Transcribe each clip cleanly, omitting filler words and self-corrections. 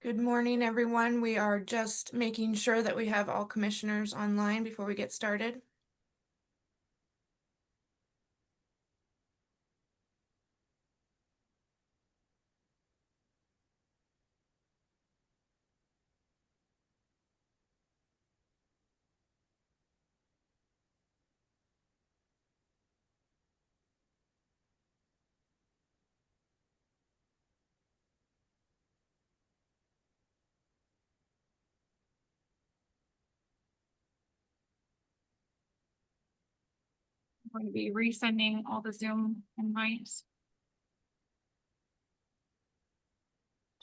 Good morning, everyone. We are just making sure that we have all commissioners online before we get started. I'm going to be resending all the Zoom invites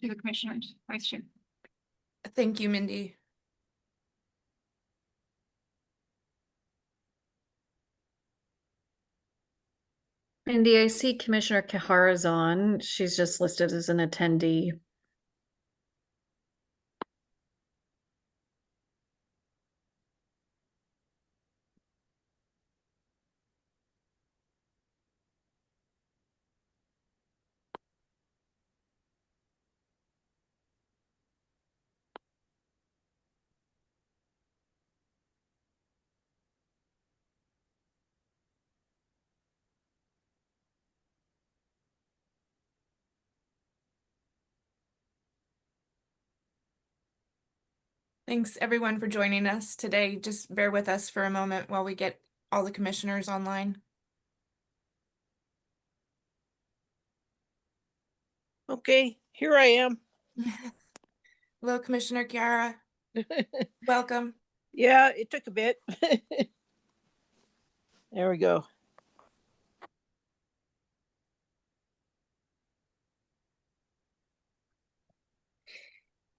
to the commissioners, Vice Chair. Thank you, Mindy. Mindy, I see Commissioner Kihara's on. She's just listed as an attendee. Thanks, everyone, for joining us today. Just bear with us for a moment while we get all the commissioners online. Okay, here I am. Hello, Commissioner Kihara. Welcome. Yeah, it took a bit. There we go.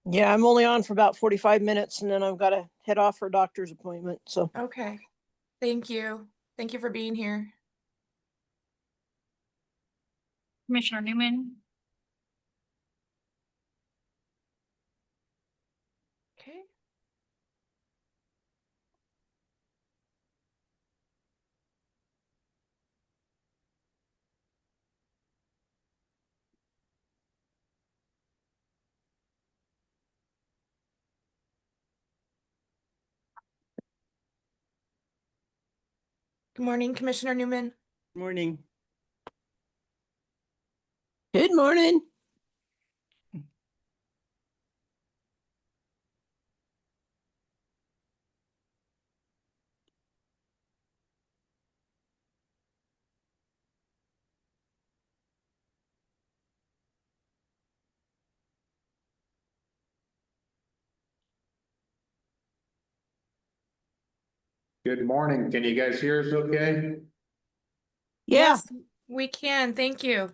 Yeah, I'm only on for about 45 minutes and then I've got to head off for a doctor's appointment. So, Okay. Thank you. Thank you for being here. Commissioner Newman, Okay. Good morning, Commissioner Newman. morning. Good morning. Good morning. Can you guys hear us okay? Yeah. Yes, we can. Thank you.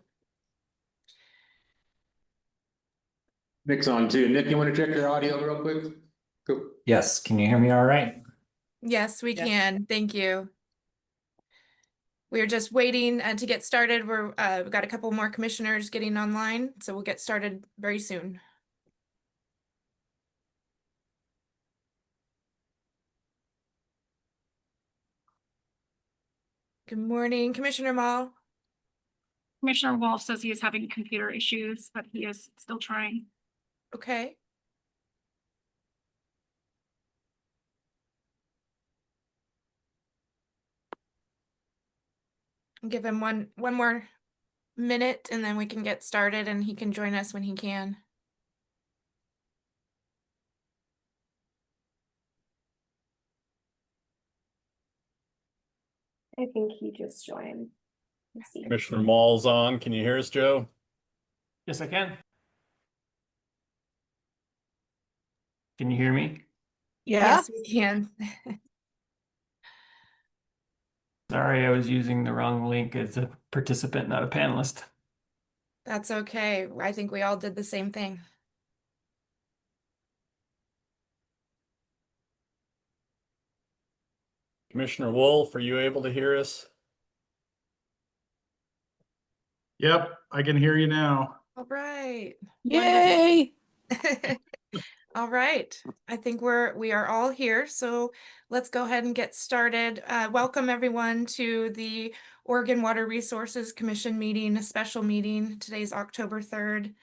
Nick's on too. Nick, you want to check your audio real quick? Go. Yes, can you hear me all right? Yes, we Yes. can. Thank you. We're just waiting to get started. We've got a couple more commissioners getting online, so we'll get started very soon. Good morning, Commissioner Mall. Commissioner Wolf says he is having computer issues, but he is still trying. Okay. Give him one more minute and then we can get started and he can join us when he can. I think he just joined. Let's see. Commissioner Mall's on. Can you hear us, Joe? Yes, I can. Can you hear me? Yeah. Yes, we can. Sorry, I was using the wrong link as a participant, not a panelist. That's okay. I think we all did the same thing. Commissioner Wolf, are you able to hear us? Yep, I can hear you now. All right. Yay. All right. I think we are all here, so let's go ahead and get started. Welcome everyone to the Oregon Water Resources Commission meeting, a special meeting. Today's October 3rd.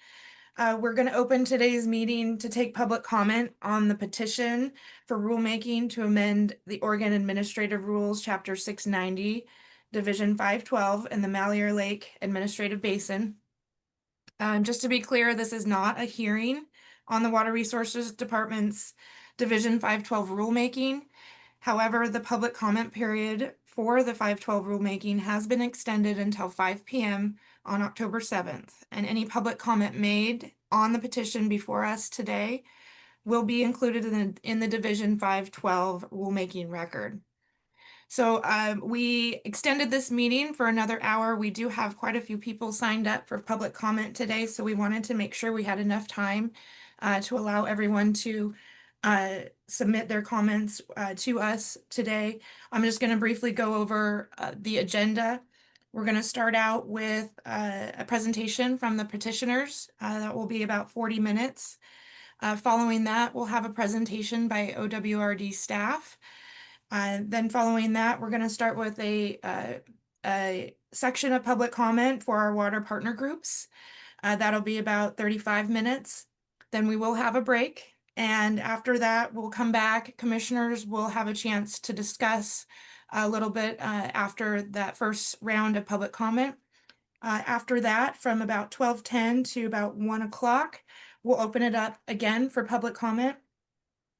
We're going to open today's meeting to take public comment on the petition for rulemaking to amend the Oregon Administrative Rules, Chapter 690, Division 512, in the Malheur Lake Administrative Basin. Just to be clear, this is not a hearing on the Water Resources Department's Division 512 rulemaking. However, the public comment period for the 512 rulemaking has been extended until 5 p.m. on October 7th, and any public comment made on the petition before us today will be included in the Division 512 rulemaking record. So we extended this meeting for another hour. We do have quite a few people signed up for public comment today, so we wanted to make sure we had enough time to allow everyone to submit their comments to us today. I'm just going to briefly go over the agenda. We're going to start out with a presentation from the petitioners. That will be about 40 minutes. Following that, we'll have a presentation by OWRD staff. Then following that, we're going to start with a section of public comment for our water partner groups. That'll be about 35 minutes. Then we will have a break. And after that, we'll come back. Commissioners will have a chance to discuss a little bit after that first round of public comment. After that, from about 12:10 to about 1 o'clock, we'll open it up again for public comment.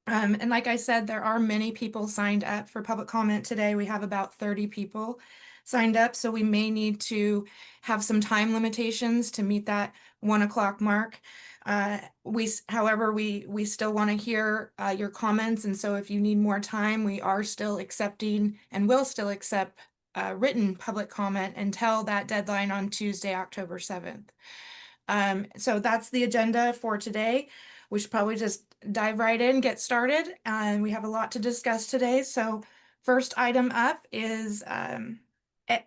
And like I said, there are many people signed up for public comment today. We have about 30 people signed up, so we may need to have some time limitations to meet that 1 o'clock mark. However, we still want to hear your comments, and so if you need more time, we are still accepting and will still accept written public comment until that deadline on Tuesday, October 7th. So that's the agenda for today. We should probably just dive right in, get started, and we have a lot to discuss today. So first item up is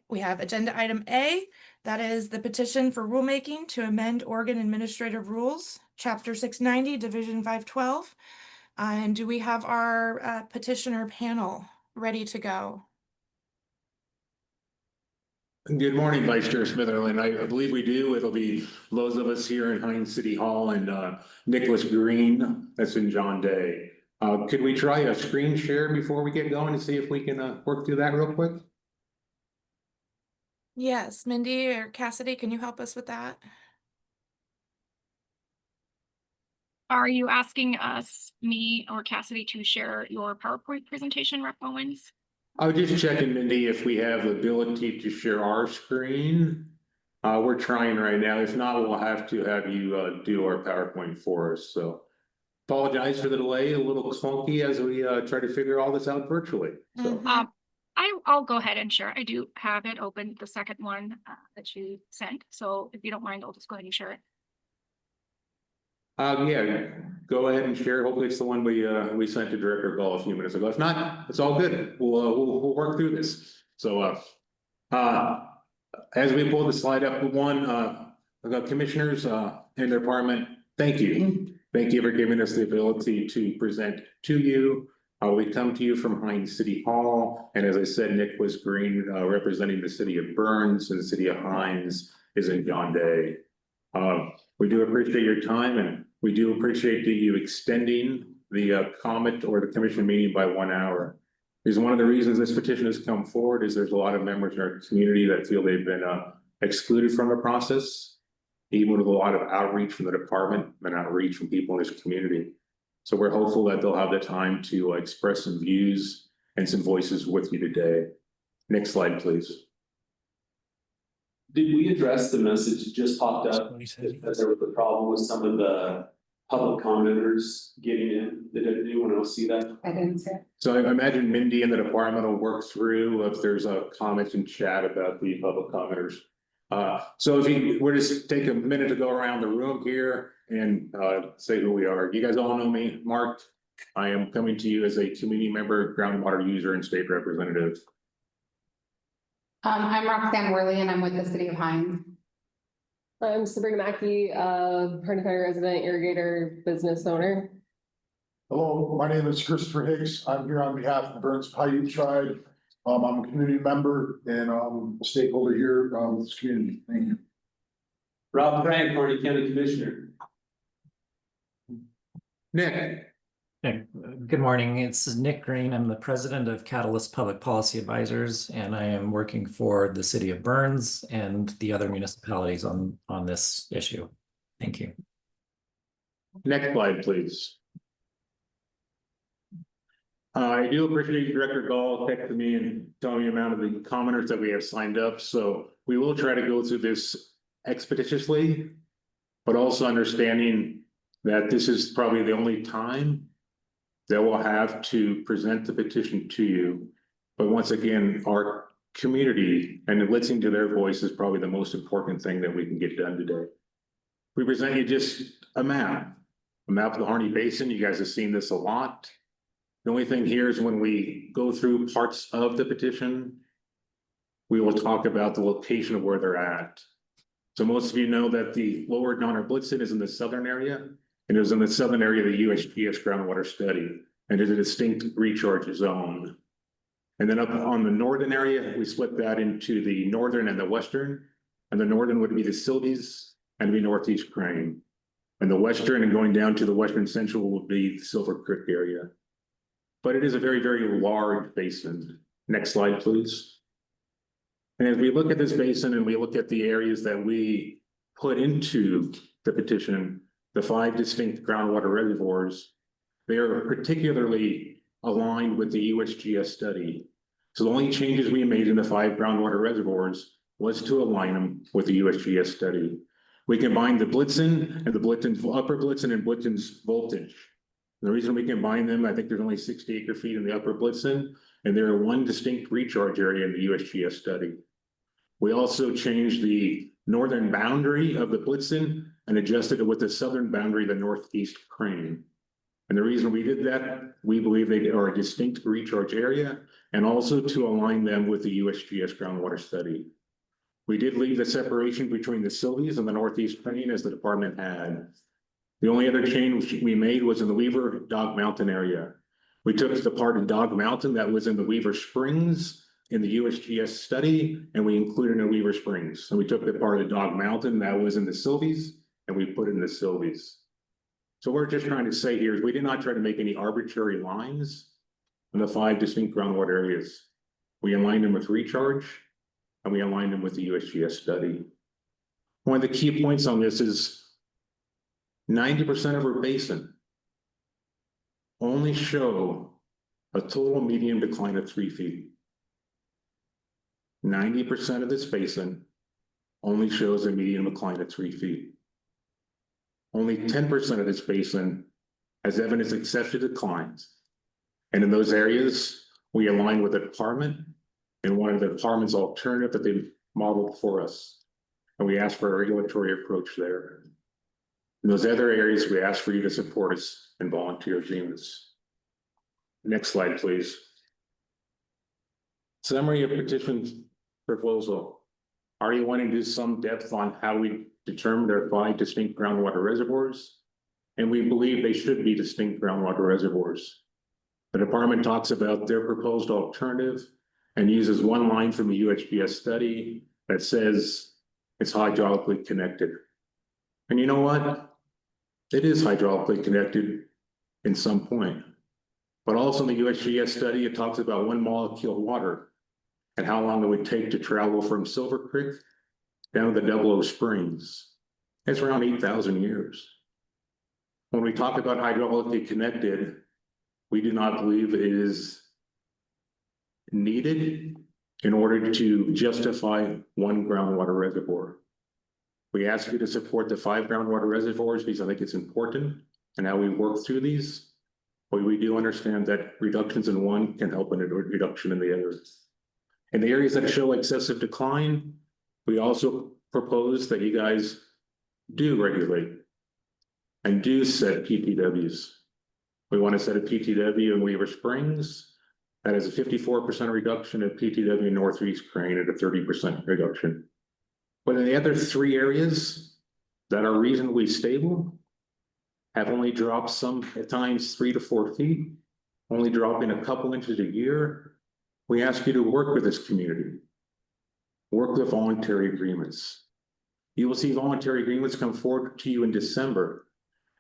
we have agenda item A. That is the petition for rulemaking to amend Oregon Administrative Rules, Chapter 690, Division 512. And do we have our petitioner panel ready to go? Good morning, Vice Chair Smitherland. I believe we do. It'll be those of us here in Hines City Hall and Nicholas Green, that's in John Day. Could we try a screen share before we get going and see if we can work through that real quick? Yes, Mindy or Cassidy, can you help us with that? Are you asking us, me or Cassidy, to share your PowerPoint presentation, Rep. Owens? I was just checking, Mindy, if we have the ability to share our screen. We're trying right now. If not, we'll have to have you do our PowerPoint for us. So apologize for the delay, a little clunky as we try to figure all this out virtually. So. Mhm. I'll go ahead and share. I do have it open, the second one that you sent. So if you don't mind, I'll just go ahead and share it. Yeah, go ahead and share. Hopefully it's the one we sent to Director Gall a few minutes ago. If not, it's all good. We'll work through this. So as we pull the slide up, the commissioners and their department, thank you. Thank you for giving us the ability to present to you. We come to you from Hines City Hall, and as I said, Nicholas Green representing the city of Burns, and the city of Hines is in John Day. We do appreciate your time, and we do appreciate you extending the comment or the commission meeting by 1 hour. Because one of the reasons this petition has come forward is there's a lot of members in our community that feel they've been excluded from the process, even with a lot of outreach from the department and outreach from people in this community. So we're hopeful that they'll have the time to express some views and some voices with you today. Next slide, please. Did we address the message that just popped up that there was a problem with some of the public commenters getting in? Did anyone else see that? I didn't see it. So I imagine Mindy and the department will work through if there's a comment in chat about the public commenters. So if you were to take a minute to go around the room here and say who we are. You guys all know me, Mark. I am coming to you as a community member, groundwater user, and state representative. I'm Roxanne Worley and I'm with the city of Hines. I'm Sabrina Mackey, Hardin County resident, irrigator, business owner. Hello, my name is Christopher Hicks. I'm here on behalf of the Burns Paiute Tribe. I'm a community member and a stakeholder here with this community. Thank you. Rob Frank, Hardin County Commissioner. Nick, Hey, good morning. It's Nick Green. I'm the president of Catalyst Public Policy Advisors, and I am working for the city of Burns and the other municipalities on this issue. Thank you. next slide, please. I do appreciate Director Gall texting me and telling me the amount of the commenters that we have signed up, so we will try to go through this expeditiously, but also understanding that this is probably the only time that we'll have to present the petition to you. But once again, our community and listening to their voice is probably the most important thing that we can get done today. We present you just a map of the Harney Basin. You guys have seen this a lot. The only thing here is when we go through parts of the petition, we will talk about the location of where they're at. So most of you know that the lower Donner-Blitzen is in the southern area, and it was in the southern area of the USGS groundwater study, and there's a distinct recharge zone. And then up on the northern area, we split that into the northern and the western, and the northern would be the Silvies and the Northeast Crane. And the western and going down to the western central would be the Silver Creek area. But it is a very, very large basin. Next slide, please. And as we look at this basin and we look at the areas that we put into the petition, the 5 distinct groundwater reservoirs, they are particularly aligned with the USGS study. So the only changes we made in the 5 groundwater reservoirs was to align them with the USGS study. We combined the Blitzen and the Blitzen's upper Blitzen and Blitzen's voltage. The reason we combine them, I think there's only 60 acre-feet in the upper Blitzen, and there are 1 distinct recharge area in the USGS study. We also changed the northern boundary of the Blitzen and adjusted it with the southern boundary of the Northeast Crane. And the reason we did that, we believe they are a distinct recharge area, and also to align them with the USGS groundwater study. We did leave the separation between the Silvies and the Northeast Crane as the department had. The only other change we made was in the Weaver Dog Mountain area. We took the part of Dog Mountain that was in the Weaver Springs in the USGS study, and we included in Weaver Springs. So we took the part of the Dog Mountain that was in the Silvies, and we put it in the Silvies. So what we're just trying to say here is we did not try to make any arbitrary lines in the 5 distinct groundwater areas. We aligned them with recharge, and we aligned them with the USGS study. One of the key points on this is 90% of our basin only show a total median decline of 3 feet. 90% of this basin only shows a median decline of 3 feet. Only 10% of this basin has evidence of excessive declines. And in those areas, we align with the department and one of the department's alternative that they modeled for us. And we ask for a regulatory approach there. In those other areas, we ask for you to support us and volunteer agreements. Next slide, please. Summary of petition proposal. Are you wanting to do some depth on how we determined there are 5 distinct groundwater reservoirs? And we believe they should be distinct groundwater reservoirs. The department talks about their proposed alternative and uses 1 line from the USGS study that says it's hydraulically connected. And you know what? It is hydraulically connected in some point. But also in the USGS study, it talks about 1 molecule of water and how long it would take to travel from Silver Creek down to the Double O Springs. It's around 8,000 years. When we talk about hydraulically connected, we do not believe it is needed in order to justify 1 groundwater reservoir. We ask you to support the 5 groundwater reservoirs because I think it's important and how we work through these. But we do understand that reductions in 1 can help in a reduction in the others. In the areas that show excessive decline, we also propose that you guys do regulate and do set PTWs. We want to set a PTW in Weaver Springs that is a 54% reduction of PTW in Northeast Crane at a 30% reduction. But in the other 3 areas that are reasonably stable, have only dropped some at times 3 to 4 feet, only dropping a couple inches a year, we ask you to work with this community. Work with voluntary agreements. You will see voluntary agreements come forward to you in December.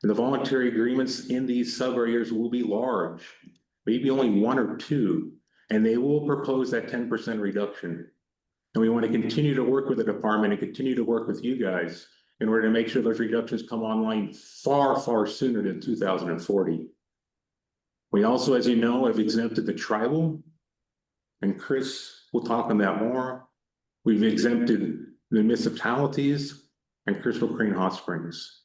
And the voluntary agreements in these sub areas will be large, maybe only one or two, and they will propose that 10% reduction. And we want to continue to work with the department and continue to work with you guys in order to make sure those reductions come online far, far sooner than 2040. We also, as you know, have exempted the tribal, and Chris will talk on that more. We've exempted the municipalities and Crystal Creek Hot Springs.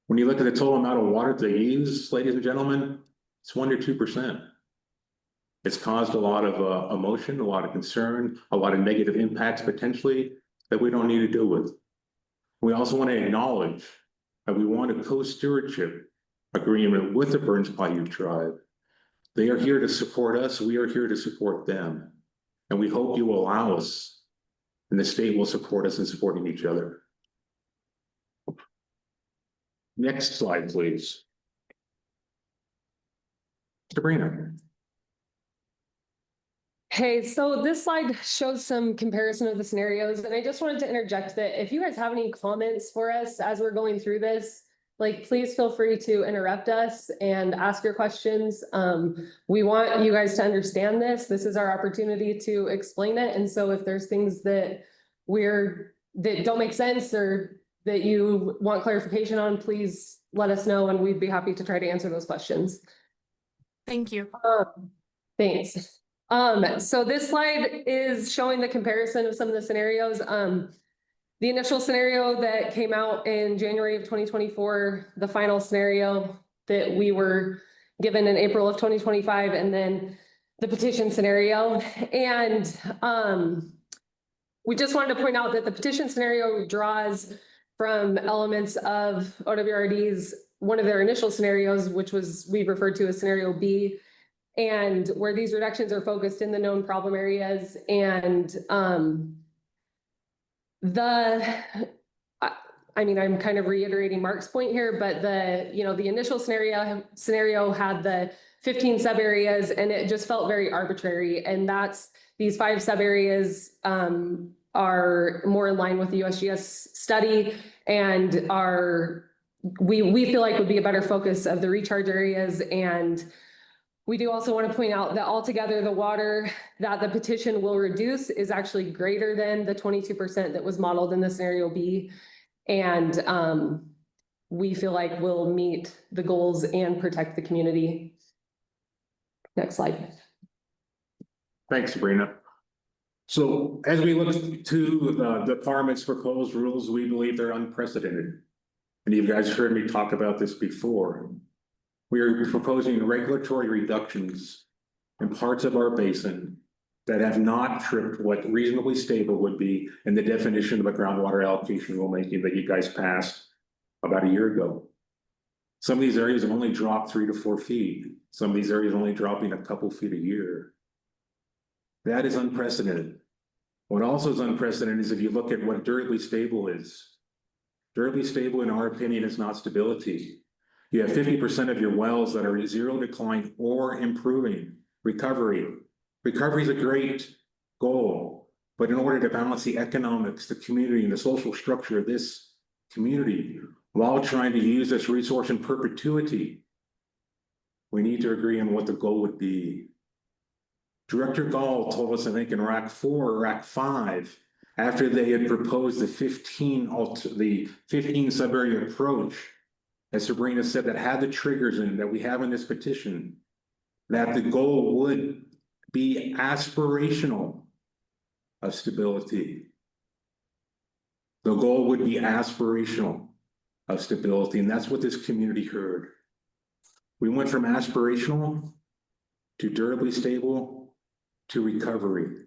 When you look at the total amount of water they use, ladies and gentlemen, it's 1 to 2%. It's caused a lot of emotion, a lot of concern, a lot of negative impacts potentially that we don't need to deal with. We also want to acknowledge that we want a co-stewardship agreement with the Burns Paiute tribe. They are here to support us. We are here to support them. And we hope you will allow us, and the state will support us in supporting each other. Next slide, please. Sabrina. Hey, so this slide shows some comparison of the scenarios, and I just wanted to interject that if you guys have any comments for us as we're going through this, like, please feel free to interrupt us and ask your questions. We want you guys to understand this. This is our opportunity to explain it. And so if there's things that that don't make sense or that you want clarification on, please let us know and we'd be happy to try to answer those questions. Thank you. Thanks. So this slide is showing the comparison of some of the scenarios. The initial scenario that came out in January of 2024, the final scenario that we were given in April of 2025, and then the petition scenario. And we just wanted to point out that the petition scenario draws from elements of OWRD's, one of their initial scenarios, which was we referred to as scenario B, and where these reductions are focused in the known problem areas. And I mean, I'm kind of reiterating Mark's point here, but the initial scenario had the 15 sub areas, and it just felt very arbitrary. And these 5 sub areas are more in line with the USGS study, and we feel like would be a better focus of the recharge areas. And we do also want to point out that altogether the water that the petition will reduce is actually greater than the 22% that was modeled in the scenario B. And we feel like we'll meet the goals and protect the community. Next slide. Thanks, Sabrina. So as we look to the department's proposed rules, we believe they're unprecedented. And you guys heard me talk about this before. We are proposing regulatory reductions in parts of our basin that have not tripped what reasonably stable would be in the definition of a groundwater allocation rulemaking that you guys passed about a year ago. Some of these areas have only dropped 3 to 4 feet. Some of these areas are only dropping a couple feet a year. That is unprecedented. What also is unprecedented is if you look at what durably stable is. Durably stable, in our opinion, is not stability. You have 50% of your wells that are 0 decline or improving. Recovery. Recovery is a great goal, but in order to balance the economics, the community, and the social structure of this community, while trying to use this resource in perpetuity, we need to agree on what the goal would be. Director Gall told us, I think in RAC 4 or RAC 5, after they had proposed the 15 sub-area approach, as Sabrina said, that had the triggers in that we have in this petition, that the goal would be aspirational of stability. The goal would be aspirational of stability, and that's what this community heard. We went from aspirational to durably stable to recovery.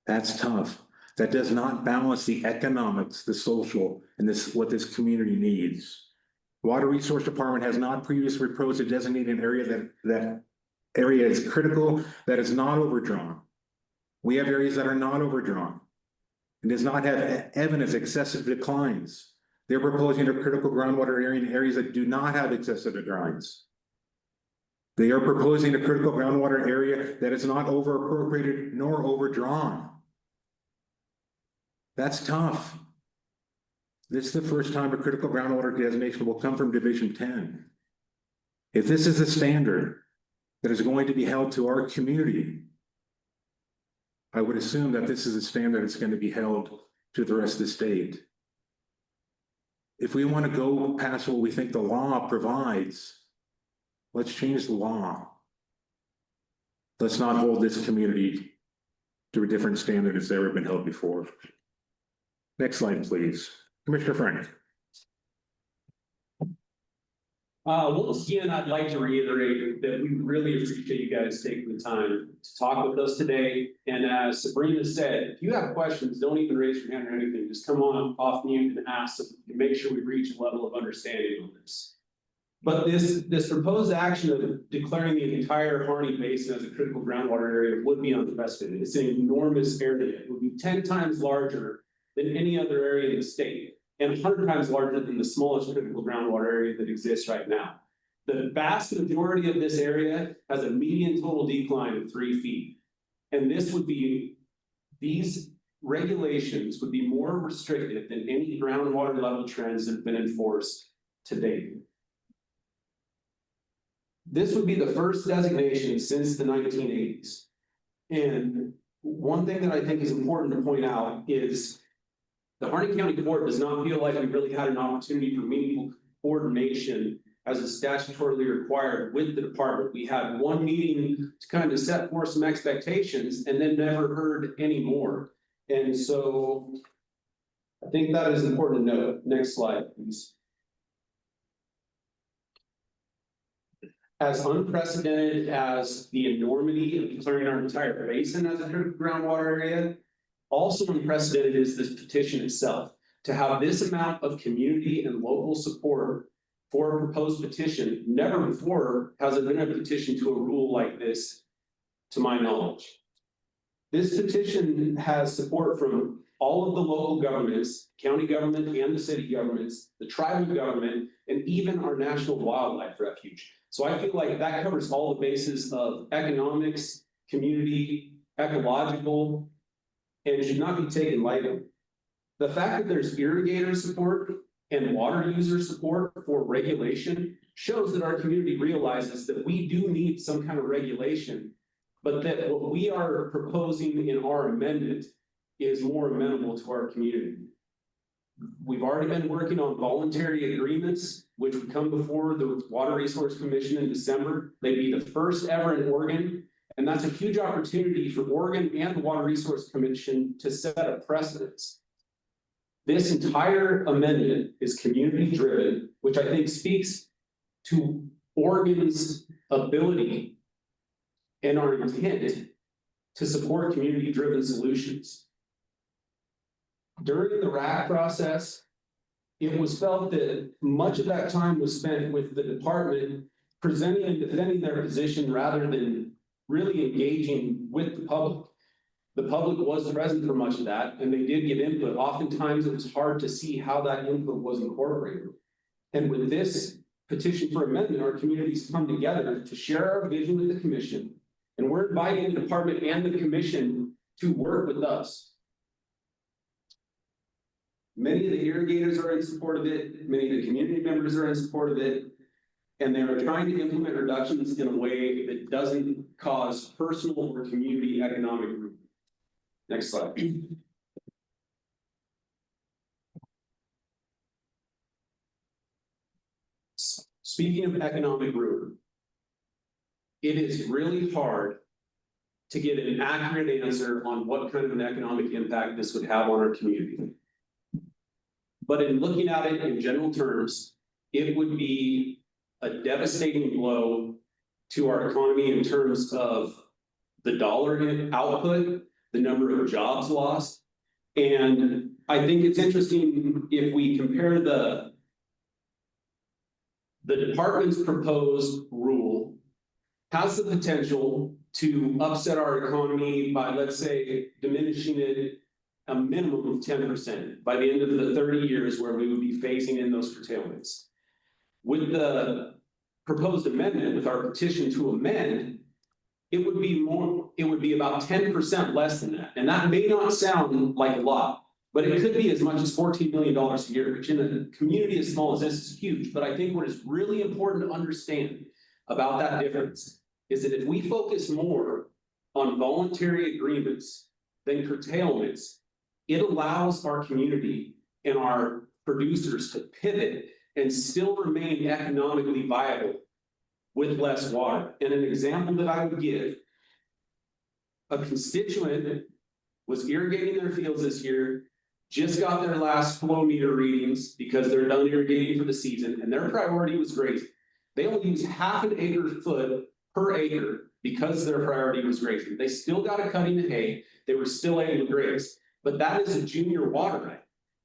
That's tough. That does not balance the economics, the social, and what this community needs. Water Resource Department has not previously proposed to designate an area that area is critical, that is not overdrawn. We have areas that are not overdrawn and does not have evidence of excessive declines. They're proposing a critical groundwater area in areas that do not have excessive declines. They are proposing a critical groundwater area that is not over appropriated nor overdrawn. That's tough. This is the first time a critical groundwater designation will come from Division 10. If this is a standard that is going to be held to our community, I would assume that this is a standard that's going to be held to the rest of the state. If we want to go past what we think the law provides, let's change the law. Let's not hold this community to a different standard that's ever been held before. Next slide, please. Commissioner Frank. Once again, I'd like to reiterate that we really appreciate you guys taking the time to talk with us today. And as Sabrina said, if you have questions, don't even raise your hand or anything. Just come on off mute and ask so we can make sure we reach a level of understanding on this. But this proposed action of declaring the entire Harney Basin as a critical groundwater area would be unprecedented. It's an enormous area. It would be 10 times larger than any other area in the state, and 100 times larger than the smallest critical groundwater area that exists right now. The vast majority of this area has a median total decline of 3 feet. And these regulations would be more restrictive than any groundwater level trends that have been enforced to date. This would be the first designation since the 1980s. And one thing that I think is important to point out is the Harney County Court does not feel like we really had an opportunity for meaningful coordination as is statutorily required with the department. We had one meeting to kind of set forth some expectations and then never heard any more. And so I think that is important to note. Next slide, please. As unprecedented as the enormity of declaring our entire basin as a critical groundwater area, also unprecedented is this petition itself. To have this amount of community and local support for a proposed petition, never before has there been a petition to a rule like this, to my knowledge. This petition has support from all of the local governments, county government and the city governments, the tribal government, and even our National Wildlife Refuge. So I feel like that covers all the bases of economics, community, ecological, and should not be taken lightly. The fact that there's irrigator support and water user support for regulation shows that our community realizes that we do need some kind of regulation, but that what we are proposing in our amendment is more amenable to our community. We've already been working on voluntary agreements, which would come before the Water Resource Commission in December. They'd be the first ever in Oregon. And that's a huge opportunity for Oregon and the Water Resource Commission to set a precedence. This entire amendment is community driven, which I think speaks to Oregon's ability and our intent to support community driven solutions. During the RAC process, it was felt that much of that time was spent with the department presenting and defending their position rather than really engaging with the public. The public was present for much of that, and they did give input. Oftentimes, it was hard to see how that input was incorporated. And with this petition for amendment, our communities come together to share our vision with the commission, and we're inviting the department and the commission to work with us. Many of the irrigators are in support of it. Many of the community members are in support of it. And they are trying to implement reductions in a way that doesn't cause personal or community economic ruin. Next slide. Speaking of economic ruin, it is really hard to get an accurate answer on what kind of an economic impact this would have on our community. But in looking at it in general terms, it would be a devastating blow to our economy in terms of the dollar output, the number of jobs lost. And I think it's interesting if we compare the department's proposed rule has the potential to upset our economy by, let's say, diminishing it a minimum of 10% by the end of the 30 years where we would be phasing in those curtailments. With the proposed amendment, with our petition to amend, it would be about 10% less than that. And that may not sound like a lot, But it could be as much as $14 million a year, which in a community as small as this is huge. But I think what is really important to understand about that difference is that if we focus more on voluntary agreements than curtailments, it allows our community and our producers to pivot and still remain economically viable with less water. And an example that I would give, a constituent was irrigating their fields this year, just got their last flow meter readings because they're done irrigating for the season, and their priority was grazing. They only use half an acre foot per acre because their priority was grazing. They still got a cutting of hay, they were still able to graze, but that is a junior water right.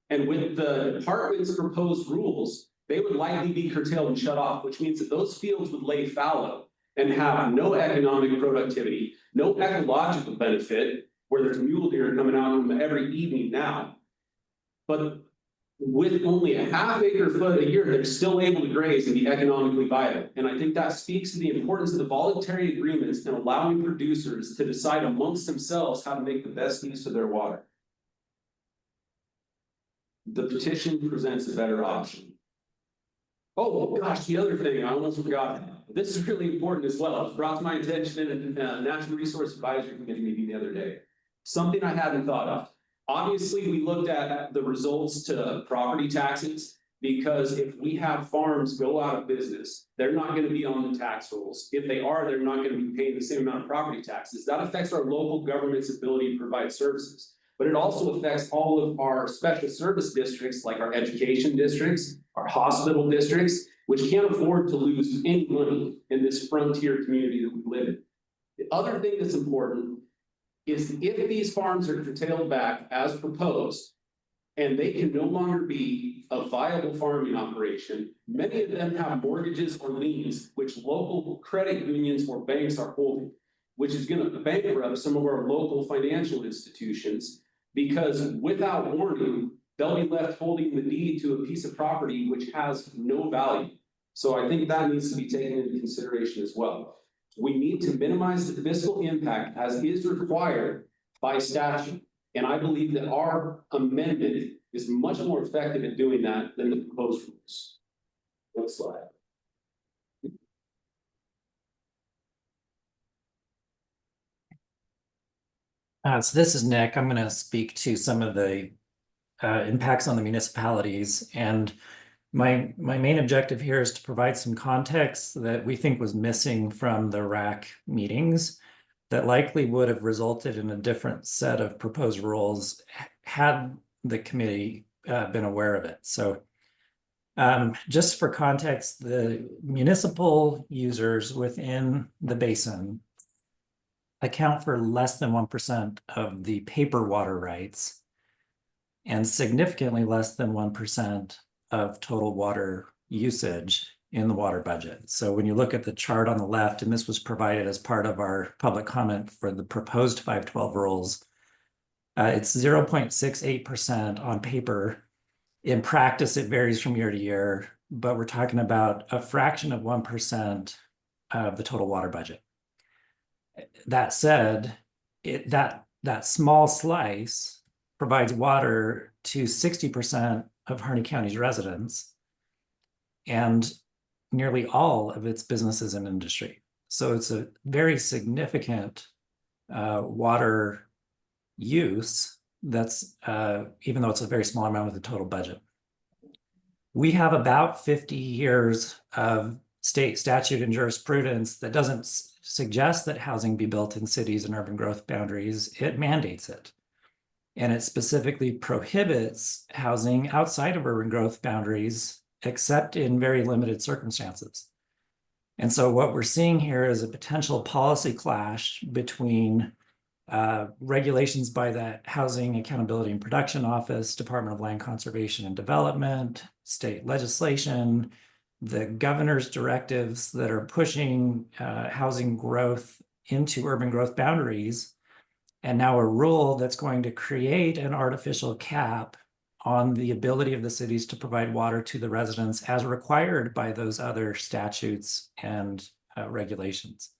And with the department's proposed rules, they would likely be curtailed and shut off, which means that those fields would lay fallow and have no economic productivity, no ecological benefit, where there's mule deer coming out every evening now. But with only a half acre foot a year, they're still able to graze and be economically viable. And I think that speaks to the importance of the voluntary agreements and allowing producers to decide amongst themselves how to make the best use of their water. The petition presents a better option. Oh gosh, the other thing, I almost forgot. This is really important as well. It was brought to my attention in a National Resource Advisory Committee meeting the other day. Something I hadn't thought of. Obviously, we looked at the results to property taxes, because if we have farms go out of business, they're not going to be on the tax rolls. If they are, they're not going to be paying the same amount of property taxes. That affects our local government's ability to provide services. But it also affects all of our special service districts, like our education districts, our hospital districts, which can't afford to lose any money in this frontier community that we live in. The other thing that's important is if these farms are curtailed back as proposed, and they can no longer be a viable farming operation, many of them have mortgages or liens, which local credit unions or banks are holding, which is going to bankrupt some of our local financial institutions, because without warning, they'll be left holding the deed to a piece of property which has no value. So I think that needs to be taken into consideration as well. We need to minimize the fiscal impact as is required by statute. And I believe that our amendment is much more effective at doing that than the proposed rules. Next slide. So this is Nick. I'm going to speak to some of the impacts on the municipalities. And my main objective here is to provide some context that we think was missing from the RAC meetings that likely would have resulted in a different set of proposed rules had the committee been aware of it. So just for context, the municipal users within the basin account for less than 1% of the paper water rights and significantly less than 1% of total water usage in the water budget. So when you look at the chart on the left, and this was provided as part of our public comment for the proposed 512 rules, it's 0.68% on paper. In practice, it varies from year to year, but we're talking about a fraction of 1% of the total water budget. That said, that small slice provides water to 60% of Harney County's residents and nearly all of its businesses and industry. So it's a very significant water use that's, even though it's a very small amount of the total budget. We have about 50 years of state statute and jurisprudence that doesn't suggest that housing be built in cities and urban growth boundaries. It mandates it. And it specifically prohibits housing outside of urban growth boundaries, except in very limited circumstances. And so what we're seeing here is a potential policy clash between regulations by the Housing Accountability and Production Office, Department of Land Conservation and Development, state legislation, the governor's directives that are pushing housing growth into urban growth boundaries, and now a rule that's going to create an artificial cap on the ability of the cities to provide water to the residents as required by those other statutes and regulations.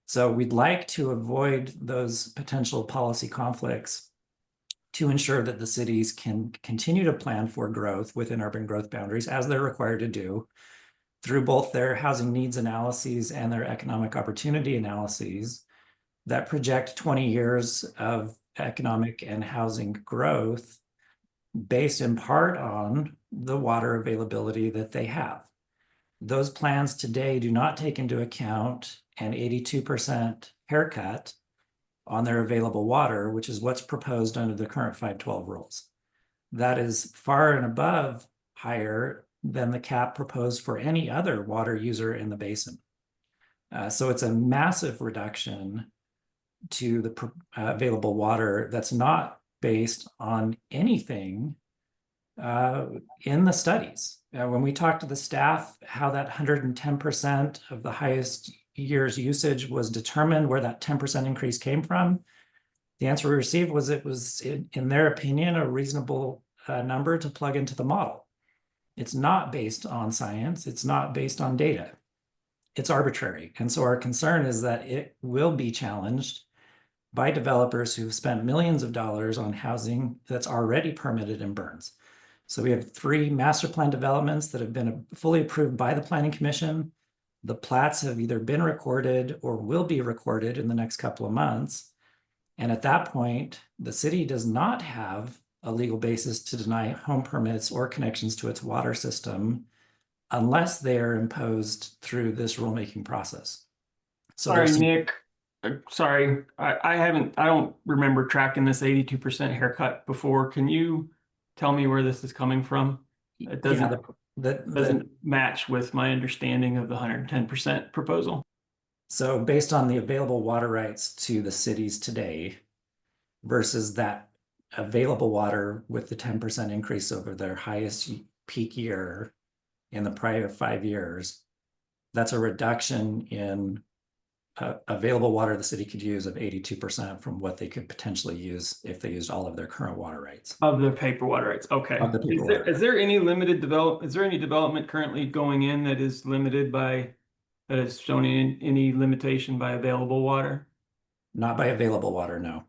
So we'd like to avoid those potential policy conflicts to ensure that the cities can continue to plan for growth within urban growth boundaries as they're required to do through both their housing needs analyses and their economic opportunity analyses that project 20 years of economic and housing growth based in part on the water availability that they have. Those plans today do not take into account an 82% haircut on their available water, which is what's proposed under the current 512 rules. That is far and above higher than the cap proposed for any other water user in the basin. So it's a massive reduction to the available water that's not based on anything in the studies. When we talked to the staff, how that 110% of the highest year's usage was determined, where that 10% increase came from, the answer we received was it was, in their opinion, a reasonable number to plug into the model. It's not based on science. It's not based on data. It's arbitrary. And so our concern is that it will be challenged by developers who've spent millions of dollars on housing that's already permitted in Burns. So we have 3 master plan developments that have been fully approved by the Planning Commission. The plats have either been recorded or will be recorded in the next couple of months. And at that point, the city does not have a legal basis to deny home permits or connections to its water system unless they are imposed through this rulemaking process. So Sorry, there's- Nick. Sorry, I don't remember tracking this 82% haircut before. Can you tell me where this is coming from? It doesn't, doesn't match with my understanding of the 110% proposal. So based on the available water rights to the cities today versus that available water with the 10% increase over their highest peak year in the prior 5 years, that's a reduction in available water the city could use of 82% from what they could potentially use if they used all of their current water rights. Of the paper water rights, okay. Of the paper water Is there any limited development? Is there any development currently going in that is limited by, that is shown in any limitation by available water? Not by available water, no.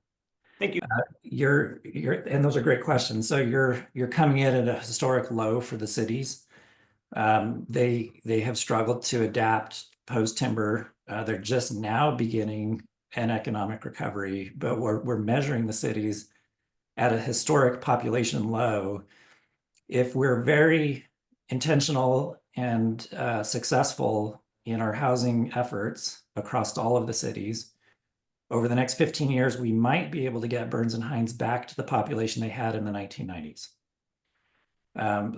Thank you. You're and those are great questions. So you're coming in at a historic low for the cities. They have struggled to adapt post timber. They're just now beginning an economic recovery, but we're measuring the cities at a historic population low. If we're very intentional and successful in our housing efforts across all of the cities, over the next 15 years, we might be able to get Burns and Hines back to the population they had in the 1990s.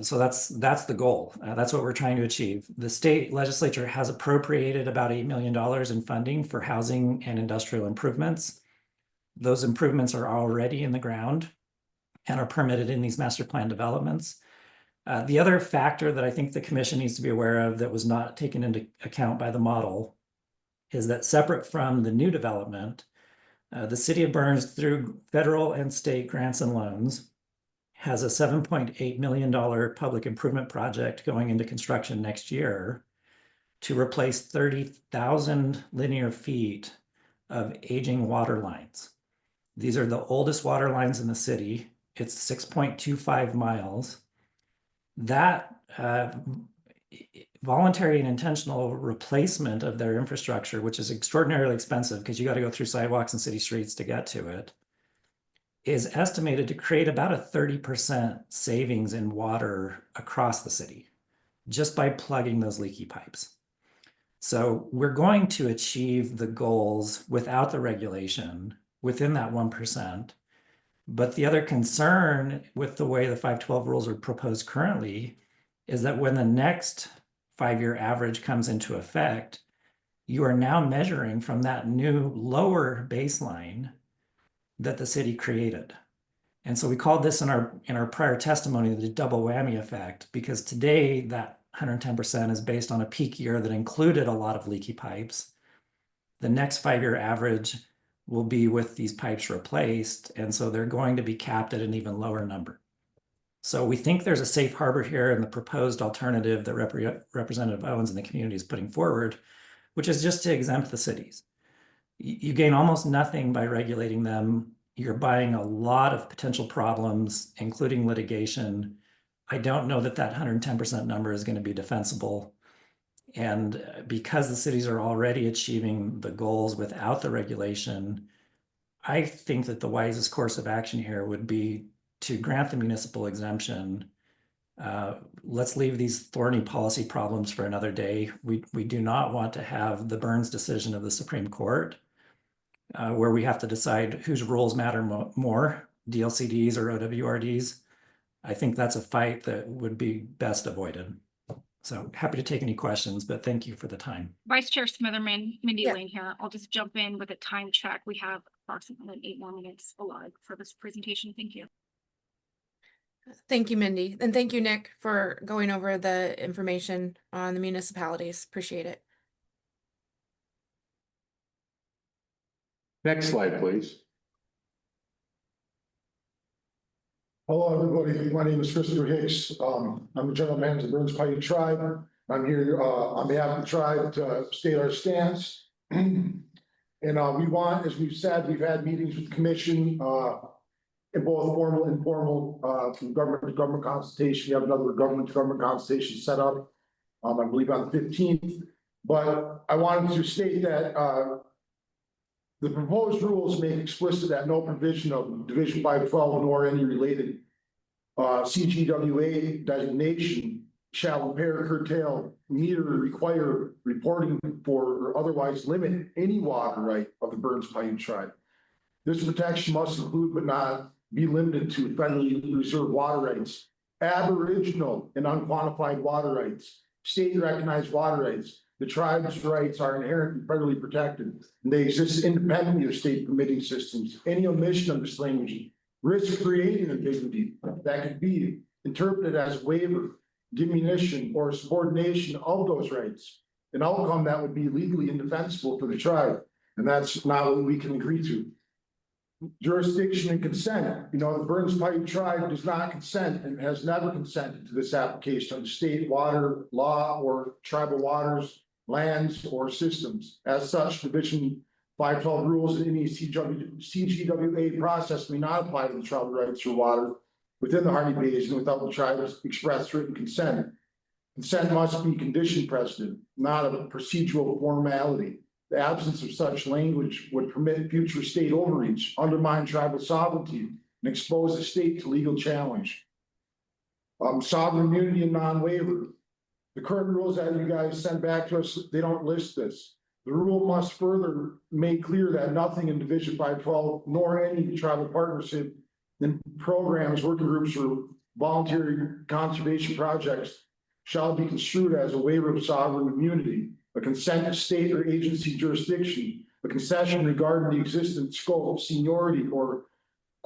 So that's the goal. That's what we're trying to achieve. The state legislature has appropriated about $8 million in funding for housing and industrial improvements. Those improvements are already in the ground and are permitted in these master plan developments. The other factor that I think the commission needs to be aware of that was not taken into account by the model is that separate from the new development, the city of Burns, through federal and state grants and loans, has a $7.8 million public improvement project going into construction next year to replace 30,000 linear feet of aging water lines. These are the oldest water lines in the city. It's 6.25 miles. That voluntary and intentional replacement of their infrastructure, which is extraordinarily expensive because you got to go through sidewalks and city streets to get to it, is estimated to create about a 30% savings in water across the city just by plugging those leaky pipes. So we're going to achieve the goals without the regulation within that 1%. But the other concern with the way the 512 rules are proposed currently is that when the next 5-year average comes into effect, you are now measuring from that new lower baseline that the city created. And so we called this in our prior testimony the double whammy effect, because today that 110% is based on a peak year that included a lot of leaky pipes. The next 5-year average will be with these pipes replaced, and so they're going to be capped at an even lower number. So we think there's a safe harbor here in the proposed alternative that Representative Owens and the community is putting forward, which is just to exempt the cities. You gain almost nothing by regulating them you're buying a lot of potential problems, including litigation. I don't know that that 110% number is going to be defensible. And because the cities are already achieving the goals without the regulation, I think that the wisest course of action here would be to grant the municipal exemption. Let's leave these thorny policy problems for another day. We do not want to have the Burns decision of the Supreme Court, where we have to decide whose rules matter more, DLCDs or OWRDs. I think that's a fight that would be best avoided. So happy to take any questions, but thank you for the time. Vice Chair Smitherman, Mindy Yeah. Lane here. I'll just jump in with a time check. We have approximately 8 more minutes allotted for this presentation. Thank you. Thank you, Mindy. And thank you, Nick, for going over the information on the municipalities. Appreciate it. Next slide, please. Hello, everybody. My name is Christopher Hicks. I'm the general manager of Burns Paiute Tribe. I'm here on behalf of the tribe to state our stance. And we want, as we've said, we've had meetings with the commission in both formal and informal from government to government consultation. We have another government to government consultation set up, I believe on the 15th. But I wanted to state that the proposed rules make explicit that no provision of Division 512 nor any related CGWA designation shall impair, curtail, meter, require reporting for, or otherwise limit any water right of the Burns Paiute Tribe. This protection must include but not be limited to federally reserved water rights, Aboriginal and unquantified water rights, state recognized water rights. The tribe's rights are inherently federally protected, and they exist independently of state permitting systems. Any omission of this language risks creating ambiguity that could be interpreted as waiver, diminution, or subordination of those rights, an outcome that would be legally indefensible for the tribe, and that's not what we can agree to. Jurisdiction and consent. The Burns Paiute Tribe does not consent and has never consented to this application of state water law or tribal waters, lands, or systems. As such, Division 512 rules in any CGWA process may not apply to the tribal rights or water within the Harney Basin without the tribe's express written consent. Consent must be condition precedent, not a procedural formality. The absence of such language would permit future state overreach, undermine tribal sovereignty, and expose the state to legal challenge. Sovereign immunity and non-waiver. The current rules that you guys send back to us, they don't list this. The rule must further make clear that nothing in Division 512, nor any tribal partnership in programs, working groups, or voluntary conservation projects shall be construed as a waiver of sovereign immunity, a consent of state or agency jurisdiction, a concession regarding the existence, scope, seniority, or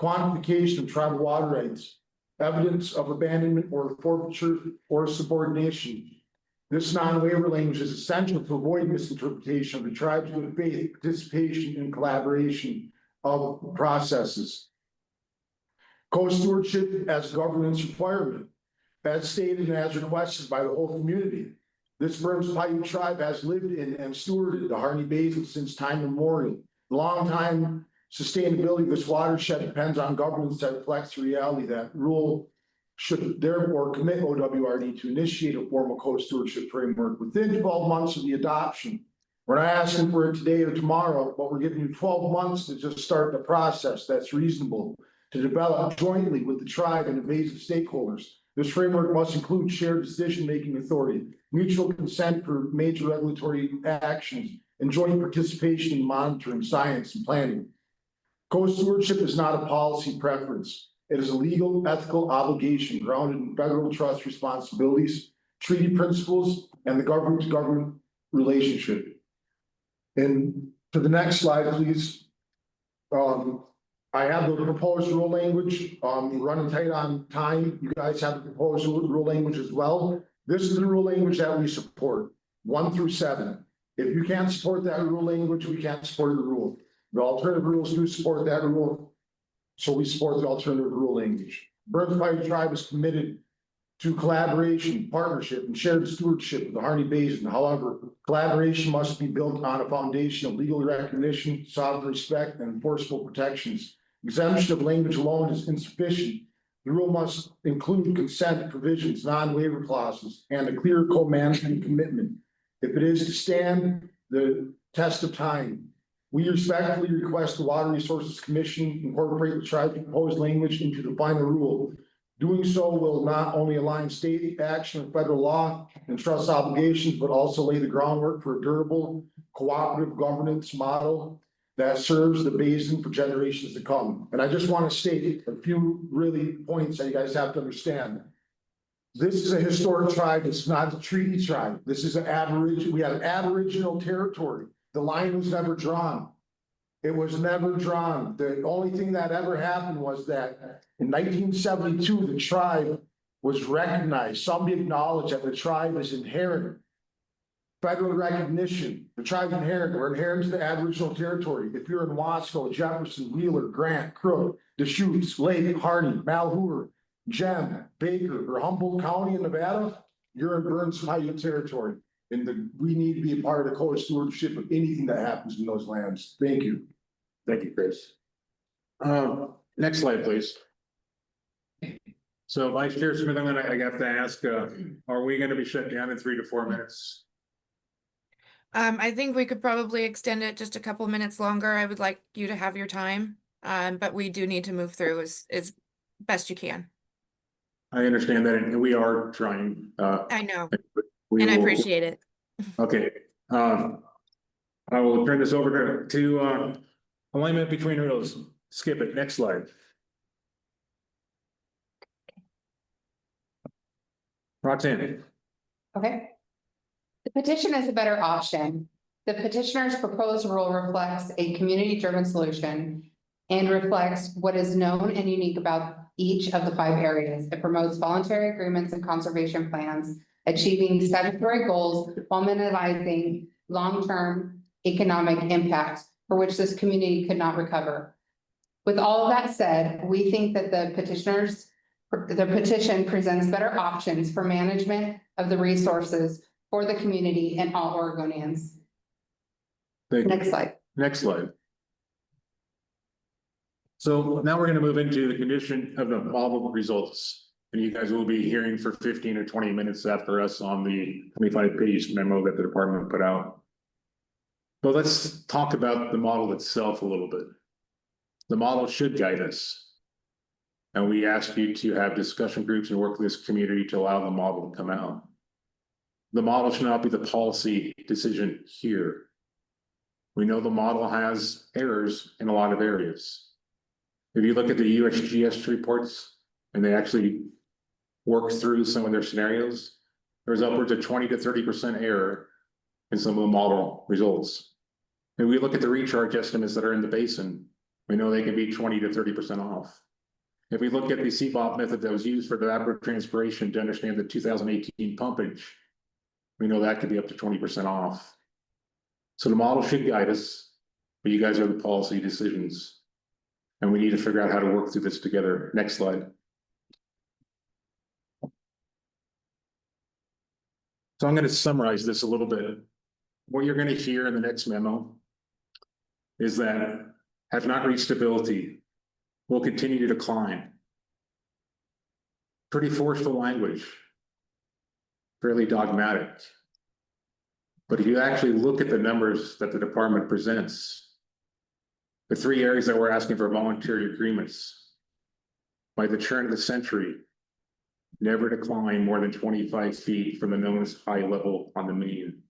quantification of tribal water rights, evidence of abandonment or forfeiture or subordination. This non-waiver language is essential to avoid misinterpretation of the tribe's good faith participation and collaboration of processes. Co-stewardship as governance requirement, as stated and as requested by the whole community. This Burns Paiute Tribe has lived in and stewarded the Harney Basin since time immemorial. The long-time sustainability of this watershed depends on governance that reflects the reality. That rule should therefore commit OWRD to initiate a formal co-stewardship framework within 12 months of the adoption. We're not asking for it today or tomorrow, but we're giving you 12 months to just start the process that's reasonable to develop jointly with the tribe and invasive stakeholders. This framework must include shared decision-making authority, mutual consent for major regulatory actions, and joint participation in monitoring, science, and planning. Co-stewardship is not a policy preference. It is a legal, ethical obligation grounded in federal trust responsibilities, treaty principles, and the government-to-government relationship. And to the next slide, please. I have the proposed rule language. We're running tight on time. You guys have the proposed rule language as well. This is the rule language that we support, 1 through 7. If you can't support that rule language, we can't support the rule. The alternative rules do support that rule, so we support the alternative rule language. Burns Paiute Tribe is committed to collaboration, partnership, and shared stewardship of the Harney Basin. However, collaboration must be built on a foundation of legal recognition, sovereign respect, and enforceable protections. Exemption of language alone is insufficient. The rule must include consent provisions, non-waiver clauses, and a clear co-management commitment. If it is to stand the test of time, we respectfully request the Water Resources Commission incorporate the tribe's proposed language into the final rule. Doing so will not only align state action with federal law and trust obligations, but also lay the groundwork for a durable, cooperative governance model that serves the basin for generations to come. And I just want to state a few really points that you guys have to understand. This is a historic tribe. It's not a treaty tribe. This is an aboriginal. We have aboriginal territory. The line was never drawn. It was never drawn. The only thing that ever happened was that in 1972, the tribe was recognized. Somebody acknowledged that the tribe is inherent. Federal recognition, the tribe inherent, we're inherent to the aboriginal territory. If you're in Wasco, Jefferson, Wheeler, Grant, Crook, Deschutes, Lake, Harney, Malheur, Gem, Baker, or Humboldt County in Nevada, you're in Burns Paiute territory. And we need to be a part of the co-stewardship of anything that happens in those lands. Thank you. Thank you, Chris. Next slide, please. So Vice Chair Smith, I have to ask, are we gonna be shut down in 3 to 4 minutes? I think we could probably extend it just a couple minutes longer. I would like you to have your time. But we do need to move through as best you can. I understand that, and we are trying. I know, We and I will- appreciate it. Okay, I will turn this over to alignment between rules. Skip it, next slide. Roxanne. Okay. The petition is a better option. The petitioner's proposed rule reflects a community-driven solution and reflects what is known and unique about each of the 5 areas. It promotes voluntary agreements and conservation plans, achieving statutory goals while minimizing long-term economic impact for which this community could not recover. With all of that said, we think that the petition presents better options for management of the resources for the community and all Oregonians. Thank you. Next slide. Next slide. So now we're gonna move into the condition of the model results. And you guys will be hearing for 15 or 20 minutes after us on the 25-page memo that the department put out. But let's talk about the model itself a little bit. The model should guide us. And we ask you to have discussion groups and work with this community to allow the model to come out. The model should not be the policy decision here. We know the model has errors in a lot of areas. If you look at the USGS reports, and they actually work through some of their scenarios, there's upwards of 20 to 30% error in some of the model results. If we look at the recharge estimates that are in the basin, we know they can be 20 to 30% off. If we look at the CBOT method that was used for the evapotranspiration to understand the 2018 pumpage, we know that could be up to 20% off. So the model should guide us, but you guys are the policy decisions. And we need to figure out how to work through this together. Next slide. So I'm going to summarize this a little bit. What you're going to hear in the next memo is that have not reached stability, will continue to decline. Pretty forceful language, fairly dogmatic. But if you actually look at the numbers that the department presents, the 3 areas that we're asking for voluntary agreements, by the turn of the century, never decline more than 25 feet from the known high level on the mean.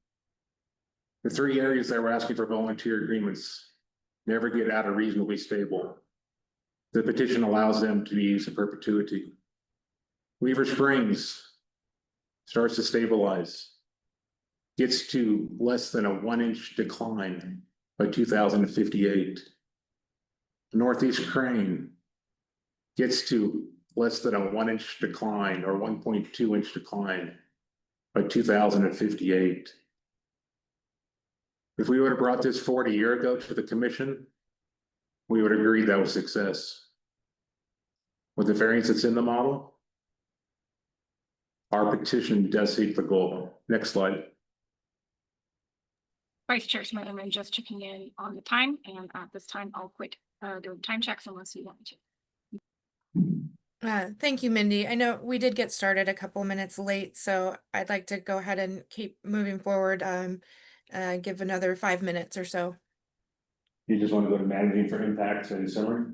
The 3 areas that we're asking for voluntary agreements never get out of reasonably stable. The petition allows them to be used in perpetuity. Weaver Springs starts to stabilize, gets to less than a 1-inch decline by 2058. Northeast Crane gets to less than a 1-inch decline or 1.2-inch decline by 2058. If we would have brought this forward a year ago to the commission, we would agree that was success. With the variance that's in the model, our petition does hit the goal. Next slide. Vice Chair Smith, I'm just checking in on the time, and at this time, I'll quit do time checks unless you want me to. Thank you, Mindy. I know we did get started a couple minutes late, so I'd like to go ahead and keep moving forward. Give another 5 minutes or so. You just want to go to managing for impacts and summary?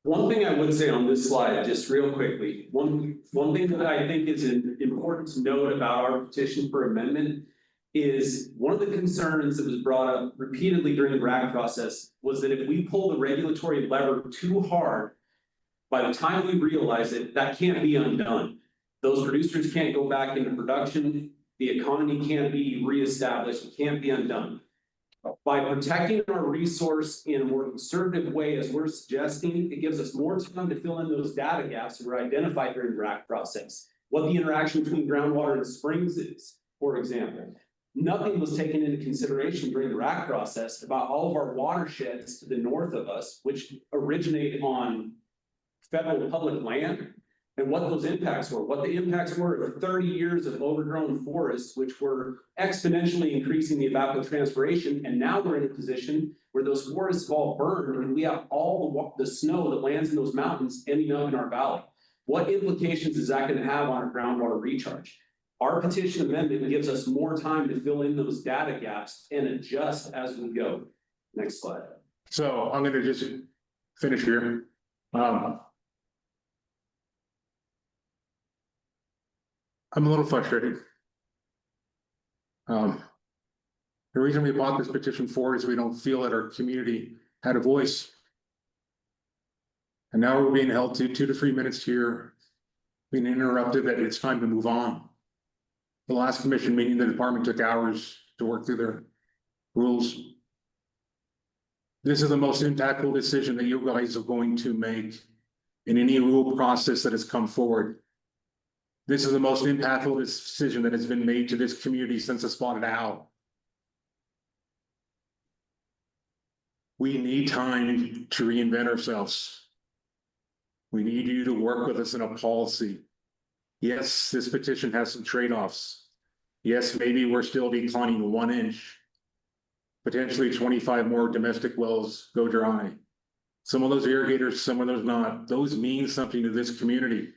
One thing I would say on this slide, just real quickly, one thing that I think is important to note about our petition for amendment is one of the concerns that was brought up repeatedly during the RAC process was that if we pull the regulatory lever too hard, by the time we realize it, that can't be undone. Those producers can't go back into production. The economy can't be reestablished. It can't be undone. By protecting our resource in a more conservative way, as we're suggesting, it gives us more time to fill in those data gaps that were identified during the RAC process. What the interaction between groundwater and springs is, for example. Nothing was taken into consideration during the RAC process about all of our watersheds to the north of us, which originate on federal public land, and what those impacts were. What the impacts were of 30 years of overgrown forests, which were exponentially increasing the evapotranspiration, and now we're in a position where those forests have all burned, and we have all the snow that lands in those mountains ending up in our valley. What implications is that going to have on our groundwater recharge? Our petition amendment gives us more time to fill in those data gaps and adjust as we go. Next slide. So I'm gonna just finish here. I'm a little frustrated. The reason we bought this petition for is we don't feel that our community had a voice. And now we're being held to 2 to 3 minutes here, being interrupted, that it's time to move on. The last commission meeting, the department took hours to work through their rules. This is the most impactful decision that you guys are going to make in any rule process that has come forward. This is the most impactful decision that has been made to this community since the Spotted Owl. We need time to reinvent ourselves. We need you to work with us in a policy. Yes, this petition has some trade-offs. Yes, maybe we're still declining 1 inch. Potentially 25 more domestic wells go dry. Some of those irrigators, some of those not. Those mean something to this community.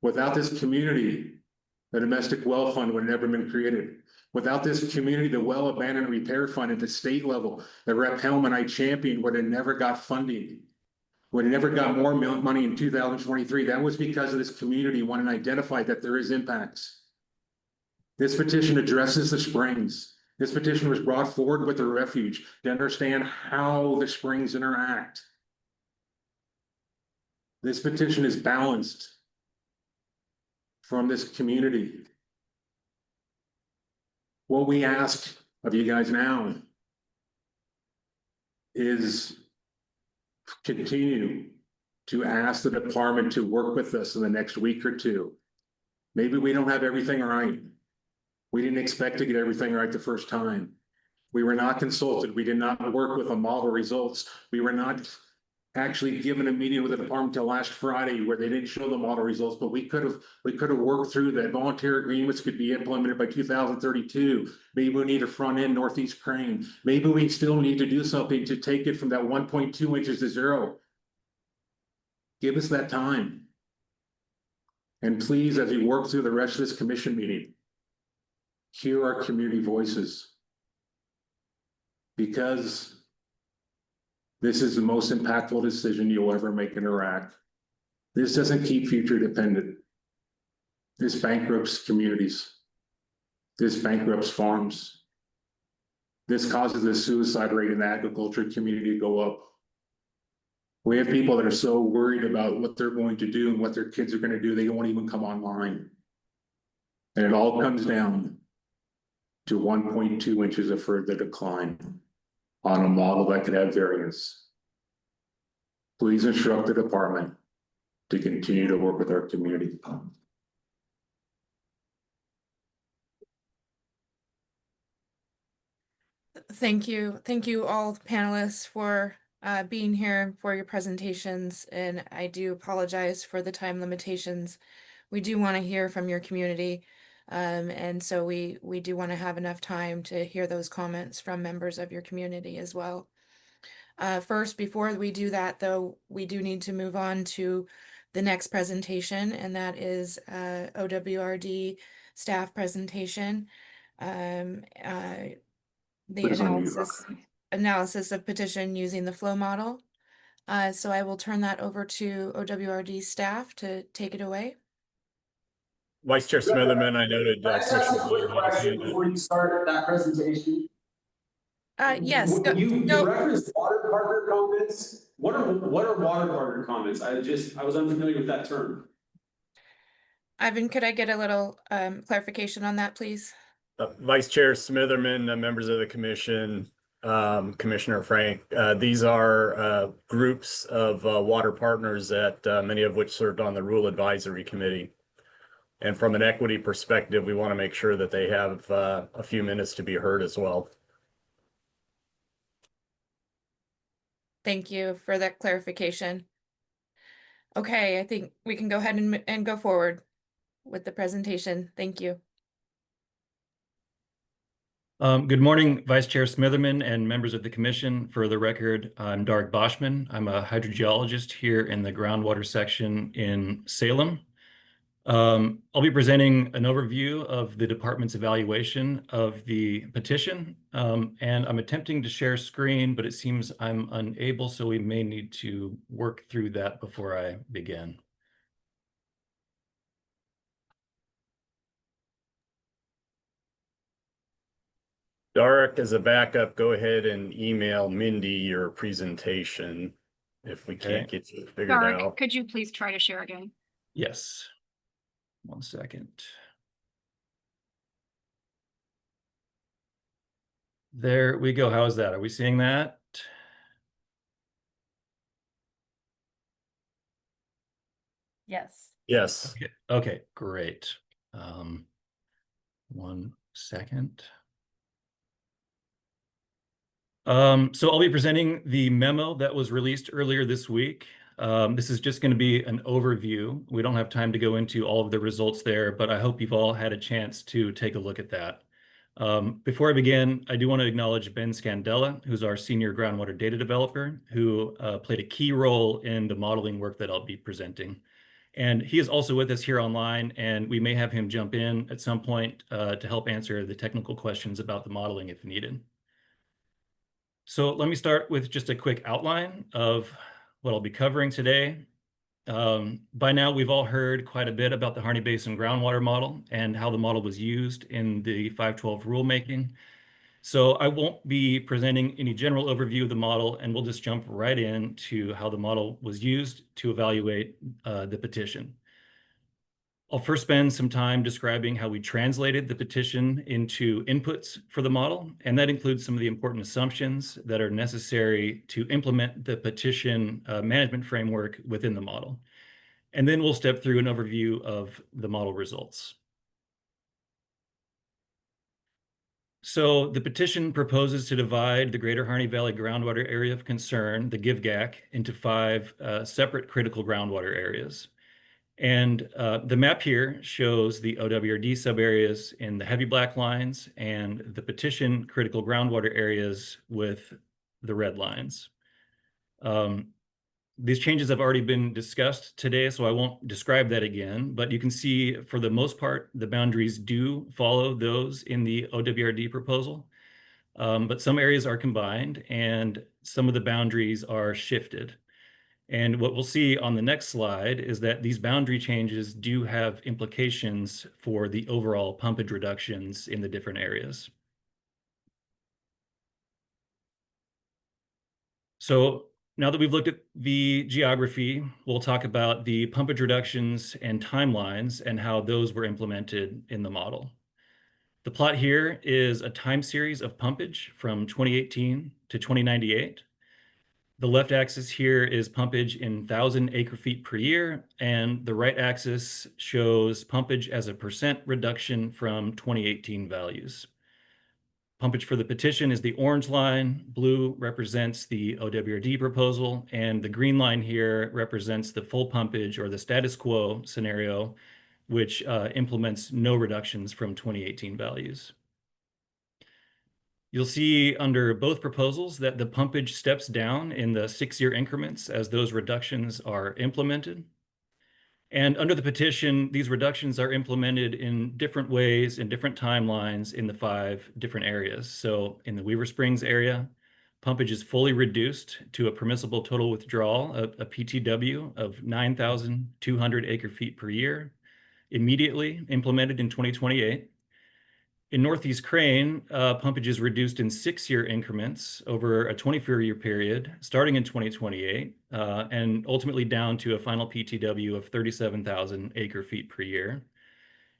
Without this community, the domestic well fund would have never been created. Without this community, the well abandonment repair fund at the state level, that Rep. Helm and I championed, would have never got funding. Would have never got more money in 2023. That was because of this community wanting to identify that there is impacts. This petition addresses the springs. This petition was brought forward with the refuge to understand how the springs interact. This petition is balanced from this community. What we ask of you guys now is continue to ask the department to work with us in the next week or two. Maybe we don't have everything right. We didn't expect to get everything right the first time. We were not consulted. We did not work with the model results. We were not actually given a meeting with the department till last Friday where they didn't show the model results, but we could have worked through that. Volunteer agreements could be implemented by 2032. Maybe we need a front end northeast crane. Maybe we still need to do something to take it from that 1.2 inches to 0. Give us that time. And please, as we work through the rest of this commission meeting, hear our community voices. Because this is the most impactful decision you'll ever make in Iraq. This doesn't keep future dependent. This bankrupts communities. This bankrupts farms. This causes the suicide rate in the agriculture community to go up. We have people that are so worried about what they're going to do and what their kids are going to do, they won't even come online. And it all comes down to 1.2 inches of further decline on a model that could have variance. Please instruct the department to continue to work with our community. Thank you. Thank you all panelists for being here, for your presentations, and I do apologize for the time limitations. We do want to hear from your community, and so we do want to have enough time to hear those comments from members of your community as well. First, before we do that, though, we do need to move on to the next presentation, and that is OWRD staff presentation. The Please unmute, analysis of petition using the flow model. So I will turn that over to OWRD staff to take it away. Vice Chair Smitherman, I noted. Can I just ask a quick question before you start that presentation? Yes. You referenced water partner comments. What are water partner comments? I was unfamiliar with that term. Ivan, could I get a little clarification on that, please? Vice Chair Smitherman, members of the commission, Commissioner Frank, these are groups of water partners that many of which served on the Rule Advisory Committee. And from an equity perspective, we want to make sure that they have a few minutes to be heard as well. Thank you for that clarification. Okay, I think we can go ahead and go forward with the presentation. Thank you. Good morning, Vice Chair Smitherman and members of the commission. For the record, I'm Dark Boschman. I'm a hydrogeologist here in the groundwater section in Salem. I'll be presenting an overview of the department's evaluation of the petition, and I'm attempting to share screen, but it seems I'm unable, so we may need to work through that before I begin. Dark, as a backup, go ahead and email Mindy your presentation if we can't get you figured Dark, out. could you please try to share again? Yes. 1 second. There we go. How is that? Are we seeing that? Yes. Yes. Okay, great. 1 second. So I'll be presenting the memo that was released earlier this week. This is just going to be an overview. We don't have time to go into all of the results there, but I hope you've all had a chance to take a look at that. Before I begin, I do want to acknowledge Ben Scandella, who's our senior groundwater data developer, who played a key role in the modeling work that I'll be presenting. And he is also with us here online, and we may have him jump in at some point to help answer the technical questions about the modeling if needed. So let me start with just a quick outline of what I'll be covering today. By now, we've all heard quite a bit about the Harney Basin groundwater model and how the model was used in the 512 rulemaking. So I won't be presenting any general overview of the model, and we'll just jump right into how the model was used to evaluate the petition. I'll first spend some time describing how we translated the petition into inputs for the model, and that includes some of the important assumptions that are necessary to implement the petition management framework within the model. And then we'll step through an overview of the model results. So the petition proposes to divide the Greater Harney Valley Groundwater Area of Concern, the GIVGAC, into 5 separate critical groundwater areas. And the map here shows the OWRD subareas in the heavy black lines and the petition critical groundwater areas with the red lines. These changes have already been discussed today, so I won't describe that again, but you can see for the most part, the boundaries do follow those in the OWRD proposal, but some areas are combined and some of the boundaries are shifted. And what we'll see on the next slide is that these boundary changes do have implications for the overall pumpage reductions in the different areas. So now that we've looked at the geography, we'll talk about the pumpage reductions and timelines and how those were implemented in the model. The plot here is a time series of pumpage from 2018 to 2098. The left axis here is pumpage in 1,000 acre-feet per year, and the right axis shows pumpage as a % reduction from 2018 values. Pumpage for the petition is the orange line, blue represents the OWRD proposal, and the green line here represents the full pumpage or the status quo scenario, which implements no reductions from 2018 values. You'll see under both proposals that the pumpage steps down in the 6-year increments as those reductions are implemented. And under the petition, these reductions are implemented in different ways, in different timelines in the 5 different areas. So in the Weaver Springs area, pumpage is fully reduced to a permissible total withdrawal, a PTW of 9,200 acre-feet per year, immediately implemented in 2028. In Northeast Crane, pumpage is reduced in 6-year increments over a 24-year period, starting in 2028, and ultimately down to a final PTW of 37,000 acre-feet per year.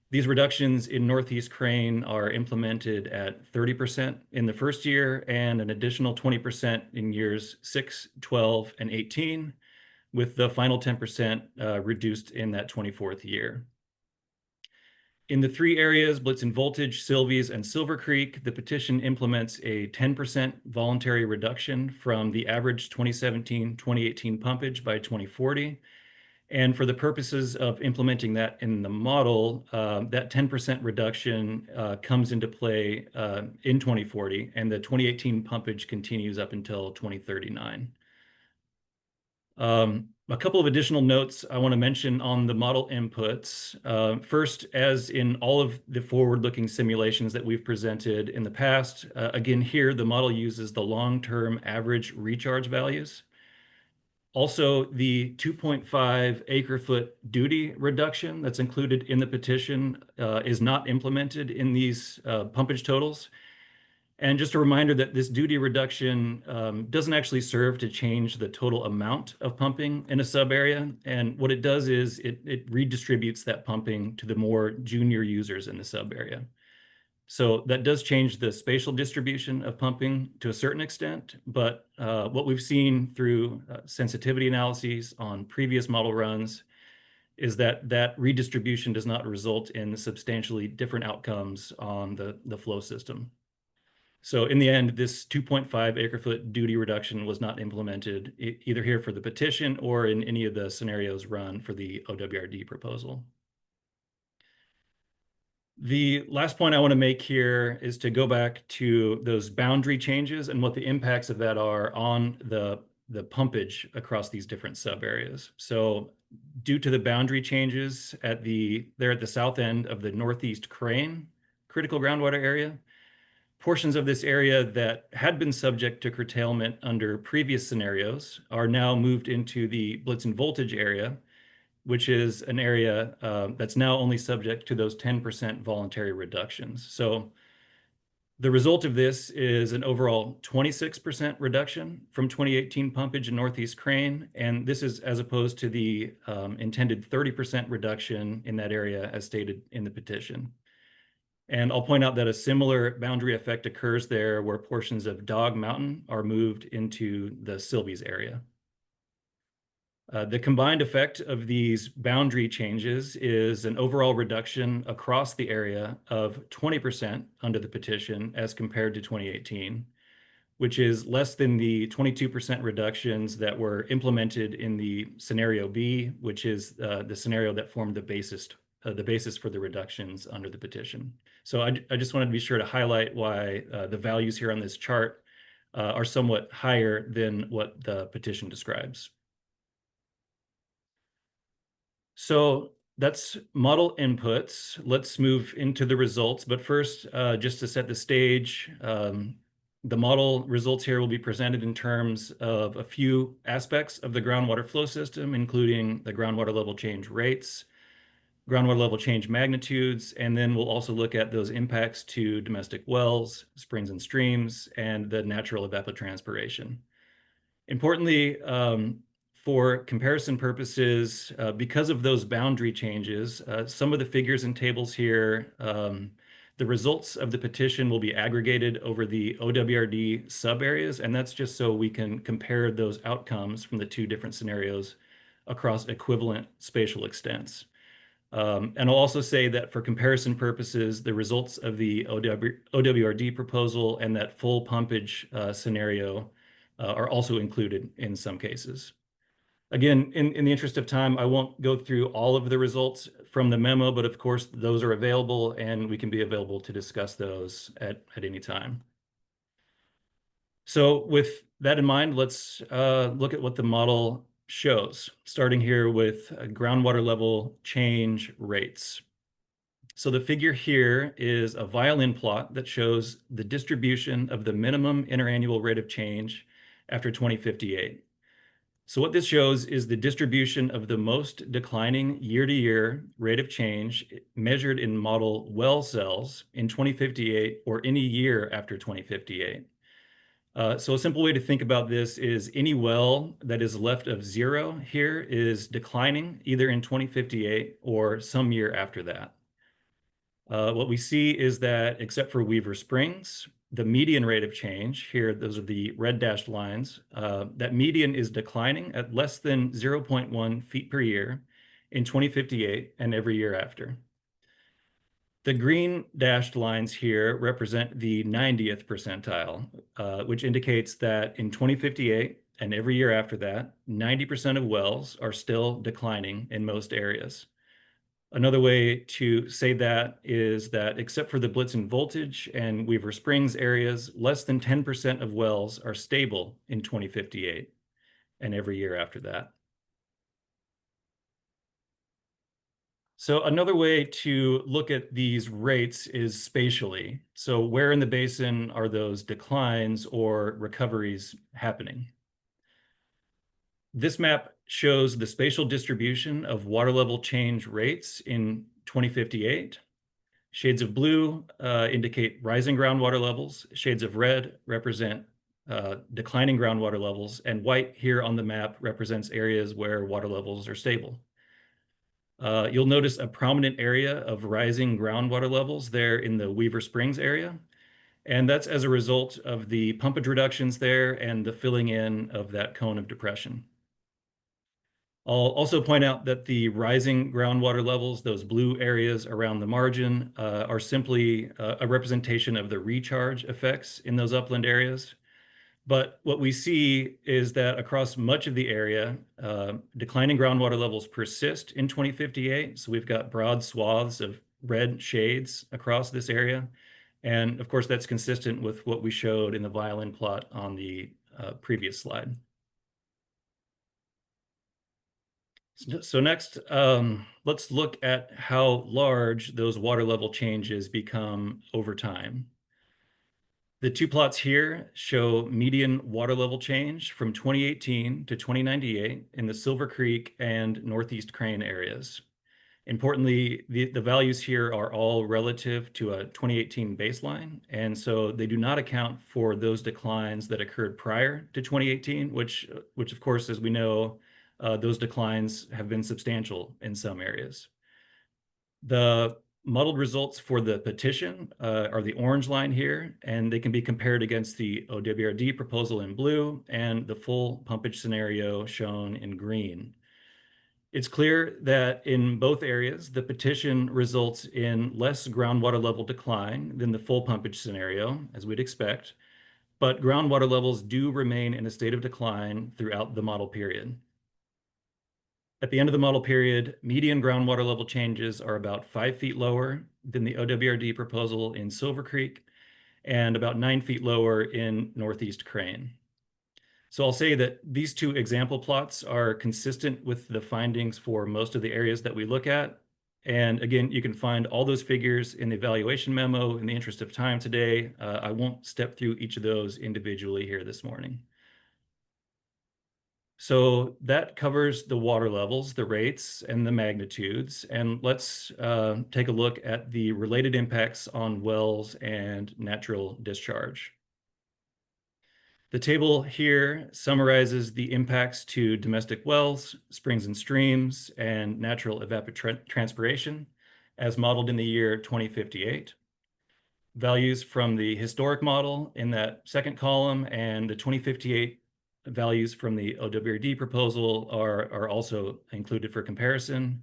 These reductions in Northeast Crane are implemented at 30% in the first year and an additional 20% in years 6, 12, and 18, with the final 10% reduced in that 24th year. In the 3 areas, Blitzen Voltage, Sylvies, and Silver Creek, the petition implements a 10% voluntary reduction from the average 2017-2018 pumpage by 2040. And for the purposes of implementing that in the model, that 10% reduction comes into play in 2040, and the 2018 pumpage continues up until 2039. A couple of additional notes I want to mention on the model inputs. First, as in all of the forward-looking simulations that we've presented in the past, again here, the model uses the long-term average recharge values. Also, the 2.5 acre-foot duty reduction that's included in the petition is not implemented in these pumpage totals. And just a reminder that this duty reduction doesn't actually serve to change the total amount of pumping in a sub area. And what it does is it redistributes that pumping to the more junior users in the sub area. So that does change the spatial distribution of pumping to a certain extent, but what we've seen through sensitivity analyses on previous model runs is that that redistribution does not result in substantially different outcomes on the flow system. So in the end, this 2.5 acre-foot duty reduction was not implemented either here for the petition or in any of the scenarios run for the OWRD proposal. The last point I want to make here is to go back to those boundary changes and what the impacts of that are on the pumpage across these different sub areas. So due to the boundary changes there at the south end of the Northeast Crane critical groundwater area, portions of this area that had been subject to curtailment under previous scenarios are now moved into the Blitzen Voltage area, which is an area that's now only subject to those 10% voluntary reductions. So the result of this is an overall 26% reduction from 2018 pumpage in Northeast Crane, and this is as opposed to the intended 30% reduction in that area as stated in the petition. And I'll point out that a similar boundary effect occurs there where portions of Dog Mountain are moved into the Sylvies area. The combined effect of these boundary changes is an overall reduction across the area of 20% under the petition as compared to 2018, which is less than the 22% reductions that were implemented in the scenario B, which is the scenario that formed the basis for the reductions under the petition. So I just wanted to be sure to highlight why the values here on this chart are somewhat higher than what the petition describes. So that's model inputs. Let's move into the results. But first, just to set the stage, the model results here will be presented in terms of a few aspects of the groundwater flow system, including the groundwater level change rates, groundwater level change magnitudes, and then we'll also look at those impacts to domestic wells, springs and streams, and the natural evapotranspiration. Importantly, for comparison purposes, because of those boundary changes, some of the figures and tables here, the results of the petition will be aggregated over the OWRD sub areas, and that's just so we can compare those outcomes from the 2 different scenarios across equivalent spatial extents. And I'll also say that for comparison purposes, the results of the OWRD proposal and that full pumpage scenario are also included in some cases. Again, in the interest of time, I won't go through all of the results from the memo, but of course, those are available and we can be available to discuss those at any time. So with that in mind, let's look at what the model shows, starting here with groundwater level change rates. So the figure here is a violin plot that shows the distribution of the minimum interannual rate of change after 2058. So what this shows is the distribution of the most declining year-to-year rate of change measured in model well cells in 2058 or any year after 2058. So a simple way to think about this is any well that is left of 0 here is declining either in 2058 or some year after that. What we see is that except for Weaver Springs, the median rate of change here, those are the red dashed lines, that median is declining at less than 0.1 feet per year in 2058 and every year after. The green dashed lines here represent the 90th percentile, which indicates that in 2058 and every year after that, 90% of wells are still declining in most areas. Another way to say that is that except for the Blitzen Voltage and Weaver Springs areas, less than 10% of wells are stable in 2058 and every year after that. So another way to look at these rates is spatially. So where in the basin are those declines or recoveries happening? This map shows the spatial distribution of water level change rates in 2058. Shades of blue indicate rising groundwater levels. Shades of red represent declining groundwater levels, and white here on the map represents areas where water levels are stable. You'll notice a prominent area of rising groundwater levels there in the Weaver Springs area, and that's as a result of the pumpage reductions there and the filling in of that cone of depression. I'll also point out that the rising groundwater levels, those blue areas around the margin, are simply a representation of the recharge effects in those upland areas. But what we see is that across much of the area, declining groundwater levels persist in 2058. So we've got broad swaths of red shades across this area. And of course, that's consistent with what we showed in the violin plot on the previous slide. So next, let's look at how large those water level changes become over time. The two plots here show median water level change from 2018 to 2098 in the Silver Creek and Northeast Crane areas. Importantly, the values here are all relative to a 2018 baseline, and so they do not account for those declines that occurred prior to 2018, which of course, as we know, those declines have been substantial in some areas. The modeled results for the petition are the orange line here, and they can be compared against the OWRD proposal in blue and the full pumpage scenario shown in green. It's clear that in both areas, the petition results in less groundwater level decline than the full pumpage scenario, as we'd expect, but groundwater levels do remain in a state of decline throughout the model period. At the end of the model period, median groundwater level changes are about 5 feet lower than the OWRD proposal in Silver Creek and about 9 feet lower in Northeast Crane. So I'll say that these two example plots are consistent with the findings for most of the areas that we look at. And again, you can find all those figures in the evaluation memo. In the interest of time today, I won't step through each of those individually here this morning. So that covers the water levels, the rates, and the magnitudes. And let's take a look at the related impacts on wells and natural discharge. The table here summarizes the impacts to domestic wells, springs and streams, and natural evapotranspiration as modeled in the year 2058. Values from the historic model in that second column and the 2058 values from the OWRD proposal are also included for comparison.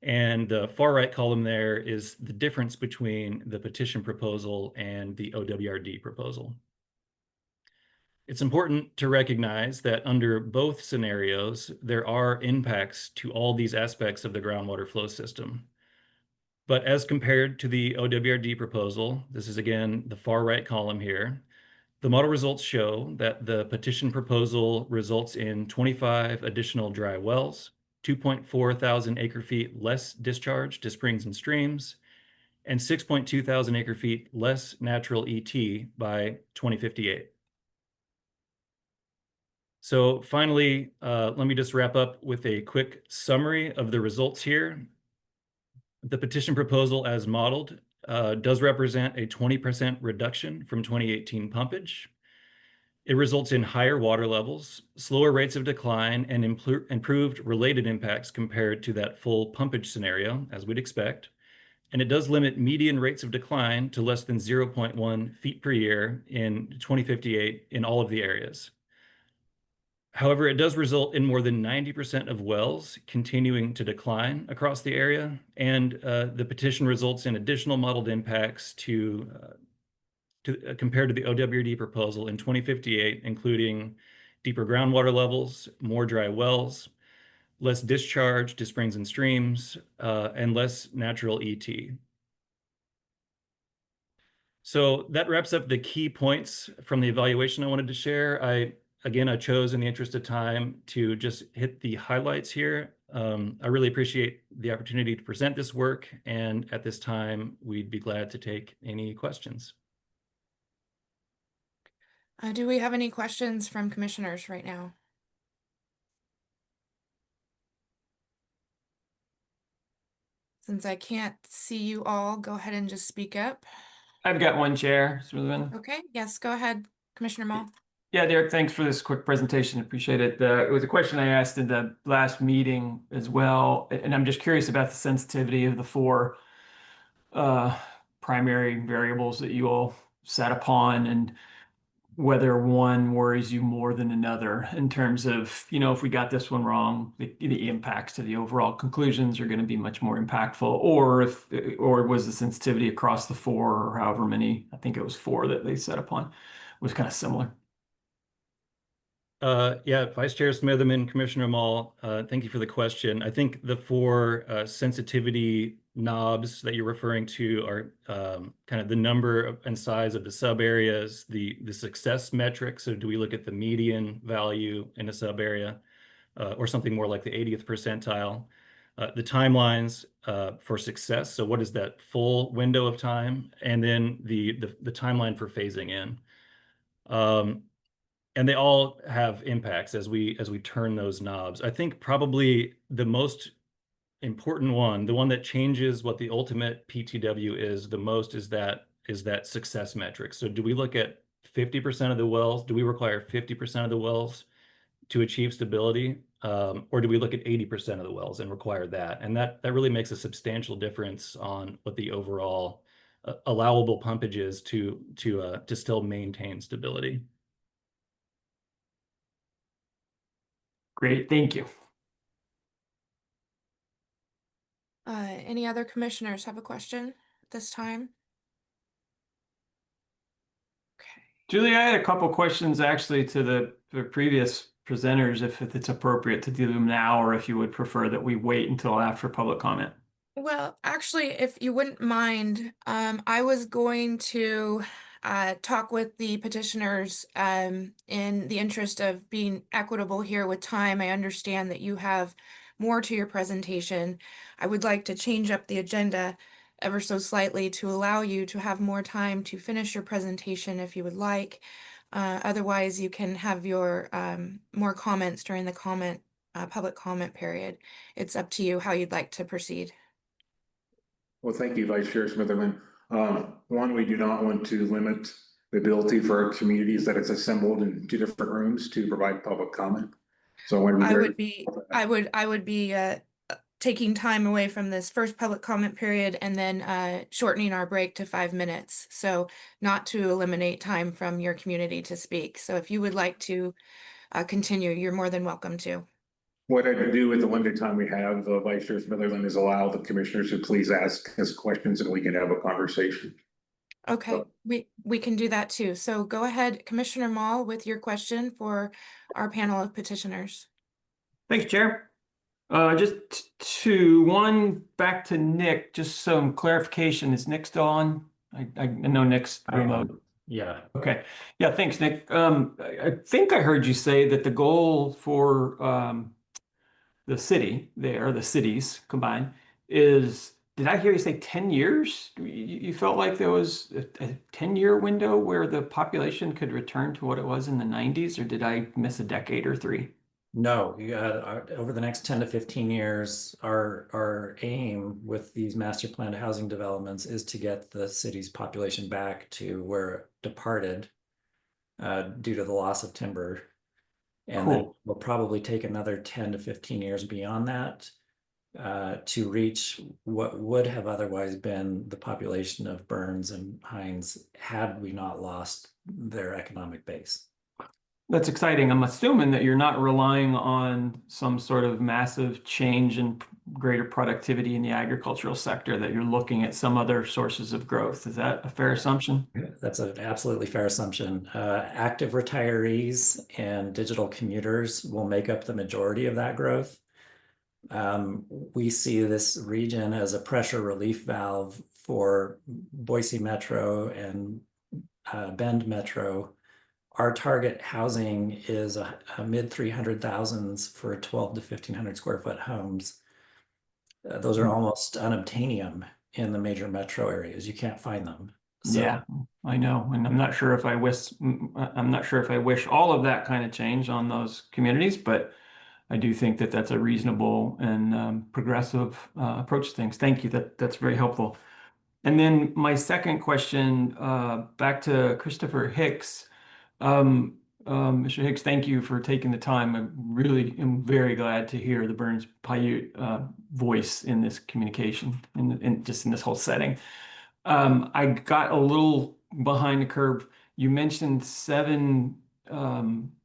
And the far right column there is the difference between the petition proposal and the OWRD proposal. It's important to recognize that under both scenarios, there are impacts to all these aspects of the groundwater flow system. But as compared to the OWRD proposal, this is again the far right column here, The model results show that the petition proposal results in 25 additional dry wells, 2.4 thousand acre-feet less discharge to springs and streams, and 6.2 thousand acre-feet less natural ET by 2058. So finally, let me just wrap up with a quick summary of the results here. The petition proposal as modeled does represent a 20% reduction from 2018 pumpage. It results in higher water levels, slower rates of decline, and improved related impacts compared to that full pumpage scenario, as we'd expect. And it does limit median rates of decline to less than 0.1 feet per year in 2058 in all of the areas. However, it does result in more than 90% of wells continuing to decline across the area, and the petition results in additional modeled impacts compared to the OWD proposal in 2058, including deeper groundwater levels, more dry wells, less discharge to springs and streams, and less natural ET. So that wraps up the key points from the evaluation I wanted to share. Again, I chose in the interest of time to just hit the highlights here. I really appreciate the opportunity to present this work, and at this time, we'd be glad to take any questions. Do we have any questions from commissioners right now? Since I can't see you all, go ahead and just speak up. I've got one, Chair Smithman. Okay, yes, go ahead, Commissioner Mall. Yeah, Derek, thanks for this quick presentation. Appreciate it. It was a question I asked in the last meeting as well, and I'm just curious about the sensitivity of the four primary variables that you all sat upon, and whether one worries you more than another in terms of, if we got this one wrong, the impacts to the overall conclusions are going to be much more impactful, or was the sensitivity across the four, or however many, I think it was four that they set upon, was kind of similar. Yeah, Vice Chair Smitherman, Commissioner Mall, thank you for the question. I think the four sensitivity knobs that you're referring to are kind of the number and size of the sub areas, the success metric. So do we look at the median value in a sub area or something more like the 80th percentile? The timelines for success. So what is that full window of time? And then the timeline for phasing in. And they all have impacts as we turn those knobs. I think probably the most important one, the one that changes what the ultimate PTW is the most, is that success metric. So do we look at 50% of the wells? Do we require 50% of the wells to achieve stability? Or do we look at 80% of the wells and require that? And that really makes a substantial difference on what the overall allowable pumpage is to still maintain stability. Great, thank you. Any other commissioners have a question at this time? Okay. Julie, I had a couple questions actually to the previous presenters, if it's appropriate to do them now, or if you would prefer that we wait until after public comment. Well, actually, if you wouldn't mind, I was going to talk with the petitioners in the interest of being equitable here with time. I understand that you have more to your presentation. I would like to change up the agenda ever so slightly to allow you to have more time to finish your presentation if you would like. Otherwise, you can have your more comments during the public comment period. It's up to you how you'd like to proceed. Well, thank you, Vice Chair Smitherman. One, we do not want to limit the ability for our communities that it's assembled in two different rooms to provide public comment. So I would be taking time away from this first public comment period and then shortening our break to 5 minutes. So not to eliminate time from your community to speak. So if you would like to continue, you're more than welcome to. What I would do with the limited time we have, Vice Chair Smitherland, is allow the commissioners to please ask us questions and we can have a conversation. Okay, we can do that too. So go ahead, Commissioner Mall, with your question for our panel of petitioners. Thanks, Chair. Just one back to Nick, just some clarification. Is Nick still on? I know Nick's remote. Yeah. Okay. Yeah, thanks, Nick. I think I heard you say that the goal for the city there, the cities combined, is, did I hear you say 10 years? You felt like there was a 10-year window where the population could return to what it was in the 90s, or did I miss a decade or three? No, over the next 10 to 15 years, our aim with these master planned housing developments is to get the city's population back to where it departed due to the loss of timber. And then Cool. we'll probably take another 10 to 15 years beyond that to reach what would have otherwise been the population of Burns and Hines had we not lost their economic base. That's exciting. I'm assuming that you're not relying on some sort of massive change in greater productivity in the agricultural sector, that you're looking at some other sources of growth. Is that a fair assumption? That's an absolutely fair assumption. Active retirees and digital commuters will make up the majority of that growth. We see this region as a pressure relief valve for Boise Metro and Bend Metro. Our target housing is a mid 300,000s for 12 to 1,500 square foot homes. Those are almost unobtainium in the major metro areas. You can't find them. So, yeah, I know, and I'm not sure if I wish all of that kind of change on those communities, but I do think that that's a reasonable and progressive approach to things. Thank you. That's very helpful. And then my second question, back to Christopher Hicks. Mr. Hicks, thank you for taking the time. I really am very glad to hear the Burns Paiute voice in this communication, in just in this whole setting. I got a little behind the curve. You mentioned 7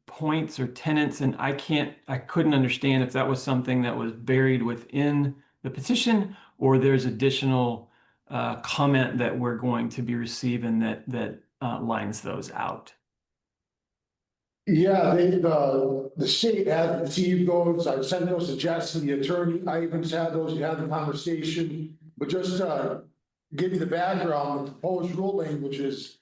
points or tenets, and I couldn't understand if that was something that was buried within the petition, or there's additional comment that we're going to be receiving that lines those out. Yeah, the state has received those. I sent those to Jess and the attorney. I even had those, you had the conversation, but just give you the background, the proposed rule language is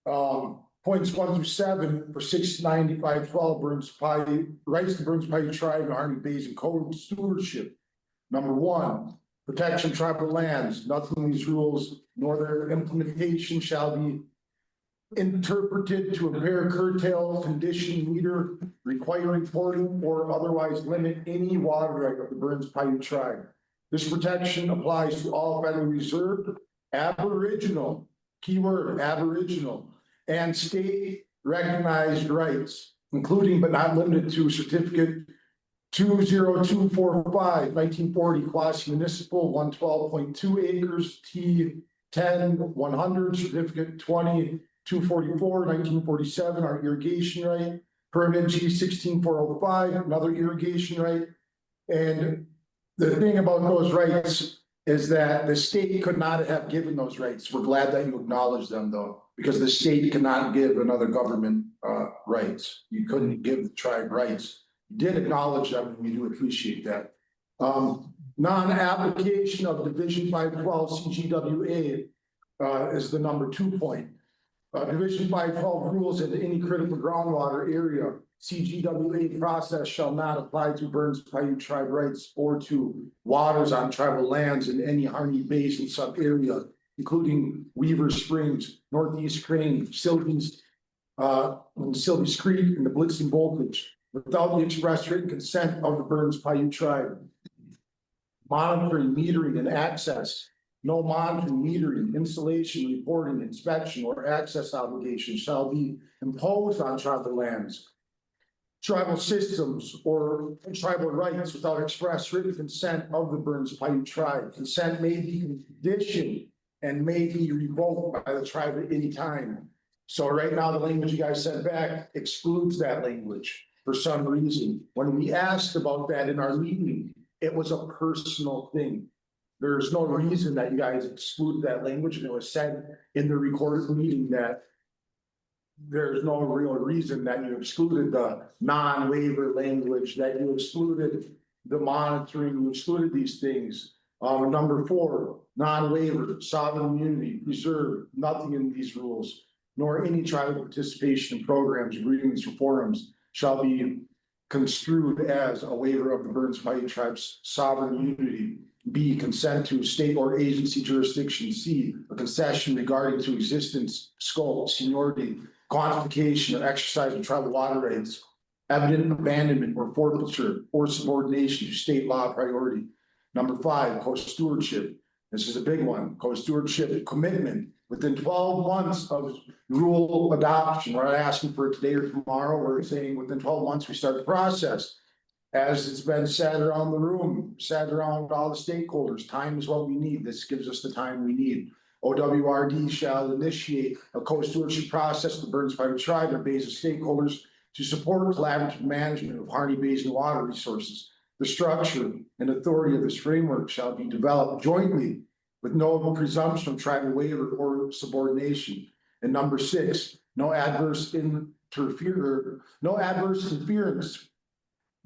points 1 through 7 for 695-12 Burns Paiute, rights to Burns Paiute tribe and Army Basin Code stewardship. Number 1, protection of tribal lands. Nothing in these rules nor their implementation shall be interpreted to impair, curtail, condition, meter, require reporting, or otherwise limit any water right of the Burns Paiute tribe. This protection applies to all federally reserved, Aboriginal, keyword Aboriginal, and state recognized rights, including but not limited to Certificate 20245, 1940, quasi municipal, 112.2 acres, T10 100, Certificate 244, 1947, our irrigation right, permit G 16405, another irrigation right. And the thing about those rights is that the state could not have given those rights. We're glad that you acknowledge them though, because the state cannot give another government rights. You couldn't give the tribe rights. You did acknowledge them, and we do appreciate that. Non-application of Division 512 CGWA is the number 2 point. Division 512 rules that any critical groundwater area CGWA process shall not apply to Burns Paiute tribe rights or to waters on tribal lands in any Harney Basin sub area, including Weaver Springs, Northeast Crane, Sylvies Creek, and the Blitzen Voltage, without the express written consent of the Burns Paiute tribe. Monitoring, metering, and access. No monitoring, metering, installation, reporting, inspection, or access obligations shall be imposed on tribal lands, tribal systems, or tribal rights without express written consent of the Burns Paiute tribe. Consent may be conditioned and may be revoked by the tribe at any time. So right now, the language you guys sent back excludes that language for some reason. When we asked about that in our meeting, it was a personal thing. There's no reason that you guys excluded that language, and it was said in the recorded meeting that there's no real reason that you excluded the non-waiver language, that you excluded the monitoring, you excluded these things. Number 4, non-waiver, sovereign immunity, reserve, nothing in these rules. nor any tribal participation in programs, agreements, or forums shall be construed as a waiver of the Burns Paiute Tribe's sovereign immunity. B, consent to state or agency jurisdiction. C, a concession regarding to existence, scope, seniority, quantification, or exercise of tribal water rights, evident abandonment or forfeiture or subordination to state law priority. Number 5, co-stewardship. This is a big one. Co-stewardship commitment within 12 months of rule adoption. We're not asking for it today or tomorrow. We're saying within 12 months, we start the process. As it's been said around the room, said around all the stakeholders, time is what we need. This gives us the time we need. OWRD shall initiate a co-stewardship process with the Burns Paiute Tribe and Basin stakeholders to support collaborative management of Harney Basin water resources. The structure and authority of this framework shall be developed jointly with no presumption of tribal waiver or subordination. And number 6, no adverse interference,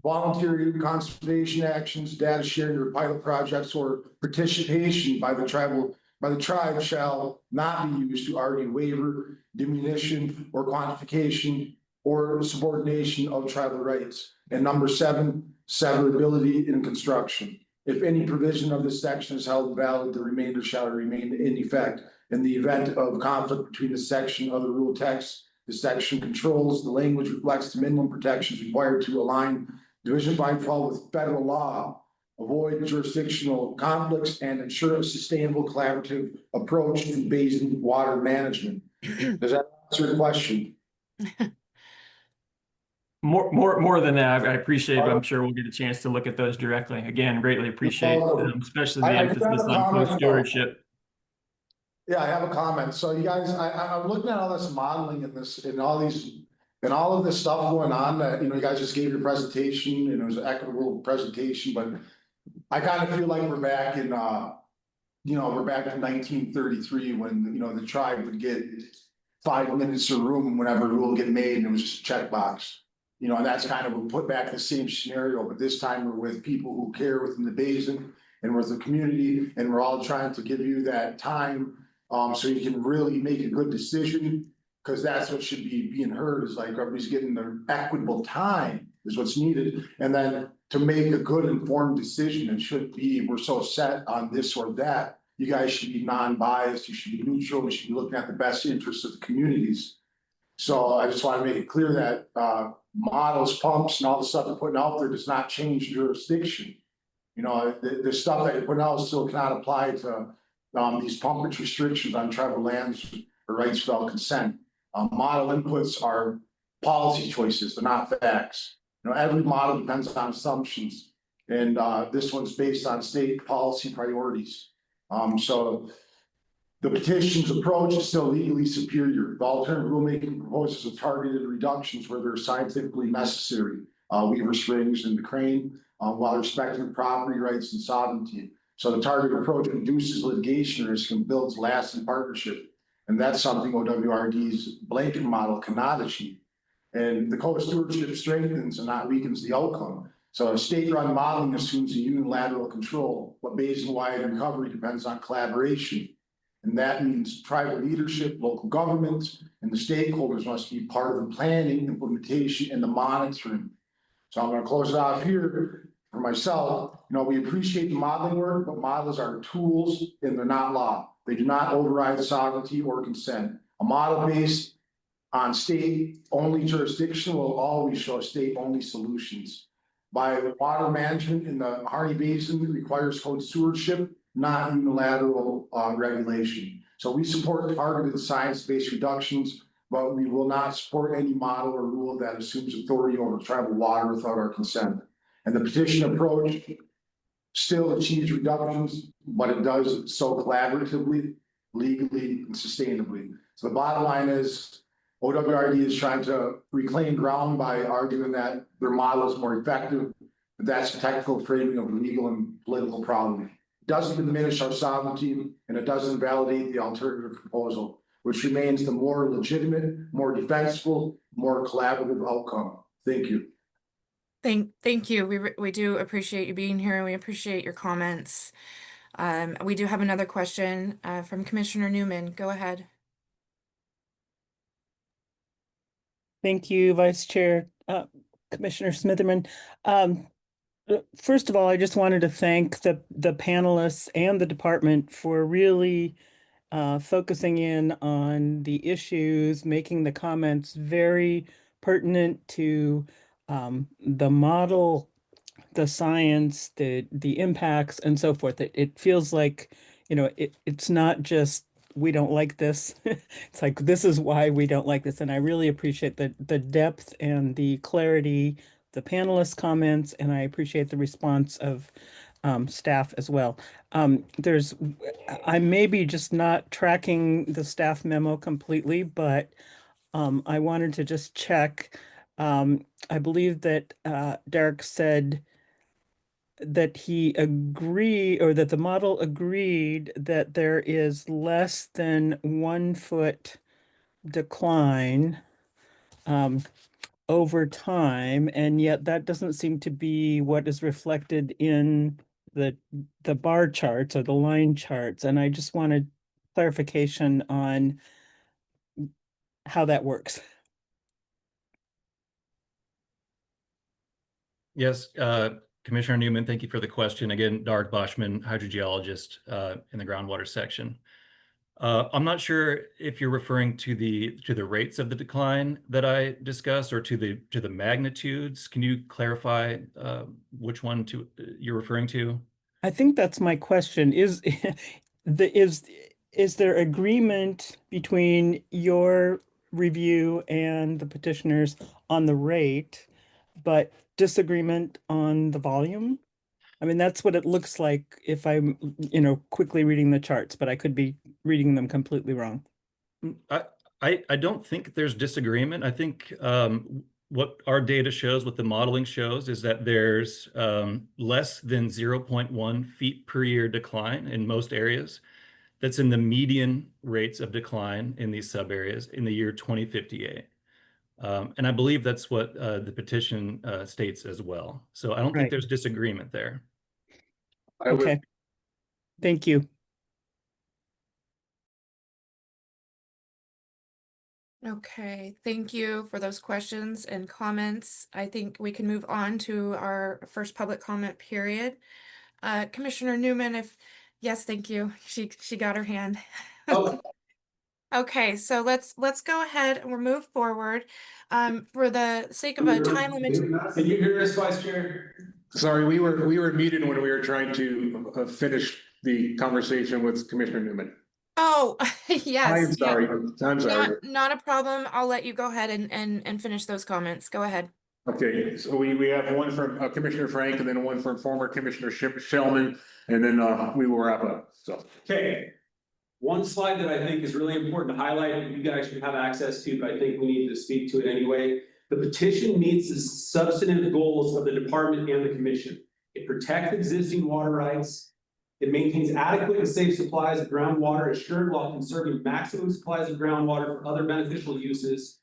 voluntary conservation actions, data sharing, or pilot projects, or participation by the tribe shall not be used to argue waiver, diminution, or quantification or subordination of tribal rights. And number 7, severability in construction. If any provision of this section is held valid, the remainder shall remain in effect. In the event of conflict between the section of the rule text, the section controls, the language reflects the minimum protections required to align Division 512 with federal law, avoid jurisdictional conflicts, and ensure a sustainable collaborative approach to basin water management. Does that answer the question? More than that, I appreciate it. I'm sure we'll get a chance to look at those directly. Again, greatly appreciate, especially the I do have emphasis a on comment, co-stewardship. Yeah, I have a comment. So you guys, I'm looking at all this modeling and all of this stuff going on that, you guys just gave your presentation and it was an equitable presentation, but I kind of feel like we're back in, we're back in 1933 when, the tribe would get 5 minutes of room whenever a rule get made and it was just a checkbox. And that's kind of, we put back the same scenario, but this time we're with people who care within the basin and with the community, and we're all trying to give you that time so you can really make a good decision, because that's what should be being heard, is like everybody's getting their equitable time is what's needed. And then to make a good informed decision, it should be, we're so set on this or that. You guys should be non-biased, you should be neutral, you should be looking at the best interests of the communities. So I just want to make it clear that models, pumps, and all the stuff they're putting out there does not change jurisdiction. The stuff that you're putting out still cannot apply to these pumpage restrictions on tribal lands or rights without consent. Model inputs are policy choices, they're not facts. Every model depends on assumptions, and this one's based on state policy priorities. So the petition's approach is still legally superior. The alternative rulemaking proposes targeted reductions where they're scientifically necessary. Weaver Springs and the Crane, while respecting property rights and sovereignty. So the targeted approach reduces litigation risk and builds lasting partnership. And that's something OWRD's blanket model cannot achieve. And the co-stewardship strengthens and not weakens the outcome. So state-run modeling assumes a unilateral control, but basin-wide recovery depends on collaboration. And that means tribal leadership, local governments, and the stakeholders must be part of the planning, implementation, and the monitoring. So I'm going to close it off here for myself. We appreciate the modeling work, but models are tools and they're not law. They do not override sovereignty or consent. A model based on state-only jurisdiction will always show state-only solutions. By water management in the Harney Basin requires co-stewardship, not unilateral regulation. So we support targeted science-based reductions, but we will not support any model or rule that assumes authority over tribal water without our consent. And the petition approach still achieves reductions, but it does so collaboratively, legally, and sustainably. So the bottom line is OWRD is trying to reclaim ground by arguing that their model is more effective. But that's a technical framing of the legal and political problem. It doesn't diminish our sovereignty, and it doesn't validate the alternative proposal, which remains the more legitimate, more defensible, more collaborative outcome. Thank you. Thank you. We do appreciate you being here, and we appreciate your comments. We do have another question from Commissioner Newman. Go ahead. Thank you, Vice Chair, Commissioner Smitherman. First of all, I just wanted to thank the panelists and the department for really focusing in on the issues, making the comments very pertinent to the model, the science, the impacts, and so forth. It feels like, it's not just we don't like this. It's like this is why we don't like this, and I really appreciate the depth and the clarity, the panelists' comments, and I appreciate the response of staff as well. I may be just not tracking the staff memo completely, but I wanted to just check. I believe that Derek said that he agreed, or that the model agreed that there is less than 1 foot decline over time, and yet that doesn't seem to be what is reflected in the bar charts or the line charts. And I just wanted clarification on how that works. Yes, Commissioner Newman, thank you for the question. Again, Dark Boschman, hydrogeologist in the groundwater section. I'm not sure if you're referring to the rates of the decline that I discussed, or to the magnitudes. Can you clarify which one you're referring to? I think that's my question. Is there agreement between your review and the petitioners on the rate, but disagreement on the volume? I mean, that's what it looks like if I'm, quickly reading the charts, but I could be reading them completely wrong. I don't think there's disagreement. I think what our data shows, what the modeling shows, is that there's less than 0.1 feet per year decline in most areas. That's in the median rates of decline in these sub areas in the year 2058. And I believe that's what the petition states as well. So I don't think there's disagreement there. Okay. Thank you. Okay, thank you for those questions and comments. I think we can move on to our first public comment period. Commissioner Newman, yes, thank you. She got her hand. Oh. Okay, so let's go ahead and we'll move forward. For the sake of a time limit. Can you hear us, Vice Chair? Sorry, we were muted when we were trying to finish the conversation with Commissioner Newman. Oh, yes. I'm sorry. I'm sorry. Not a problem. I'll let you go ahead and finish those comments. Go ahead. Okay, so we have one from Commissioner Frank, and then one from former Commissioner Shellman, and then we will wrap up. So. Okay. One slide that I think is really important to highlight, and you guys should have access to, but I think we need to speak to it anyway. The petition meets the substantive goals of the department and the commission. It protects existing water rights. It maintains adequate and safe supplies of groundwater assured while conserving maximum supplies of groundwater for other beneficial uses.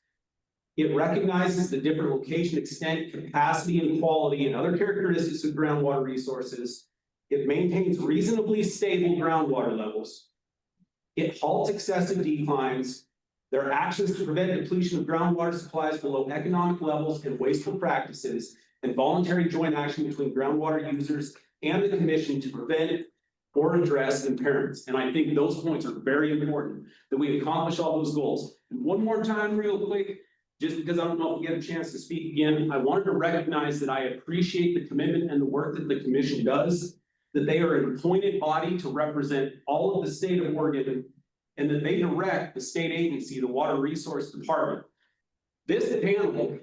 It recognizes the different location, extent, capacity, and quality and other characteristics of groundwater resources. It maintains reasonably stable groundwater levels. It halts excessive declines. There are actions to prevent depletion of groundwater supplies below economic levels and wasteful practices, and voluntary joint action between groundwater users and the commission to prevent or address impairments. And I think those points are very important, that we accomplish all those goals. And one more time, real quick, just because I don't know if we get a chance to speak again, I wanted to recognize that I appreciate the commitment and the work that the commission does, that they are an appointed body to represent all of the state of Oregon, and that they direct the state agency, the Water Resource Department. This panel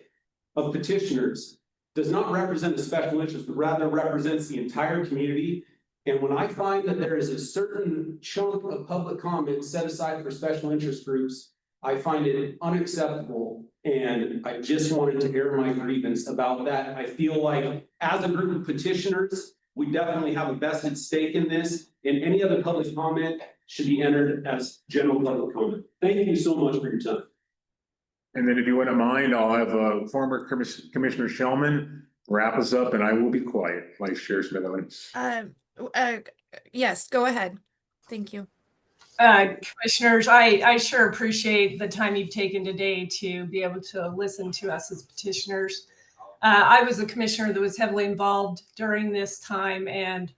of petitioners does not represent a special interest, but rather represents the entire community. And when I find that there is a certain chunk of public comment set aside for special interest groups, I find it unacceptable. And I just wanted to air my grievance about that. I feel like as a group of petitioners, we definitely have a vested stake in this, and any other public comment should be entered as general public comment. Thank you so much for your time. And then if you wouldn't mind, I'll have former Commissioner Shellman wrap us up, and I will be quiet, Vice Chair Smitherman. Yes, go ahead. Thank you. Commissioners, I sure appreciate the time you've taken today to be able to listen to us as petitioners. I was a commissioner that was heavily involved during this time, and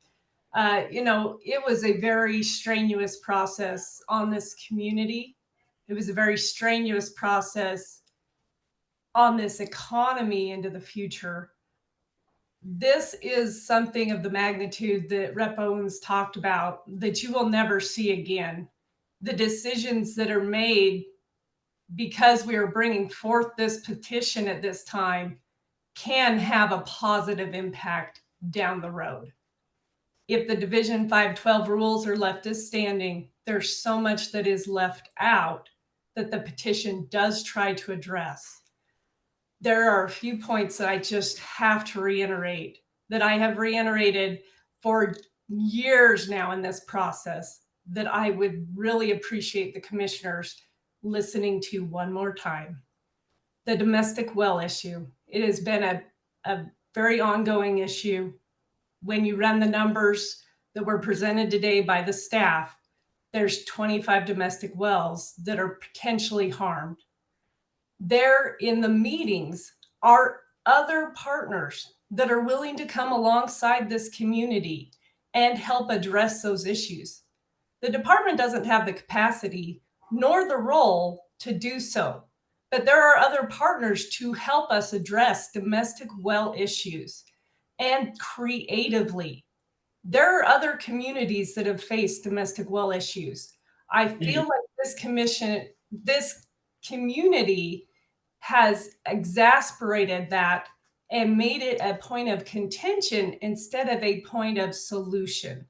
it was a very strenuous process on this community. It was a very strenuous process on this economy into the future. This is something of the magnitude that Rep. Owens talked about that you will never see again. The decisions that are made because we are bringing forth this petition at this time can have a positive impact down the road. If the Division 512 rules are left as standing, there's so much that is left out that the petition does try to address. There are a few points that I just have to reiterate, that I have reiterated for years now in this process, that I would really appreciate the commissioners listening to one more time. The domestic well issue. It has been a very ongoing issue. When you run the numbers that were presented today by the staff, there's 25 domestic wells that are potentially harmed. There in the meetings are other partners that are willing to come alongside this community and help address those issues. The department doesn't have the capacity nor the role to do so, but there are other partners to help us address domestic well issues and creatively. There are other communities that have faced domestic well issues. I feel like this community has exasperated that and made it a point of contention instead of a point of solution.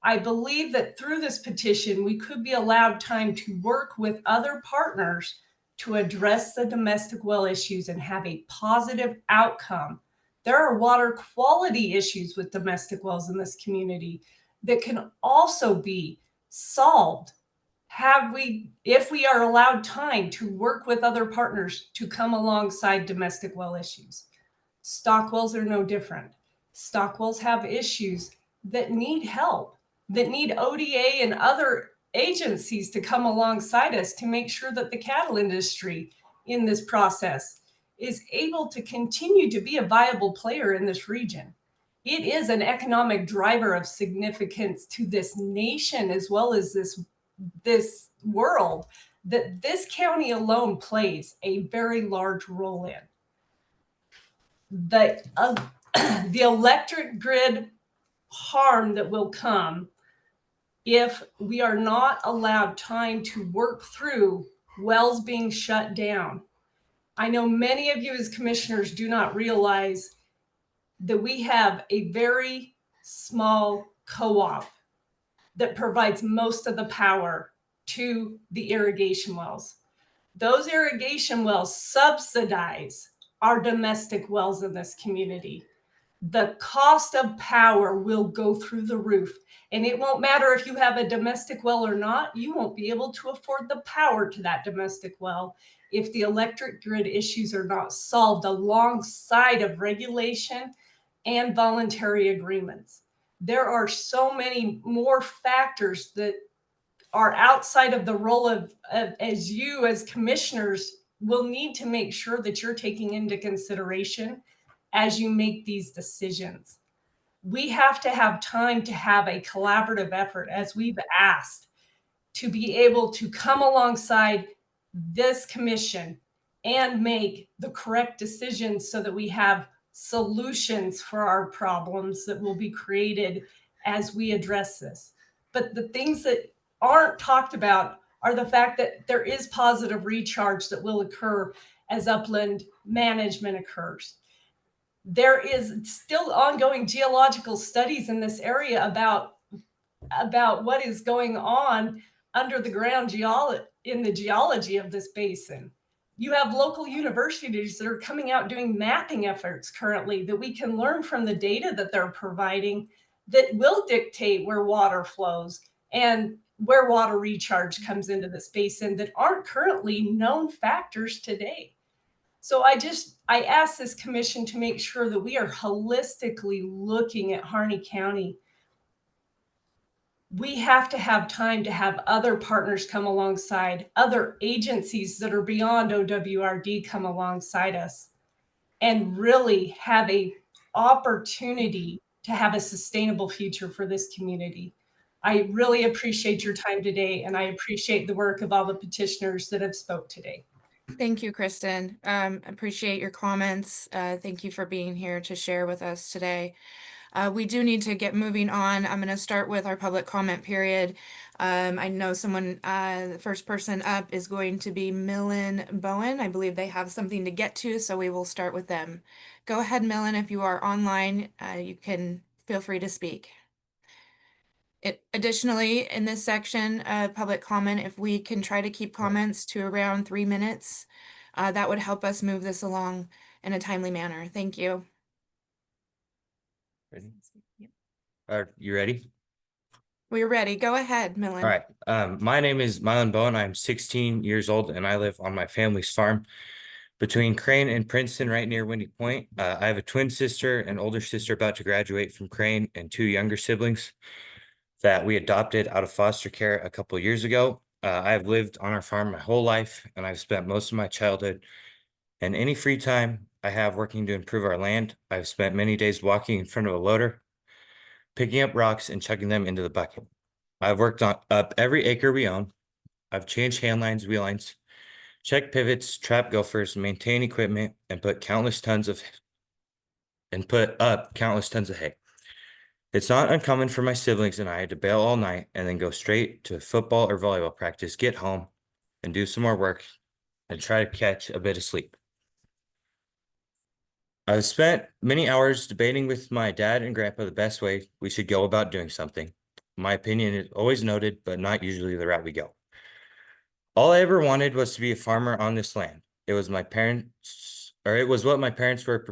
I believe that through this petition, we could be allowed time to work with other partners to address the domestic well issues and have a positive outcome. There are water quality issues with domestic wells in this community that can also be solved if we are allowed time to work with other partners to come alongside domestic well issues. Stock wells are no different. Stock wells have issues that need help, that need ODA and other agencies to come alongside us to make sure that the cattle industry in this process is able to continue to be a viable player in this region. It is an economic driver of significance to this nation as well as this world that this county alone plays a very large role in. The electric grid harm that will come if we are not allowed time to work through wells being shut down. I know many of you as commissioners do not realize that we have a very small co-op that provides most of the power to the irrigation wells. Those irrigation wells subsidize our domestic wells in this community. The cost of power will go through the roof, and it won't matter if you have a domestic well or not. You won't be able to afford the power to that domestic well if the electric grid issues are not solved alongside of regulation and voluntary agreements. There are so many more factors that are outside of the role of as you as commissioners will need to make sure that you're taking into consideration as you make these decisions. We have to have time to have a collaborative effort, as we've asked, to be able to come alongside this commission and make the correct decisions so that we have solutions for our problems that will be created as we address this. But the things that aren't talked about are the fact that there is positive recharge that will occur as upland management occurs. There is still ongoing geological studies in this area about what is going on under the ground in the geology of this basin. You have local universities that are coming out doing mapping efforts currently that we can learn from the data that they're providing that will dictate where water flows and where water recharge comes into this basin that aren't currently known factors today. So I ask this commission to make sure that we are holistically looking at Harney County we have to have time to have other partners come alongside, other agencies that are beyond OWRD come alongside us, and really have a opportunity to have a sustainable future for this community. I really appreciate your time today, and I appreciate the work of all the petitioners that have spoke today. Thank you, Kristen. Appreciate your comments. Thank you for being here to share with us today. We do need to get moving on. I'm going to start with our public comment period. I know someone, the first person up is going to be Millen Bowen. I believe they have something to get to, so we will start with them. Go ahead, Millen. If you are online, you can feel free to speak. Additionally, in this section of public comment, if we can try to keep comments to around 3 minutes, that would help us move this along in a timely manner. Thank you. Ready? Are you ready? We're ready. Go ahead, Millen. All right. My name is Millen Bowen. I'm 16 years old and I live on my family's farm between Crane and Princeton, right near Windy Point. I have a twin sister, an older sister about to graduate from Crane, and 2 younger siblings that we adopted out of foster care a couple of years ago. I've lived on our farm my whole life, and I've spent most of my childhood and any free time I have working to improve our land. I've spent many days walking in front of a loader, picking up rocks and chucking them into the bucket. I've worked on up every acre we own. I've changed hand lines, wheel lines, checked pivots, trapped gophers, maintained equipment, and put up countless tons of hay. It's not uncommon for my siblings and I to bail all night and then go straight to football or volleyball practice, get home and do some more work and try to catch a bit of sleep. I've spent many hours debating with my dad and grandpa the best way we should go about doing something. My opinion is always noted, but not usually the route we go. All I ever wanted was to be a farmer on this land. It was what my parents were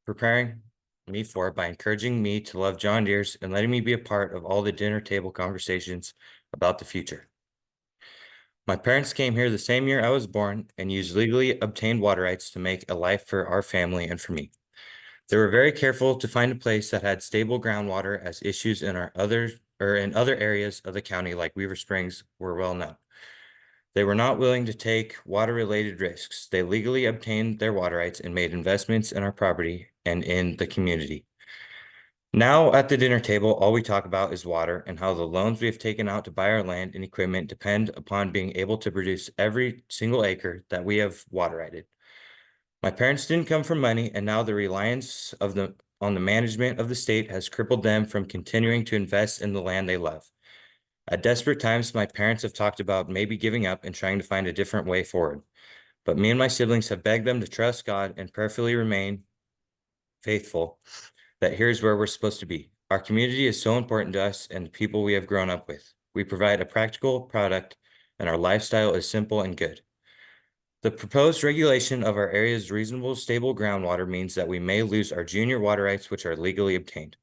preparing me for by encouraging me to love John Deere's and letting me be a part of all the dinner table conversations about the future. My parents came here the same year I was born and used legally obtained water rights to make a life for our family and for me. They were very careful to find a place that had stable groundwater, as issues in other areas of the county like Weaver Springs were well known. They were not willing to take water-related risks. They legally obtained their water rights and made investments in our property and in the community. Now at the dinner table, all we talk about is water and how the loans we have taken out to buy our land and equipment depend upon being able to produce every single acre that we have water righted. My parents didn't come from money, and now the reliance on the management of the state has crippled them from continuing to invest in the land they love. At desperate times, my parents have talked about maybe giving up and trying to find a different way forward. But me and my siblings have begged them to trust God and prayerfully remain faithful that here's where we're supposed to be. Our community is so important to us and the people we have grown up with. We provide a practical product and our lifestyle is simple and good. The proposed regulation of our area's reasonable, stable groundwater means that we may lose our junior water rights, which are legally obtained.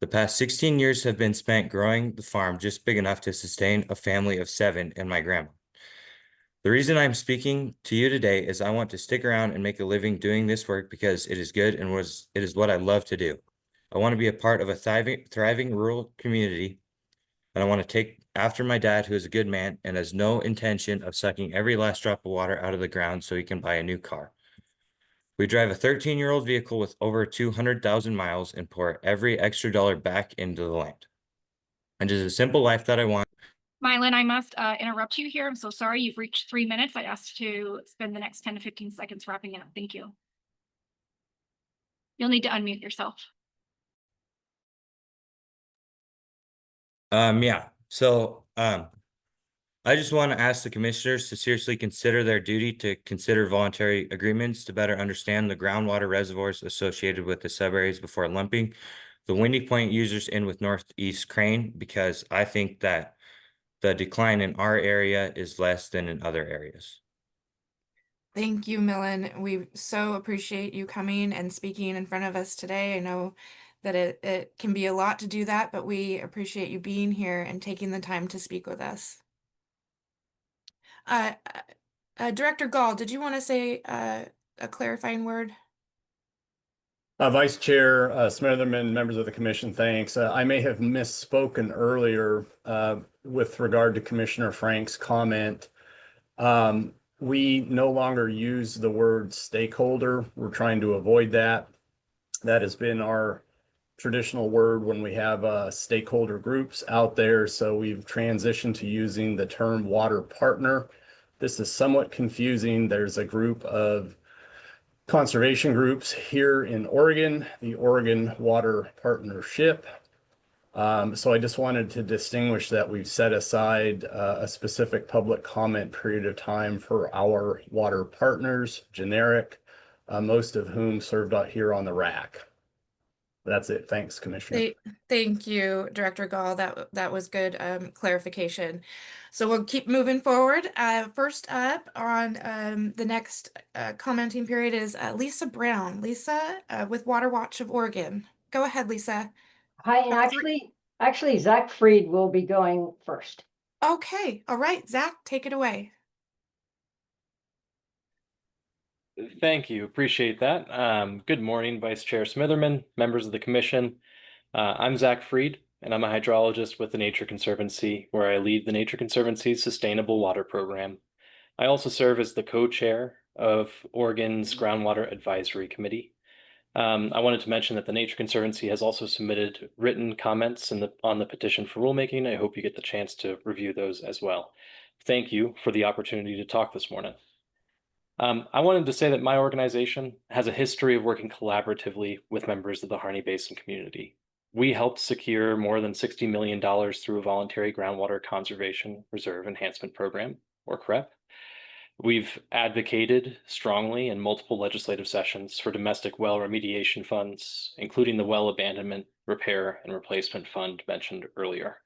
The past 16 years have been spent growing the farm just big enough to sustain a family of 7 and my grandma. The reason I'm speaking to you today is I want to stick around and make a living doing this work because it is good and it is what I love to do. I want to be a part of a thriving rural community, and I want to take after my dad, who is a good man and has no intention of sucking every last drop of water out of the ground so he can buy a new car. We drive a 13-year-old vehicle with over 200,000 miles and pour every extra dollar back into the land. And it is a simple life that I want. Mylan, I must interrupt you here. I'm so sorry. You've reached 3 minutes. I asked to spend the next 10 to 15 seconds wrapping it up. Thank you. You'll need to unmute yourself. Yeah. So, I just want to ask the commissioners to seriously consider their duty to consider voluntary agreements to better understand the groundwater reservoirs associated with the subareas before lumping the Windy Point users in with Northeast Crane, because I think that the decline in our area is less than in other areas. Thank you, Millen. We so appreciate you coming and speaking in front of us today. I know that it can be a lot to do that, but we appreciate you being here and taking the time to speak with us. Director Gall, did you want to say a clarifying word? Vice Chair Smitherman, members of the commission, thanks. I may have misspoken earlier with regard to Commissioner Frank's comment. We no longer use the word stakeholder. We're trying to avoid that. That has been our traditional word when we have stakeholder groups out there. So we've transitioned to using the term water partner. This is somewhat confusing. There's a group of conservation groups here in Oregon, the Oregon Water Partnership. So I just wanted to distinguish that we've set aside a specific public comment period of time for our water partners, generic, most of whom served out here on the RAC. That's it. Thanks, Commissioner. Thank you, Director Gall. That was good clarification. So we'll keep moving forward. First up on the next commenting period is Lisa Brown. Lisa with Water Watch of Oregon. Go ahead, Lisa. Hi, and actually, Zach Fried will be going first. Okay, all right, Zach, take it away. Thank you. Appreciate that. Good morning, Vice Chair Smitherman, members of the commission. I'm Zach Fried, and I'm a hydrologist with the Nature Conservancy, where I lead the Nature Conservancy's Sustainable Water Program. I also serve as the co-chair of Oregon's Groundwater Advisory Committee. I wanted to mention that the Nature Conservancy has also submitted written comments on the petition for rulemaking. I hope you get the chance to review those as well. Thank you for the opportunity to talk this morning. I wanted to say that my organization has a history of working collaboratively with members of the Harney Basin community. We helped secure more than $60 million through a voluntary groundwater conservation reserve enhancement program, or CREP. We've advocated strongly in multiple legislative sessions for domestic well remediation funds, including the well abandonment, repair, and replacement fund mentioned earlier.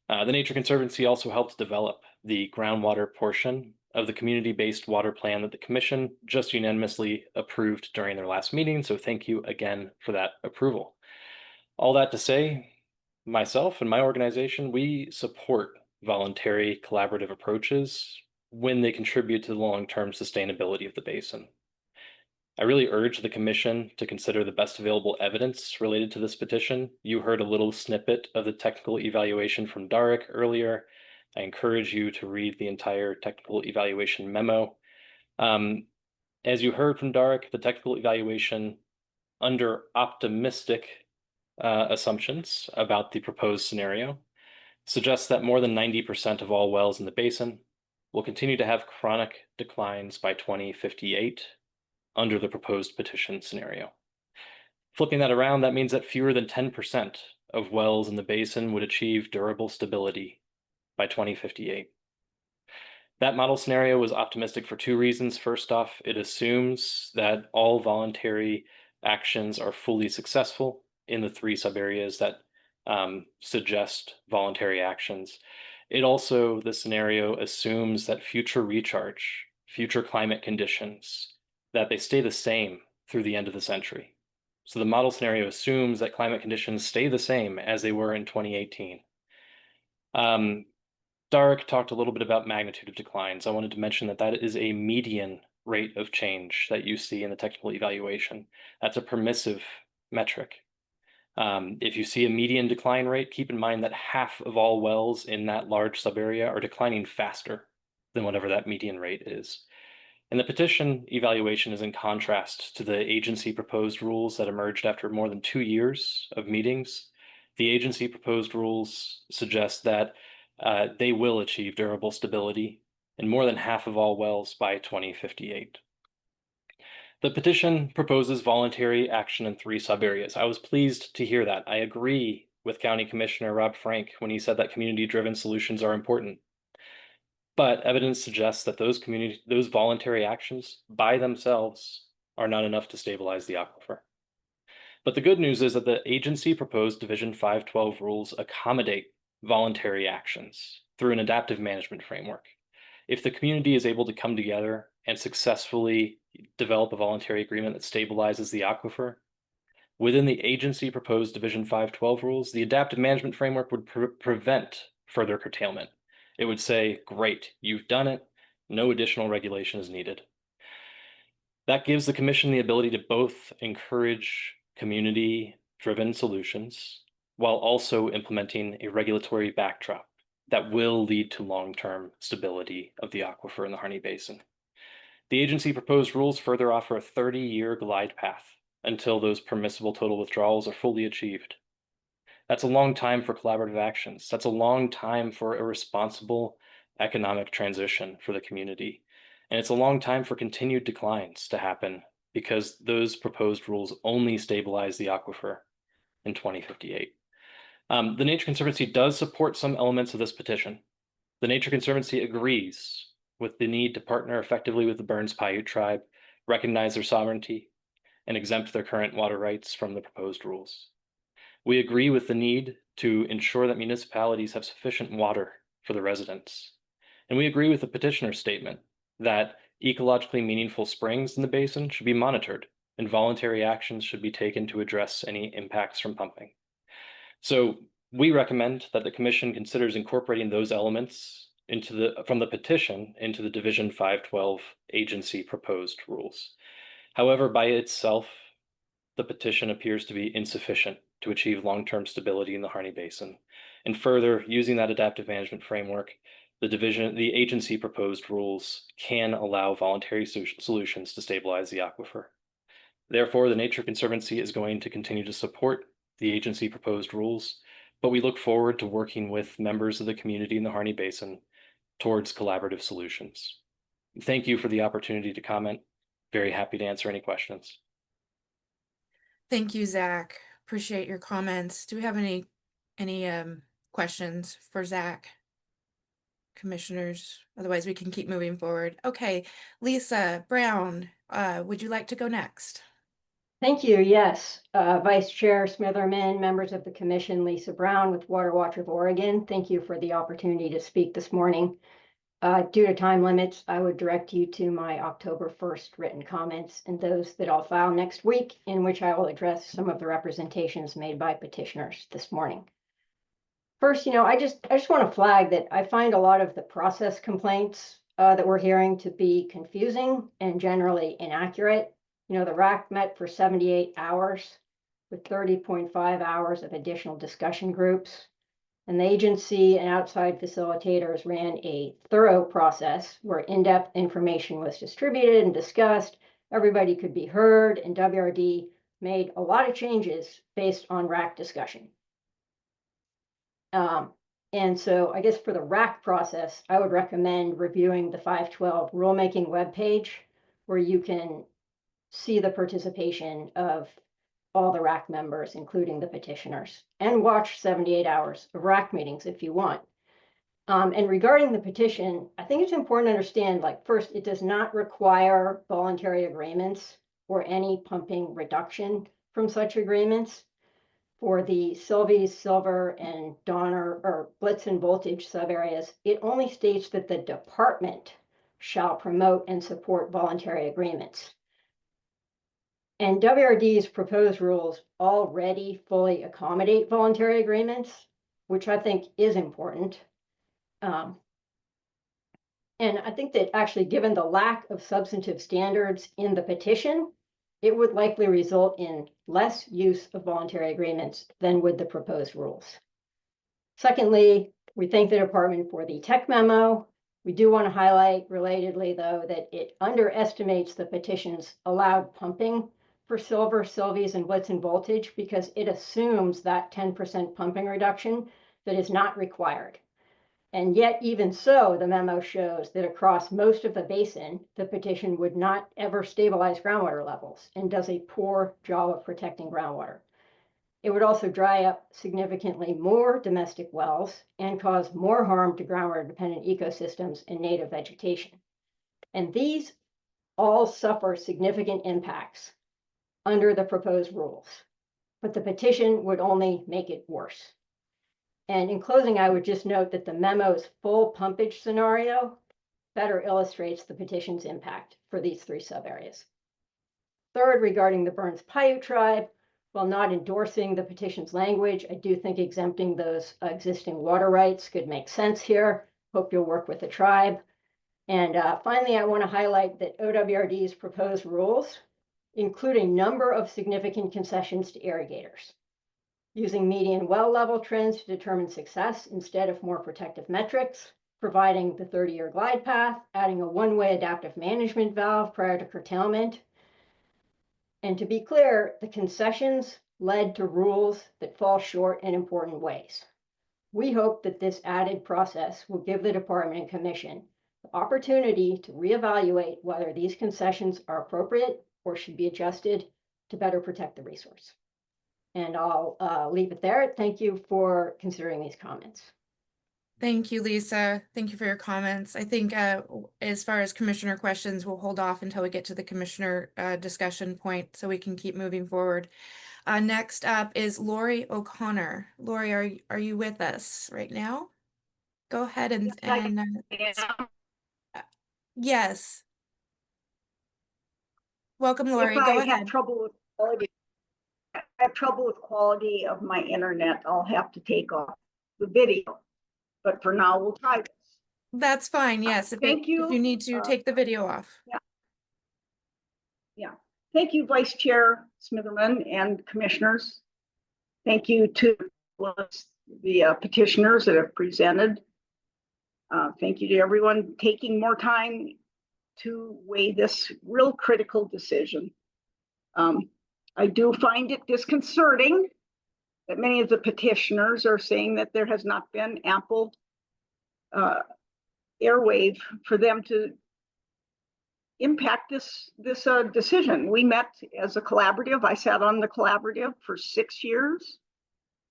The Nature Conservancy also helped develop the groundwater portion of the community-based water plan that the commission just unanimously approved during their last meeting. So thank you again for that approval. All that to say, myself and my organization, we support voluntary collaborative approaches when they contribute to the long-term sustainability of the basin. I really urge the commission to consider the best available evidence related to this petition. You heard a little snippet of the technical evaluation from Darek earlier. I encourage you to read the entire technical evaluation memo. As you heard from Darek, the technical evaluation under optimistic assumptions about the proposed scenario suggests that more than 90% of all wells in the basin will continue to have chronic declines by 2058 under the proposed petition scenario. Flipping that around, that means that fewer than 10% of wells in the basin would achieve durable stability by 2058. That model scenario was optimistic for two reasons. First off, it assumes that all voluntary actions are fully successful in the three subareas that suggest voluntary actions. It also, the scenario assumes that future recharge, future climate conditions, that they stay the same through the end of the century. So the model scenario assumes that climate conditions stay the same as they were in 2018. Darek talked a little bit about magnitude of declines. I wanted to mention that that is a median rate of change that you see in the technical evaluation. That's a permissive metric. If you see a median decline rate, keep in mind that half of all wells in that large subarea are declining faster than whatever that median rate is. And the petition evaluation is in contrast to the agency proposed rules that emerged after more than 2 years of meetings. The agency proposed rules suggest that they will achieve durable stability in more than half of all wells by 2058. The petition proposes voluntary action in 3 subareas. I was pleased to hear that. I agree with County Commissioner Rob Frank when he said that community-driven solutions are important. But evidence suggests that those voluntary actions by themselves are not enough to stabilize the aquifer. But the good news is that the agency proposed Division 512 rules accommodate voluntary actions through an adaptive management framework. If the community is able to come together and successfully develop a voluntary agreement that stabilizes the aquifer, within the agency proposed Division 512 rules, the adaptive management framework would prevent further curtailment. It would say, great, you've done it, no additional regulation is needed. That gives the commission the ability to both encourage community-driven solutions while also implementing a regulatory backdrop that will lead to long-term stability of the aquifer in the Harney Basin. The agency proposed rules further offer a 30-year glide path until those permissible total withdrawals are fully achieved. That's a long time for collaborative actions. That's a long time for a responsible economic transition for the community. And it's a long time for continued declines to happen because those proposed rules only stabilize the aquifer in 2058. The Nature Conservancy does support some elements of this petition. The Nature Conservancy agrees with the need to partner effectively with the Burns Paiute tribe, recognize their sovereignty, and exempt their current water rights from the proposed rules. We agree with the need to ensure that municipalities have sufficient water for the residents. And we agree with the petitioner's statement that ecologically meaningful springs in the basin should be monitored and voluntary actions should be taken to address any impacts from pumping. So we recommend that the commission considers incorporating those elements from the petition into the Division 512 agency proposed rules. However, by itself, the petition appears to be insufficient to achieve long-term stability in the Harney Basin. And further, using that adaptive management framework, the agency proposed rules can allow voluntary solutions to stabilize the aquifer. Therefore, the Nature Conservancy is going to continue to support the agency proposed rules, but we look forward to working with members of the community in the Harney Basin towards collaborative solutions. Thank you for the opportunity to comment. Very happy to answer any questions. Thank you, Zach. Appreciate your comments. Do we have any questions for Zach? Commissioners, otherwise we can keep moving forward. Okay, Lisa Brown, would you like to go next? Thank you. Yes. Vice Chair Smitherman, members of the commission, Lisa Brown with Water Watch of Oregon. Thank you for the opportunity to speak this morning. Due to time limits, I would direct you to my October 1st written comments and those that I'll file next week, in which I will address some of the representations made by petitioners this morning. First, I just want to flag that I find a lot of the process complaints that we're hearing to be confusing and generally inaccurate. The RAC met for 78 hours with 30.5 hours of additional discussion groups. And the agency and outside facilitators ran a thorough process where in-depth information was distributed and discussed. Everybody could be heard, and WRD made a lot of changes based on RAC discussion. And so I guess for the RAC process, I would recommend reviewing the 512 rulemaking webpage, where you can see the participation of all the RAC members, including the petitioners, and watch 78 hours of RAC meetings if you want. And regarding the petition, I think it's important to understand, first, it does not require voluntary agreements or any pumping reduction from such agreements. For the Sylvies, Silver, and Donner or Blitz and Voltage subareas, it only states that the department shall promote and support voluntary agreements. And WRD's proposed rules already fully accommodate voluntary agreements, which I think is important. And I think that actually, given the lack of substantive standards in the petition, it would likely result in less use of voluntary agreements than would the proposed rules. Secondly, we thank the department for the tech memo. We do want to highlight, relatedly, though, that it underestimates the petition's allowed pumping for Silver, Sylvies, and Blitz and Voltage, because it assumes that 10% pumping reduction that is not required. And yet, even so, the memo shows that across most of the basin, the petition would not ever stabilize groundwater levels and does a poor job of protecting groundwater. It would also dry up significantly more domestic wells and cause more harm to groundwater-dependent ecosystems and native vegetation. And these all suffer significant impacts under the proposed rules, but the petition would only make it worse. And in closing, I would just note that the memo's full pumpage scenario better illustrates the petition's impact for these three subareas. Third, regarding the Burns Paiute tribe, while not endorsing the petition's language, I do think exempting those existing water rights could make sense here. Hope you'll work with the tribe. And finally, I want to highlight that OWRD's proposed rules including number of significant concessions to irrigators, using median well level trends to determine success instead of more protective metrics, providing the 30-year glide path, adding a one-way adaptive management valve prior to curtailment. And to be clear, the concessions led to rules that fall short in important ways. We hope that this added process will give the department and commission the opportunity to reevaluate whether these concessions are appropriate or should be adjusted to better protect the resource. And I'll leave it there. Thank you for considering these comments. Thank you, Lisa. Thank you for your comments. I think as far as commissioner questions, we'll hold off until we get to the commissioner discussion point so we can keep moving forward. Next up is Lori O'Connor. Lori, are you with us right now? Go ahead and yes. Welcome, Lori. Go ahead. I have trouble with quality of my internet, I'll have to take off the video. But for now, we'll try this. That's fine. Yes. Thank you. If you need to take the video off. Yeah. Thank you, Vice Chair Smitherman and commissioners. Thank you to the petitioners that have presented. Thank you to everyone taking more time to weigh this real critical decision. I do find it disconcerting that many of the petitioners are saying that there has not been ample airwave for them to impact this decision. We met as a collaborative. I sat on the collaborative for 6 years.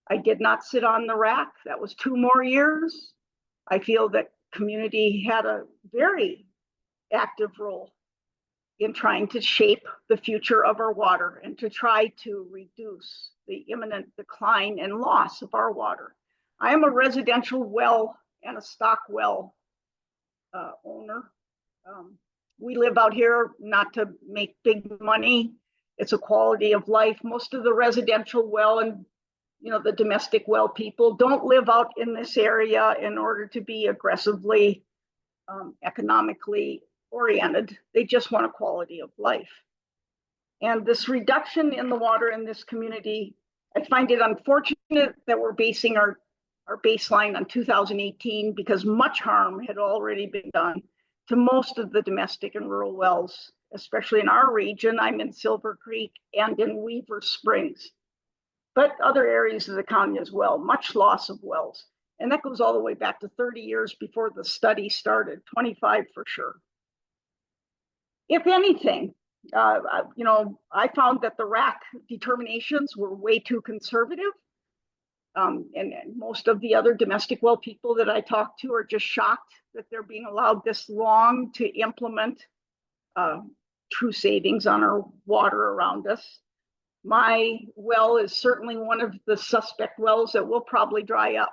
I did not sit on the RAC. That was 2 more years. I feel that community had a very active role in trying to shape the future of our water and to try to reduce the imminent decline and loss of our water. I am a residential well and a stock well owner. We live out here not to make big money. It's a quality of life. Most of the residential well and the domestic well people don't live out in this area in order to be aggressively economically oriented. They just want a quality of life. And this reduction in the water in this community, I find it unfortunate that we're basing our baseline on 2018 because much harm had already been done to most of the domestic and rural wells, especially in our region. I'm in Silver Creek and in Weaver Springs, but other areas of the county as well, much loss of wells. And that goes all the way back to 30 years before the study started, 25 for sure. If anything, I found that the RAC determinations were way too conservative. And most of the other domestic well people that I talk to are just shocked that they're being allowed this long to implement true savings on our water around us. My well is certainly one of the suspect wells that will probably dry up.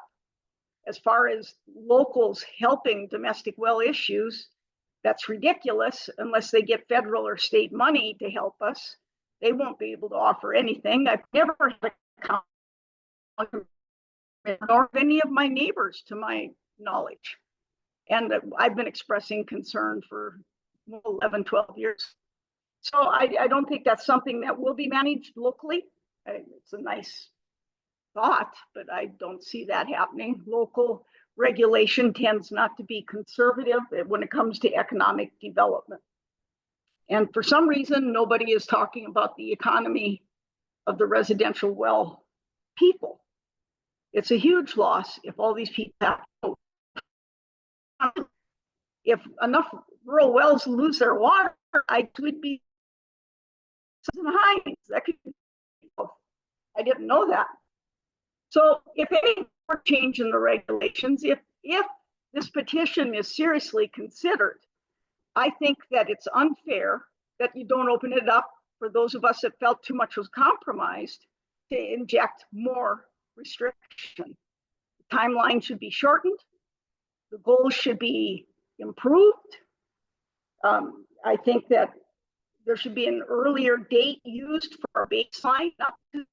As far as locals helping domestic well issues, that's ridiculous unless they get federal or state money to help us. They won't be able to offer anything. I've never had a account nor of any of my neighbors to my knowledge. And I've been expressing concern for 11, 12 years. So I don't think that's something that will be managed locally. It's a nice thought, but I don't see that happening. Local regulation tends not to be conservative when it comes to economic development. And for some reason, nobody is talking about the economy of the residential well people. It's a huge loss if all these people have to. If enough rural wells lose their water, I would be high. I didn't know that. So if any more change in the regulations, if this petition is seriously considered, I think that it's unfair that you don't open it up for those of us that felt too much was compromised to inject more restriction. The timeline should be shortened. The goals should be improved. I think that there should be an earlier date used for our baseline, not to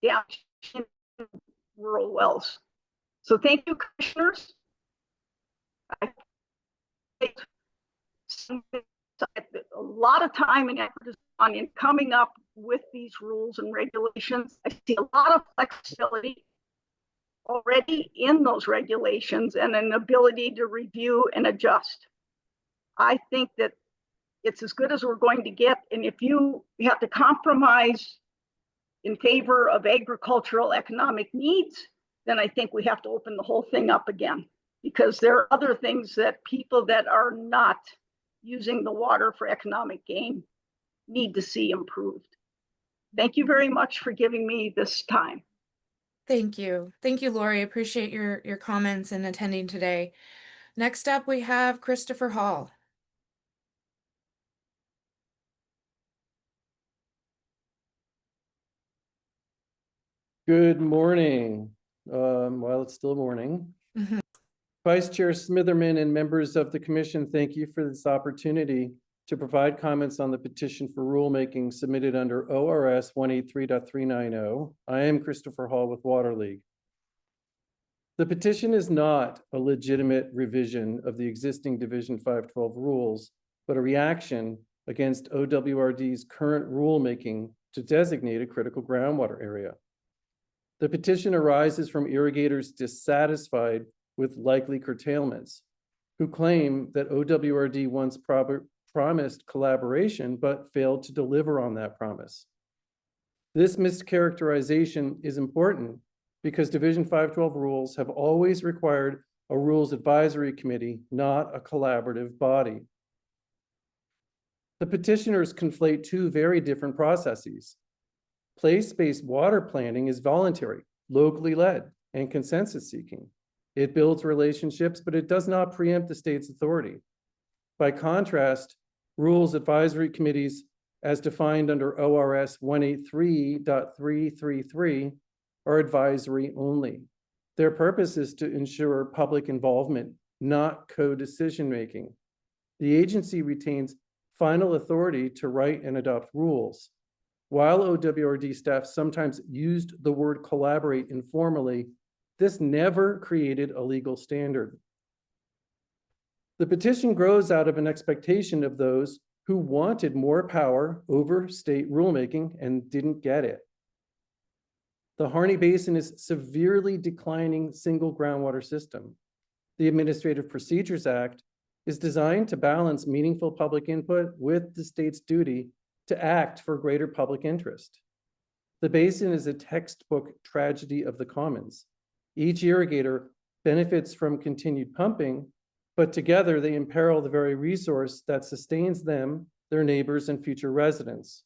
down rural wells. So thank you, commissioners. a lot of time and effort is gone in coming up with these rules and regulations. I see a lot of flexibility already in those regulations and an ability to review and adjust. I think that it's as good as we're going to get. And if you have to compromise in favor of agricultural economic needs, then I think we have to open the whole thing up again, because there are other things that people that are not using the water for economic gain need to see improved. Thank you very much for giving me this time. Thank you. Thank you, Lori. Appreciate your comments and attending today. Next up, we have Christopher Hall. Good morning. While it's still morning. Vice Chair Smitherman and members of the commission, thank you for this opportunity to provide comments on the petition for rulemaking submitted under ORS 183.390. I am Christopher Hall with Water League. The petition is not a legitimate revision of the existing Division 512 rules, but a reaction against OWRD's current rulemaking to designate a critical groundwater area. The petition arises from irrigators dissatisfied with likely curtailments, who claim that OWRD once promised collaboration but failed to deliver on that promise. This mischaracterization is important because Division 512 rules have always required a rules advisory committee, not a collaborative body. The petitioners conflate two very different processes. Place-based water planning is voluntary, locally led, and consensus seeking. It builds relationships, but it does not preempt the state's authority. By contrast, rules advisory committees, as defined under ORS 183.333, are advisory only. Their purpose is to ensure public involvement, not co-decision making. The agency retains final authority to write and adopt rules. While OWRD staff sometimes used the word collaborate informally, this never created a legal standard. The petition grows out of an expectation of those who wanted more power over state rulemaking and didn't get it. The Harney Basin is severely declining single groundwater system. The Administrative Procedures Act is designed to balance meaningful public input with the state's duty to act for greater public interest. The basin is a textbook tragedy of the commons. Each irrigator benefits from continued pumping, but together they imperil the very resource that sustains them, their neighbors, and future residents.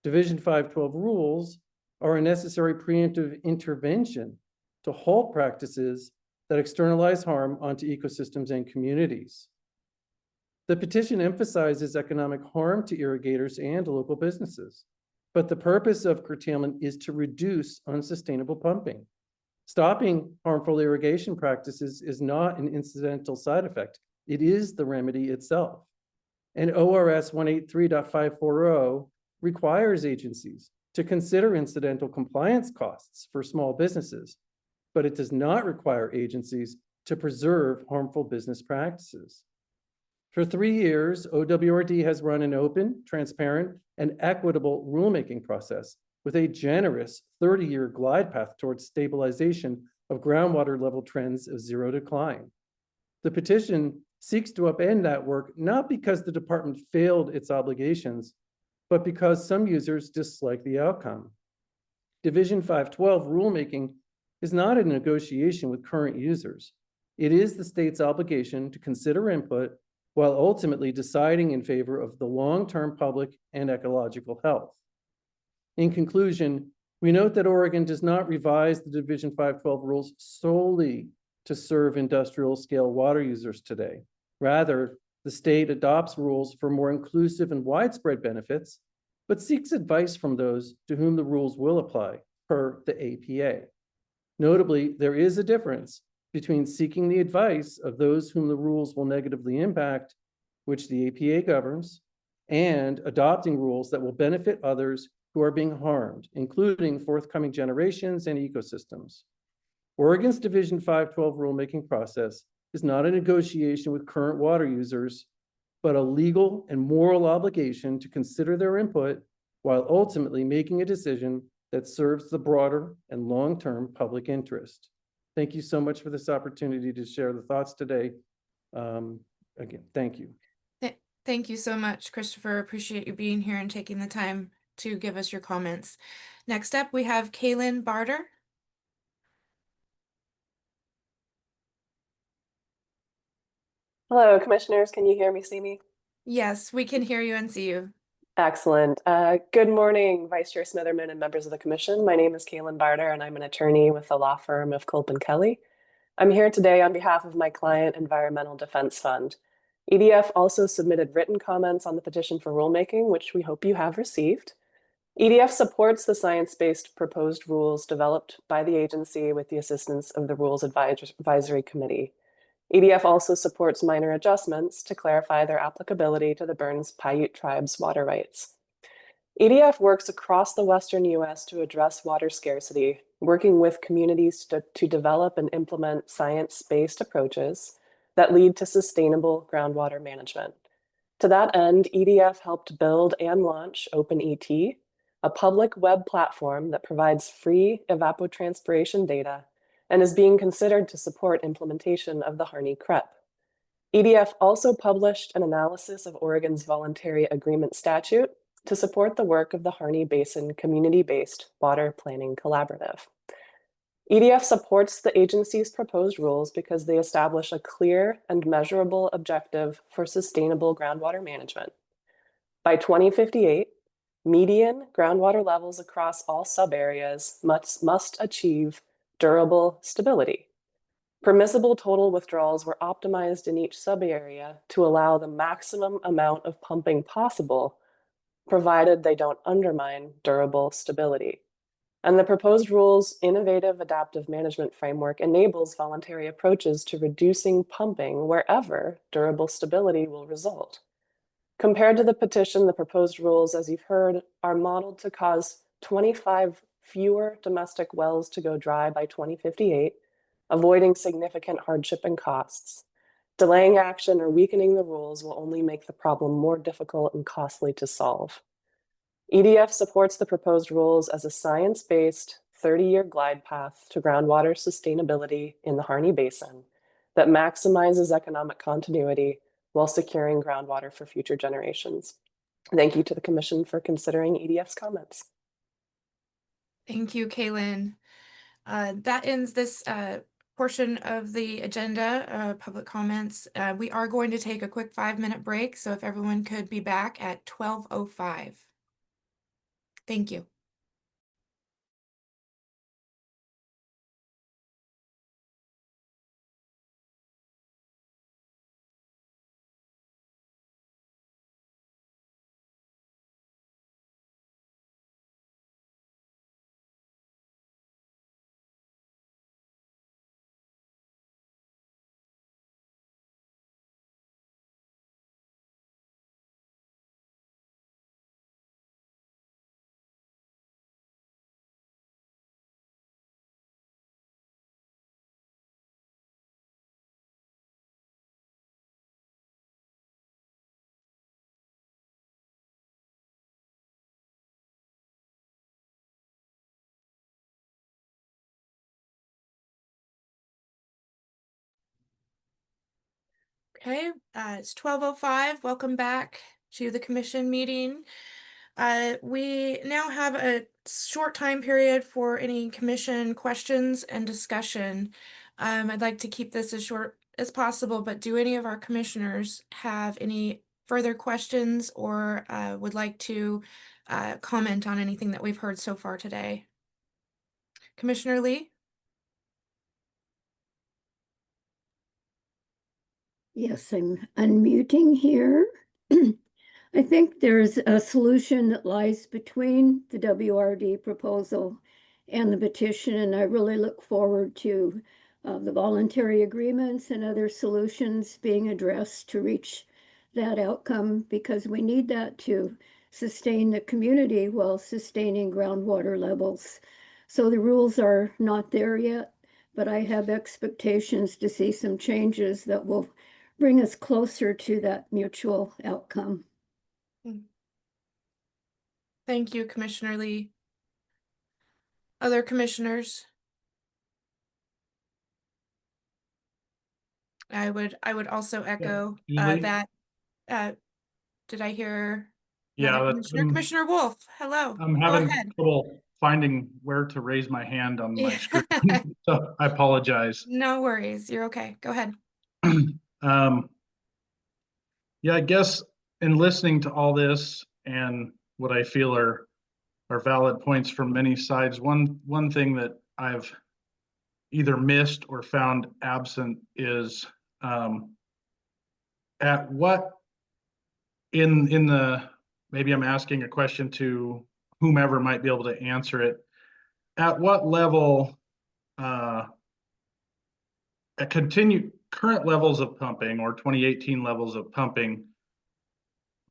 Division 512 rules are a necessary preemptive intervention to halt practices that externalize harm onto ecosystems and communities. The petition emphasizes economic harm to irrigators and local businesses, but the purpose of curtailment is to reduce unsustainable pumping. Stopping harmful irrigation practices is not an incidental side effect. It is the remedy itself. And ORS 183.540 requires agencies to consider incidental compliance costs for small businesses, but it does not require agencies to preserve harmful business practices. For 3 years, OWRD has run an open, transparent, and equitable rulemaking process with a generous 30-year glide path towards stabilization of groundwater level trends of zero decline. The petition seeks to upend that work not because the department failed its obligations, but because some users dislike the outcome. Division 512 rulemaking is not a negotiation with current users. It is the state's obligation to consider input while ultimately deciding in favor of the long-term public and ecological health. In conclusion, we note that Oregon does not revise the Division 512 rules solely to serve industrial scale water users today. Rather, the state adopts rules for more inclusive and widespread benefits, but seeks advice from those to whom the rules will apply per the APA. Notably, there is a difference between seeking the advice of those whom the rules will negatively impact, which the APA governs, and adopting rules that will benefit others who are being harmed, including forthcoming generations and ecosystems. Oregon's Division 512 rulemaking process is not a negotiation with current water users, but a legal and moral obligation to consider their input while ultimately making a decision that serves the broader and long-term public interest. Thank you so much for this opportunity to share the thoughts today. Again, thank you. Thank you so much, Christopher. Appreciate you being here and taking the time to give us your comments. Next up, we have Kaylin Barter. Hello, commissioners. Can you hear me, see me? Yes, we can hear you and see you. Excellent. Good morning, Vice Chair Smitherman and members of the commission. My name is Kaylin Barter, and I'm an attorney with the law firm of Culp and Kelly. I'm here today on behalf of my client, Environmental Defense Fund. EDF also submitted written comments on the petition for rulemaking, which we hope you have received. EDF supports the science-based proposed rules developed by the agency with the assistance of the Rules Advisory Committee. EDF also supports minor adjustments to clarify their applicability to the Burns Paiute Tribe's water rights. EDF works across the Western U.S. to address water scarcity, working with communities to develop and implement science-based approaches that lead to sustainable groundwater management. To that end, EDF helped build and launch OpenET, a public web platform that provides free evapotranspiration data and is being considered to support implementation of the Harney CREP. EDF also published an analysis of Oregon's voluntary agreement statute to support the work of the Harney Basin Community-Based Water Planning Collaborative. EDF supports the agency's proposed rules because they establish a clear and measurable objective for sustainable groundwater management. By 2058, median groundwater levels across all subareas must achieve durable stability. Permissible total withdrawals were optimized in each subarea to allow the maximum amount of pumping possible, provided they don't undermine durable stability. And the proposed rules' innovative adaptive management framework enables voluntary approaches to reducing pumping wherever durable stability will result. Compared to the petition, the proposed rules, as you've heard, are modeled to cause 25 fewer domestic wells to go dry by 2058, avoiding significant hardship and costs. Delaying action or weakening the rules will only make the problem more difficult and costly to solve. EDF supports the proposed rules as a science-based 30-year glide path to groundwater sustainability in the Harney Basin that maximizes economic continuity while securing groundwater for future generations. Thank you to the Commission for considering EDF's comments. Thank you, Kaylin. That ends this portion of the agenda, public comments. We are going to take a quick 5-minute break, so if everyone could be back at 12:05. Thank you. Okay, it's 12:05. Welcome back to the commission meeting. We now have a short time period for any commission questions and discussion. I'd like to keep this as short as possible, but do any of our commissioners have any further questions or would like to comment on anything that we've heard so far today? Commissioner Lee? Yes, I'm unmuting here. I think there's a solution that lies between the WRD proposal and the petition, and I really look forward to the voluntary agreements and other solutions being addressed to reach that outcome, because we need that to sustain the community while sustaining groundwater levels. So the rules are not there yet, but I have expectations to see some changes that will bring us closer to that mutual outcome. Thank you, Commissioner Lee. Other commissioners? I would also echo Julie? that. Did I hear? Yeah, another Commissioner? Commissioner Wolf, hello. I'm Go having ahead. trouble finding where to raise my hand on my Yeah. screen, so I apologize. No worries. You're okay. Go ahead. Yeah, I guess in listening to all this and what I feel are valid points from many sides, one thing that I've either missed or found absent is at what in the, maybe I'm asking a question to whomever might be able to answer it. At what level at current levels of pumping or 2018 levels of pumping,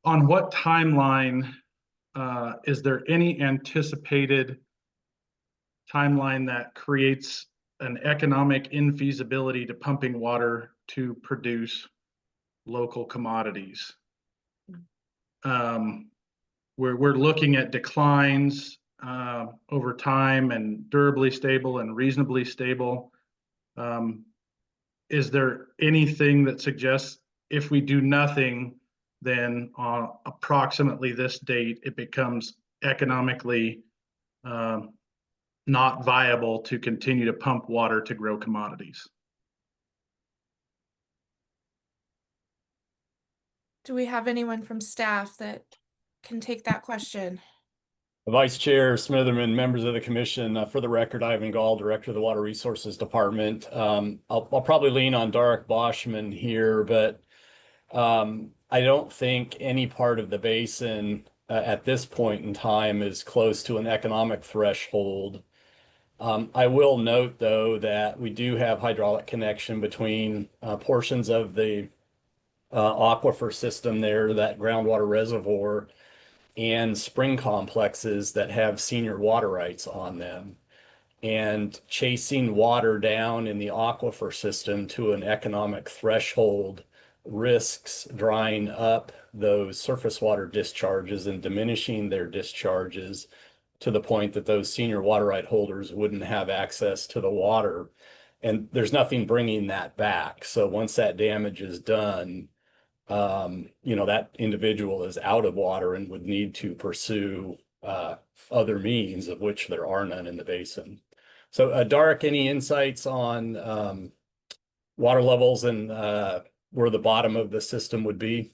on what timeline is there any anticipated timeline that creates an economic infeasibility to pumping water to produce local commodities? We're looking at declines over time and durably stable and reasonably stable. Is there anything that suggests if we do nothing, then on approximately this date, it becomes economically not viable to continue to pump water to grow commodities? Do we have anyone from staff that can take that question? Vice Chair Smitherman, members of the commission, for the record, Ivan Gall, Director of the Water Resources Department. I'll probably lean on Darek Boschman here, but I don't think any part of the basin at this point in time is close to an economic threshold. I will note, though, that we do have hydraulic connection between portions of the aquifer system there, that groundwater reservoir, and spring complexes that have senior water rights on them. And chasing water down in the aquifer system to an economic threshold risks drying up those surface water discharges and diminishing their discharges to the point that those senior water right holders wouldn't have access to the water. And there's nothing bringing that back. So once that damage is done, that individual is out of water and would need to pursue other means, of which there are none in the basin. So Darek, any insights on water levels and where the bottom of the system would be?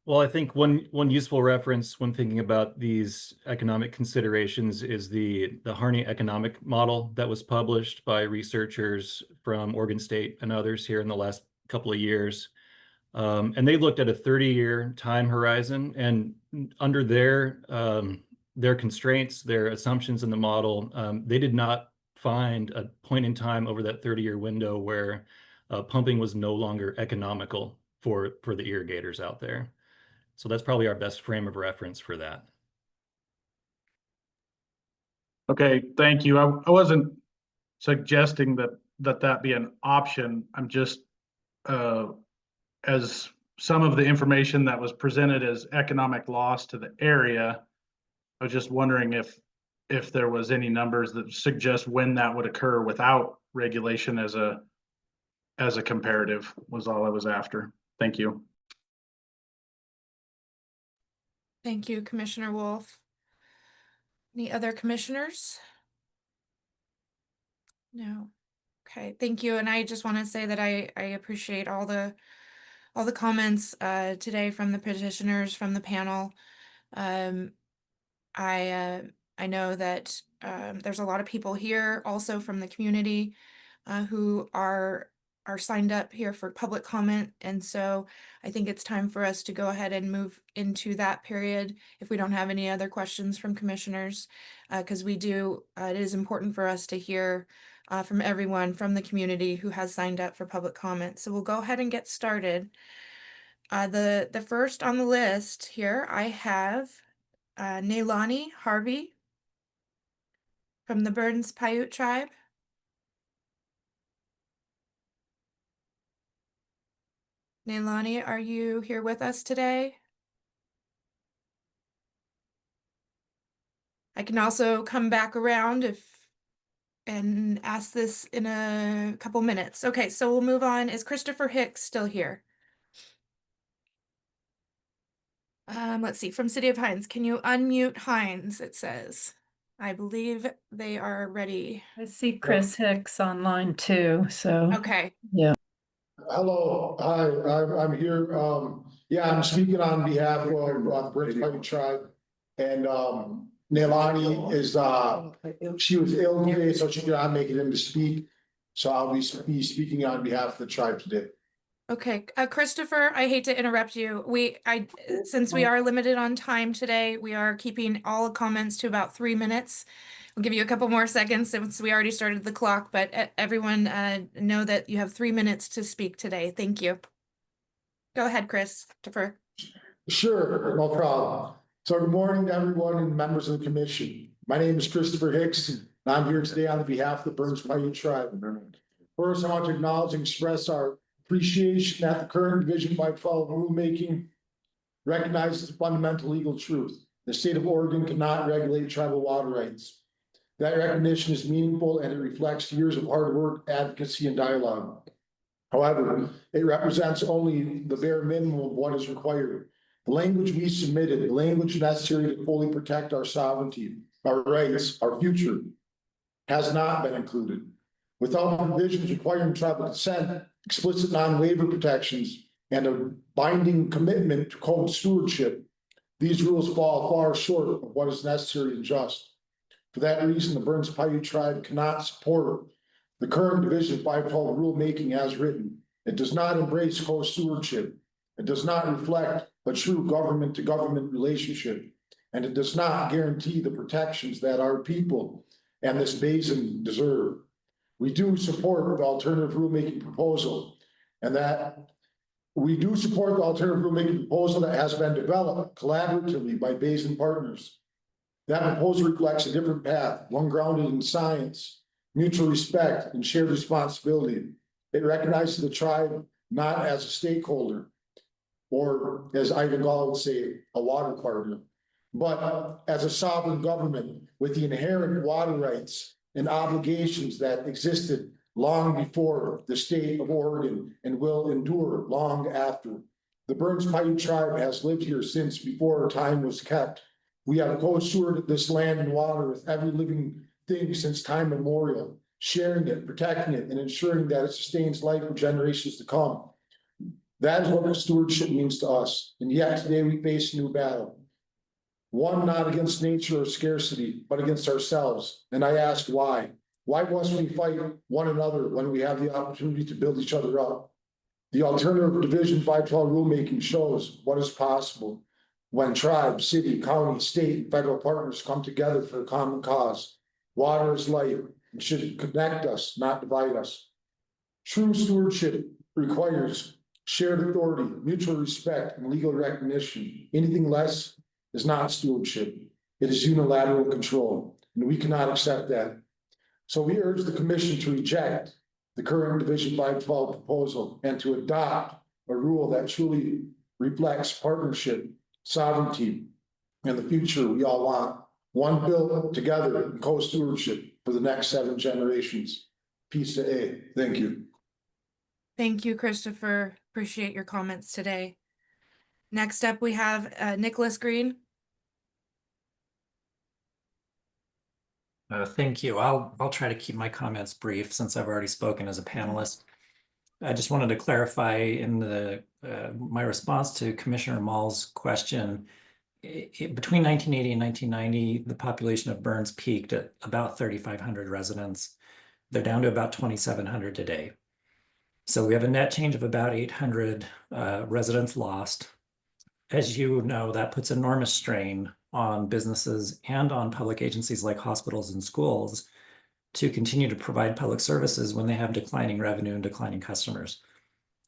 Well, I think one useful reference when thinking about these economic considerations is the Harney economic model that was published by researchers from Oregon State and others here in the last couple of years. And they looked at a 30-year time horizon, and under their constraints, their assumptions in the model, they did not find a point in time over that 30-year window where pumping was no longer economical for the irrigators out there. So that's probably our best frame of reference for that. Okay, thank you. I wasn't suggesting that be an option. I'm just, as some of the information that was presented as economic loss to the area, I was just wondering if there was any numbers that suggest when that would occur without regulation as a comparative, was all I was after. Thank you. Thank you, Commissioner Wolf. Any other commissioners? No. Okay, thank you. And I just want to say that I appreciate all the comments today from the petitioners, from the panel. I know that there's a lot of people here also from the community who are signed up here for public comment. And so I think it's time for us to go ahead and move into that period if we don't have any other questions from commissioners, because it is important for us to hear from everyone from the community who has signed up for public comment. So we'll go ahead and get started. The first on the list here, I have Neilani Harvey from the Burns Paiute tribe. Neilani, are you here with us today? I can also come back around and ask this in a couple minutes. Okay, so we'll move on. Is Christopher Hicks still here? Let's see, from City of Hines, can you unmute Hines, it says. I believe they are ready. I see Chris Hicks online too, so. Okay. Yeah. Hello, hi, I'm here. Yeah, I'm speaking on behalf of Burns Pike Tribe. And Neilani is, she was ill today, so she could not make it in to speak. So I'll be speaking on behalf of the tribe today. Okay, Christopher, I hate to interrupt you. Since we are limited on time today, we are keeping all comments to about 3 minutes. I'll give you a couple more seconds since we already started the clock, but everyone know that you have 3 minutes to speak today. Thank you. Go ahead, Christopher. Sure, no problem. So good morning to everyone and members of the commission. My name is Christopher Hicks, and I'm here today on behalf of the Burns Paiute Tribe. First, I want to acknowledge and express our appreciation that the current Division 512 rulemaking recognizes the fundamental legal truth. The state of Oregon cannot regulate tribal water rights. That recognition is meaningful and it reflects years of hard work, advocacy, and dialogue. However, it represents only the bare minimum of what is required. The language we submitted, the language necessary to fully protect our sovereignty, our rights, our future, has not been included. Without provisions requiring tribal consent, explicit non-waiver protections, and a binding commitment to code stewardship, these rules fall far short of what is necessary and just. For that reason, the Burns Paiute Tribe cannot support the current Division 512 rulemaking as written. It does not embrace code stewardship. It does not reflect a true government-to-government relationship, and it does not guarantee the protections that our people and this basin deserve. We do support the alternative rulemaking proposal, and that we do support the alternative rulemaking proposal that has been developed collaboratively by basin partners. That proposal reflects a different path, one grounded in science, mutual respect, and shared responsibility. It recognizes the tribe not as a stakeholder, or as Ivan Gall would say, a water partner, but as a sovereign government with the inherent water rights and obligations that existed long before the state of Oregon and will endure long after. The Burns Paiute Tribe has lived here since before time was kept. We have co-stewarded this land and water with every living thing since time immemorial, sharing it, protecting it, and ensuring that it sustains life for generations to come. That is what stewardship means to us. And yet today we face a new battle. One not against nature or scarcity, but against ourselves. And I ask why? Why must we fight one another when we have the opportunity to build each other up? The alternative Division 512 rulemaking shows what is possible when tribes, city, county, state, and federal partners come together for a common cause. Water is life and should connect us, not divide us. True stewardship requires shared authority, mutual respect, and legal recognition. Anything less is not stewardship. It is unilateral control, and we cannot accept that. So we urge the commission to reject the current Division 512 proposal and to adopt a rule that truly reflects partnership, sovereignty, and the future we all want. One built together in co-stewardship for the next 7 generations. Peace to A. Thank you. Thank you, Christopher. Appreciate your comments today. Next up, we have Nicholas Green. Thank you. I'll try to keep my comments brief since I've already spoken as a panelist. I just wanted to clarify in my response to Commissioner Mall's question. Between 1980 and 1990, the population of Burns peaked at about 3,500 residents. They're down to about 2,700 today. So we have a net change of about 800 residents lost. As you know, that puts enormous strain on businesses and on public agencies like hospitals and schools to continue to provide public services when they have declining revenue and declining customers.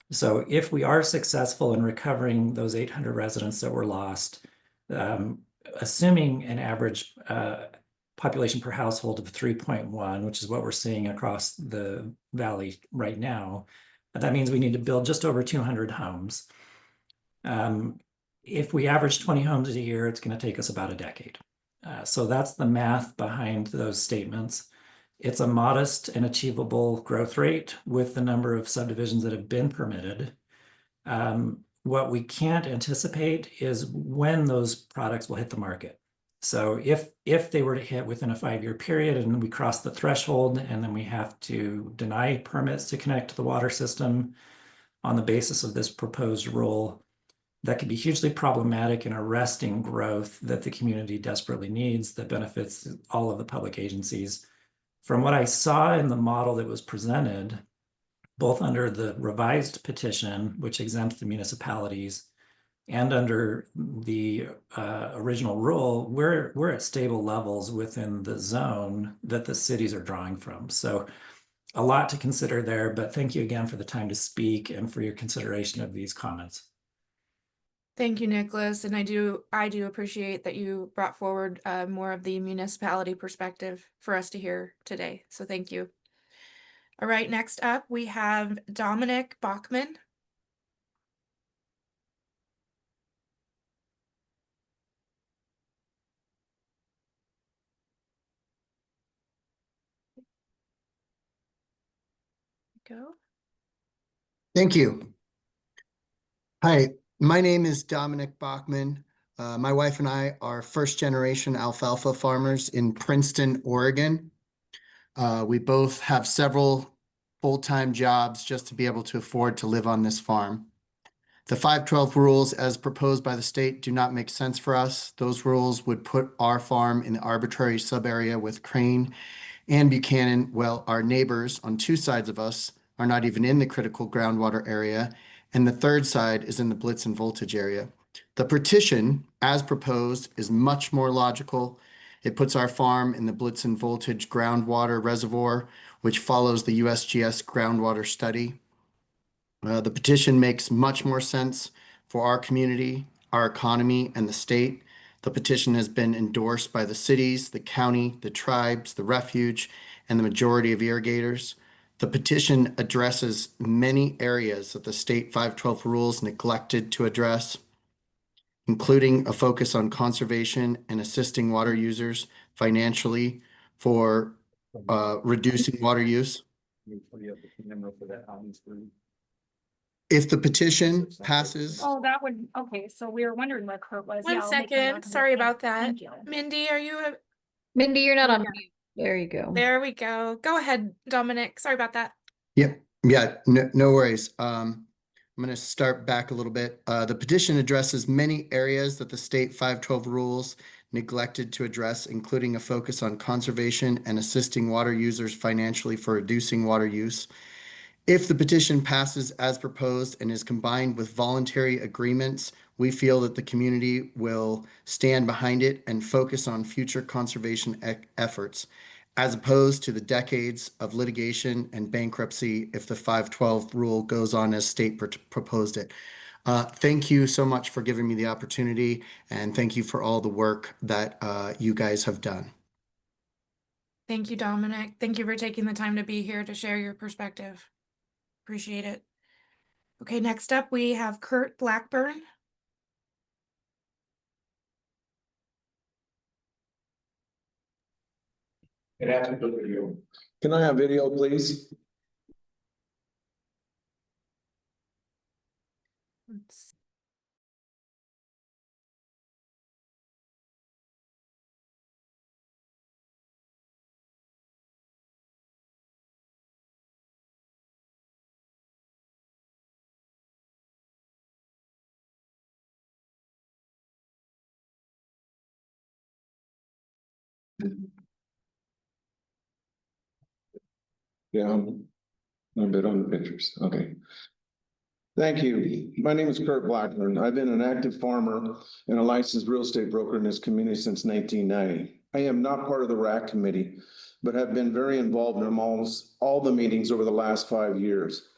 So if we are successful in recovering those 800 residents that were lost, assuming an average population per household of 3.1, which is what we're seeing across the valley right now, That means we need to build just over 200 homes. If we average 20 homes a year, it's going to take us about a decade. So that's the math behind those statements. It's a modest and achievable growth rate with the number of subdivisions that have been permitted. What we can't anticipate is when those products will hit the market. So if they were to hit within a 5-year period and we cross the threshold and then we have to deny permits to connect to the water system on the basis of this proposed rule, that could be hugely problematic in arresting growth that the community desperately needs that benefits all of the public agencies. From what I saw in the model that was presented, both under the revised petition, which exempts the municipalities, and under the original rule, we're at stable levels within the zone that the cities are drawing from. So a lot to consider there, but thank you again for the time to speak and for your consideration of these comments. Thank you, Nicholas. And I do appreciate that you brought forward more of the municipality perspective for us to hear today. So thank you. All right, next up, we have Dominic Bachman. Go. Thank you. Hi, my name is Dominic Bachman. My wife and I are first-generation alfalfa farmers in Princeton, Oregon. We both have several full-time jobs just to be able to afford to live on this farm. The 512 rules as proposed by the state do not make sense for us. Those rules would put our farm in the arbitrary sub-area with Crane and Buchanan, while our neighbors on two sides of us are not even in the critical groundwater area, and the third side is in the blitz and voltage area. The petition, as proposed, is much more logical. It puts our farm in the blitz and voltage groundwater reservoir, which follows the USGS groundwater study. The petition makes much more sense for our community, our economy, and the state. The petition has been endorsed by the cities, the county, the tribes, the refuge, and the majority of irrigators. The petition addresses many areas that the state 512 rules neglected to address, including a focus on conservation and assisting water users financially for reducing water use. If the petition passes. Oh, that would, okay, so we were wondering what Kurt was. One Yeah, I'll make a second. note of Sorry that. about that. Thank you. Mindy, are you? Mindy, you're not on mute. There you go. There we go. Go ahead, Dominic. Sorry about that. Yep. Yeah, no worries. I'm going to start back a little bit. The petition addresses many areas that the state 512 rules neglected to address, including a focus on conservation and assisting water users financially for reducing water use. If the petition passes as proposed and is combined with voluntary agreements, we feel that the community will stand behind it and focus on future conservation efforts, as opposed to the decades of litigation and bankruptcy if the 512 rule goes on as state proposed it. Thank you so much for giving me the opportunity, and thank you for all the work that you guys have done. Thank you, Dominic. Thank you for taking the time to be here to share your perspective. Appreciate it. Okay, next up we have Kurt Blackburn. Can I have video, please? Yeah, I'm a bit on the pictures. Okay. Thank you. My name is Kurt Blackburn. I've been an active farmer and a licensed real estate broker in this community since 1990. I am not part of the RAC committee, but have been very involved in almost all the meetings over the last 5 years.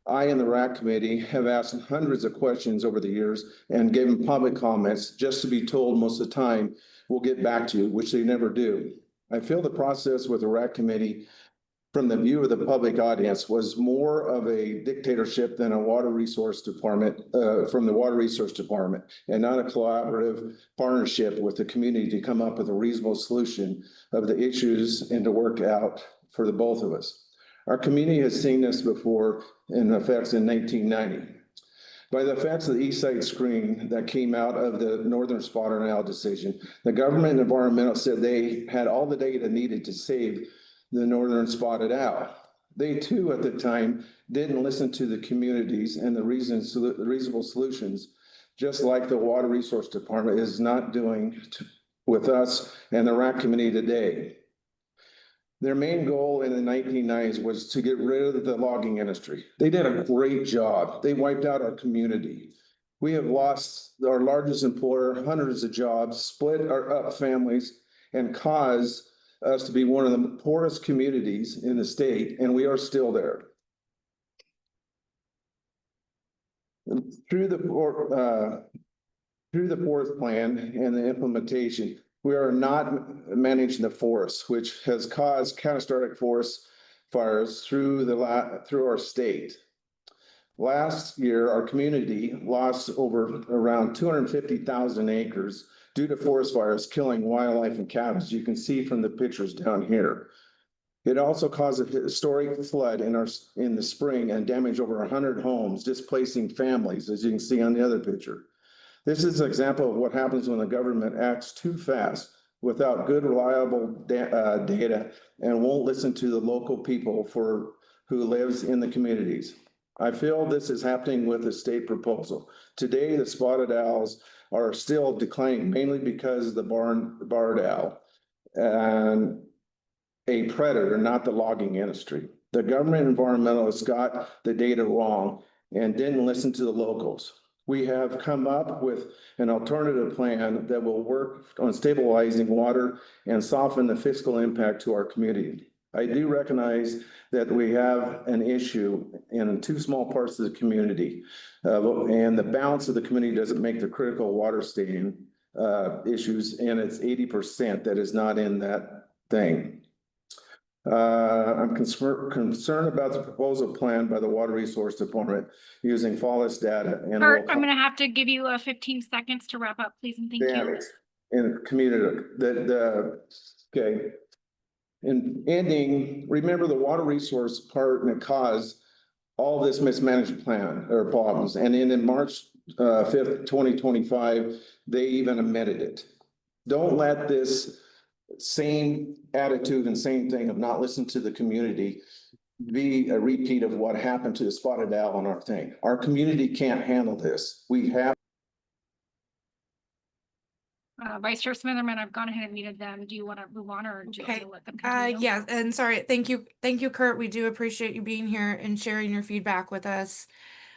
I and the RAC committee have asked hundreds of questions over the years and given public comments just to be told most of the time we'll get back to you, which they never do. I feel the process with the RAC committee from the view of the public audience was more of a dictatorship than a water resource department, from the Water Resource Department, and not a collaborative partnership with the community to come up with a reasonable solution of the issues and to work out for the both of us. Our community has seen this before in effects in 1990. By the effects of the East Side Screen that came out of the Northern Spotted Owl decision, the government and environmental said they had all the data needed to save the Northern Spotted Owl. They too, at the time, didn't listen to the communities and the reasonable solutions, just like the Water Resource Department is not doing with us and the RAC committee today. Their main goal in the 1990s was to get rid of the logging industry. They did a great job. They wiped out our community. We have lost our largest employer, hundreds of jobs, split up families, and caused us to be one of the poorest communities in the state, and we are still there. Through the forest plan and the implementation, we are not managing the forests, which has caused catastrophic forest fires through our state. Last year, our community lost around 250,000 acres due to forest fires killing wildlife and cattle, as you can see from the pictures down here. It also caused a historic flood in the spring and damaged over 100 homes, displacing families, as you can see on the other picture. This is an example of what happens when the government acts too fast without good, reliable data and won't listen to the local people who lives in the communities. I feel this is happening with the state proposal. Today, the spotted owls are still declining, mainly because of the barred owl and a predator, not the logging industry. The government environmentalists got the data wrong and didn't listen to the locals. We have come up with an alternative plan that will work on stabilizing water and soften the fiscal impact to our community. I do recognize that we have an issue in two small parts of the community, and the balance of the community doesn't make the critical water staying issues, and it's 80% that is not in that thing. I'm concerned about the proposal plan by the Water Resource Department using flawless data. And Kurt, I'm gonna have to give you 15 seconds to wrap up, please, and thank you. In the community, okay. In ending, remember the Water Resource Department caused all this mismanaged plan or problems. And then in March 5th, 2025, they even admitted it. Don't let this same attitude and same thing of not listening to the community be a repeat of what happened to the spotted owl on our thing. Our community can't handle this. We have. Vice Chair Smitherman, I've gone ahead and muted them. Do you want to move on, or do you want to let them Okay, continue? yeah, and sorry, thank you, Kurt. We do appreciate you being here and sharing your feedback with us.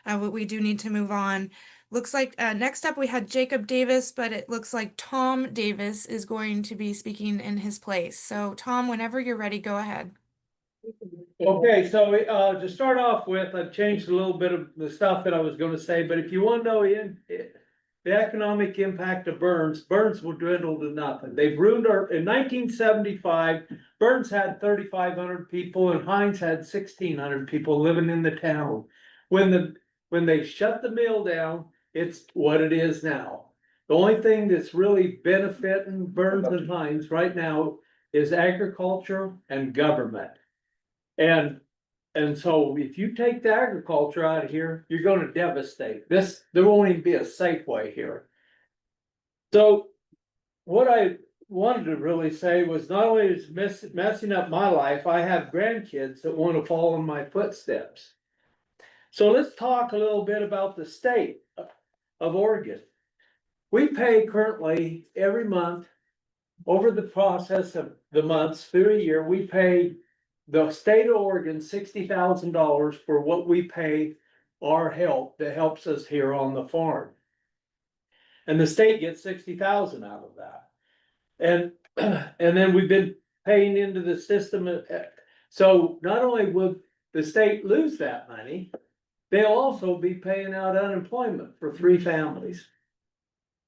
We do need to move on. Looks like next up we had Jacob Davis, but it looks like Tom Davis is going to be speaking in his place. So Tom, whenever you're ready, go ahead. Okay, so to start off with, I've changed a little bit of the stuff that I was going to say, but if you want to know the economic impact of Burns will dwindle to nothing. They've ruined in 1975, Burns had 3,500 people and Hines had 1,600 people living in the town. When they shut the mill down, it's what it is now. The only thing that's really benefiting Burns and Hines right now is agriculture and government. And so if you take the agriculture out of here, you're going to devastate this. There won't even be a Safeway here. So what I wanted to really say was not only is messing up my life, I have grandkids that want to follow in my footsteps. So let's talk a little bit about the state of Oregon. We pay currently every month, over the process of the months through a year, we pay the state of Oregon $60,000 for what we pay our help that helps us here on the farm. And the state gets $60,000 out of that. And then we've been paying into the system. So not only would the state lose that money, they'll also be paying out unemployment for 3 families.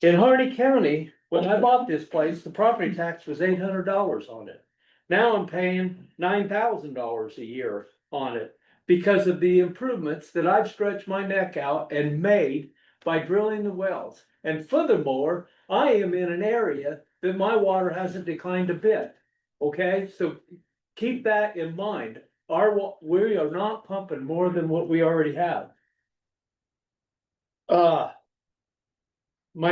In Harney County, when I bought this place, the property tax was $800 on it. Now I'm paying $9,000 a year on it because of the improvements that I've stretched my neck out and made by drilling the wells. And furthermore, I am in an area that my water hasn't declined a bit. Okay, so keep that in mind. We are not pumping more than what we already have. My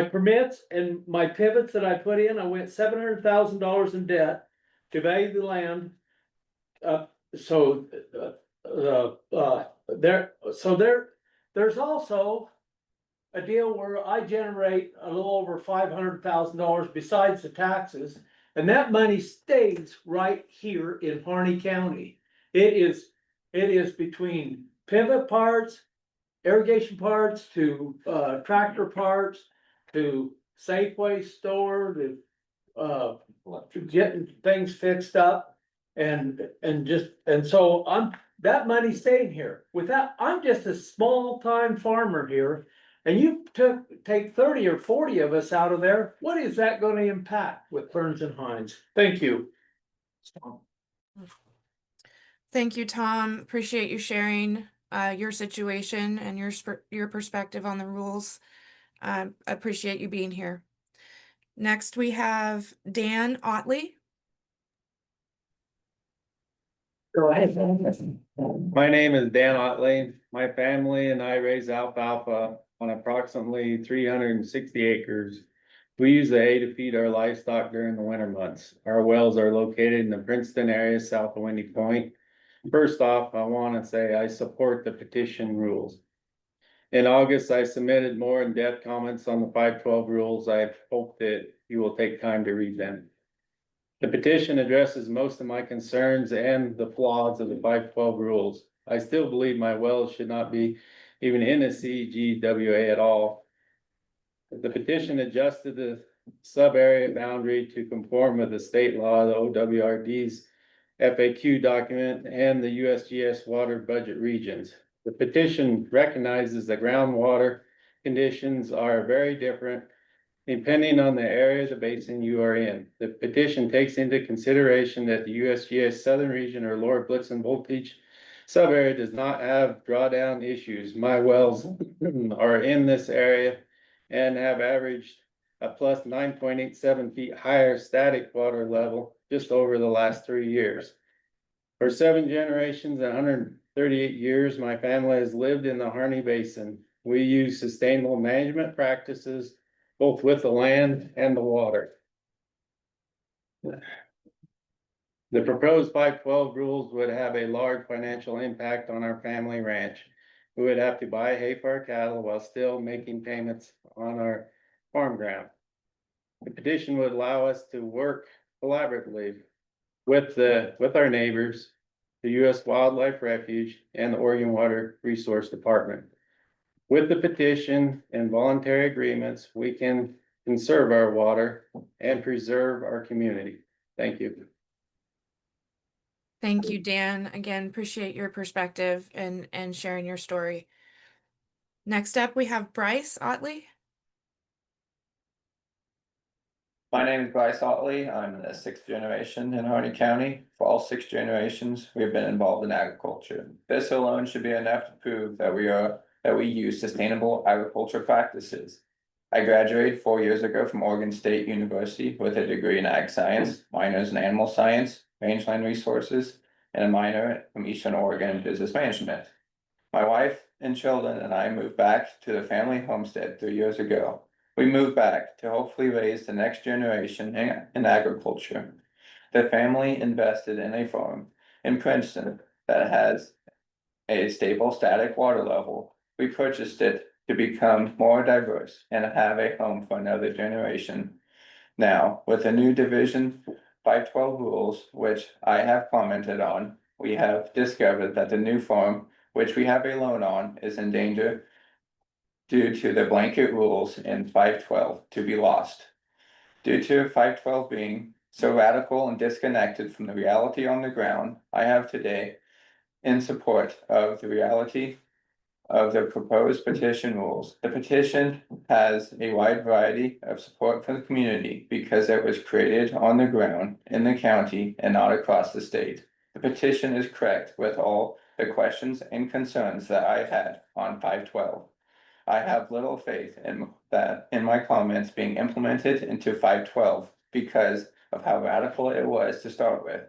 permits and my pivots that I put in, I went $700,000 in debt to value the land. There's also a deal where I generate a little over $500,000 besides the taxes, and that money stays right here in Harney County. It is between pivot parts, irrigation parts, to tractor parts, to Safeway store, to getting things fixed up, and so that money's staying here. With that, I'm just a small time farmer here, and you take 30 or 40 of us out of there. What is that going to impact with Burns and Hines? Thank you. Thank you, Tom. Appreciate you sharing your situation and your perspective on the rules. Appreciate you being here. Next, we have Dan Otley. Go ahead. My name is Dan Otley. My family and I raise alfalfa on approximately 360 acres. We use the hay to feed our livestock during the winter months. Our wells are located in the Princeton area south of Windy Point. First off, I want to say I support the petition rules. In August, I submitted more in-depth comments on the 512 rules. I hope that you will take time to read them. The petition addresses most of my concerns and the flaws of the 512 rules. I still believe my wells should not be even in a CGWA at all. The petition adjusted the sub-area boundary to conform with the state law, the OWRD's FAQ document, and the USGS water budget regions. The petition recognizes that groundwater conditions are very different depending on the area of the basin you are in. The petition takes into consideration that the USGS Southern Region or Lower Blitzen Voltage sub-area does not have drawdown issues. My wells are in this area and have averaged a plus 9.87 feet higher static water level just over the last 3 years. For 7 generations and 138 years, my family has lived in the Harney Basin. We use sustainable management practices, both with the land and the water. The proposed 512 rules would have a large financial impact on our family ranch. We would have to buy hay for our cattle while still making payments on our farm ground. The petition would allow us to work collaboratively with our neighbors, the U.S. Wildlife Refuge, and the Oregon Water Resource Department. With the petition and voluntary agreements, we can conserve our water and preserve our community. Thank you. Thank you, Dan. Again, appreciate your perspective and sharing your story. Next up, we have Bryce Otley. My name is Bryce Otley. I'm the 6th generation in Harney County. For all 6 generations, we have been involved in agriculture. This alone should be enough to prove that we use sustainable agriculture practices. I graduated 4 years ago from Oregon State University with a degree in ag science, minors in animal science, rangeland resources, and a minor from Eastern Oregon in business management. My wife and children and I moved back to the family homestead 3 years ago. We moved back to hopefully raise the next generation in agriculture. The family invested in a farm in Princeton that has a stable static water level. We purchased it to become more diverse and have a home for another generation. Now, with the new Division 512 rules, which I have commented on, we have discovered that the new farm, which we have a loan on, is in danger due to the blanket rules in 512 to be lost. Due to 512 being so radical and disconnected from the reality on the ground, I have today in support of the reality of the proposed petition rules. The petition has a wide variety of support for the community because it was created on the ground in the county and not across the state. The petition is correct with all the questions and concerns that I had on 512. I have little faith in my comments being implemented into 512 because of how radical it was to start with.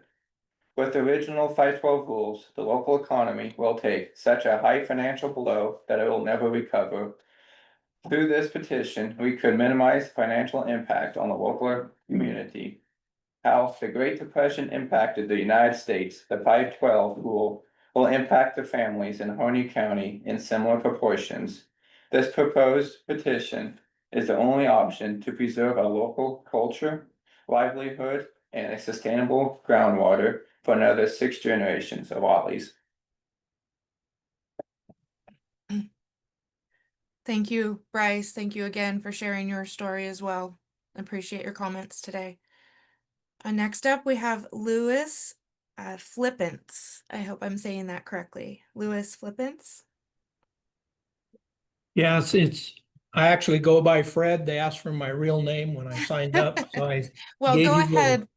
With the original 512 rules, the local economy will take such a high financial blow that it will never recover. Through this petition, we could minimize financial impact on the local community. How the Great Depression impacted the United States, the 512 rule will impact the families in Harney County in similar proportions. This proposed petition is the only option to preserve our local culture, livelihood, and a sustainable groundwater for another 6 generations of Ottleys. Thank you, Bryce. Thank you again for sharing your story as well. Appreciate your comments today. Next up, we have Louis Flippants. I hope I'm saying that correctly. Louis Flippants. Yes, I actually go by Fred. They asked for my real name when I signed up, so I Well, gave go you the- ahead.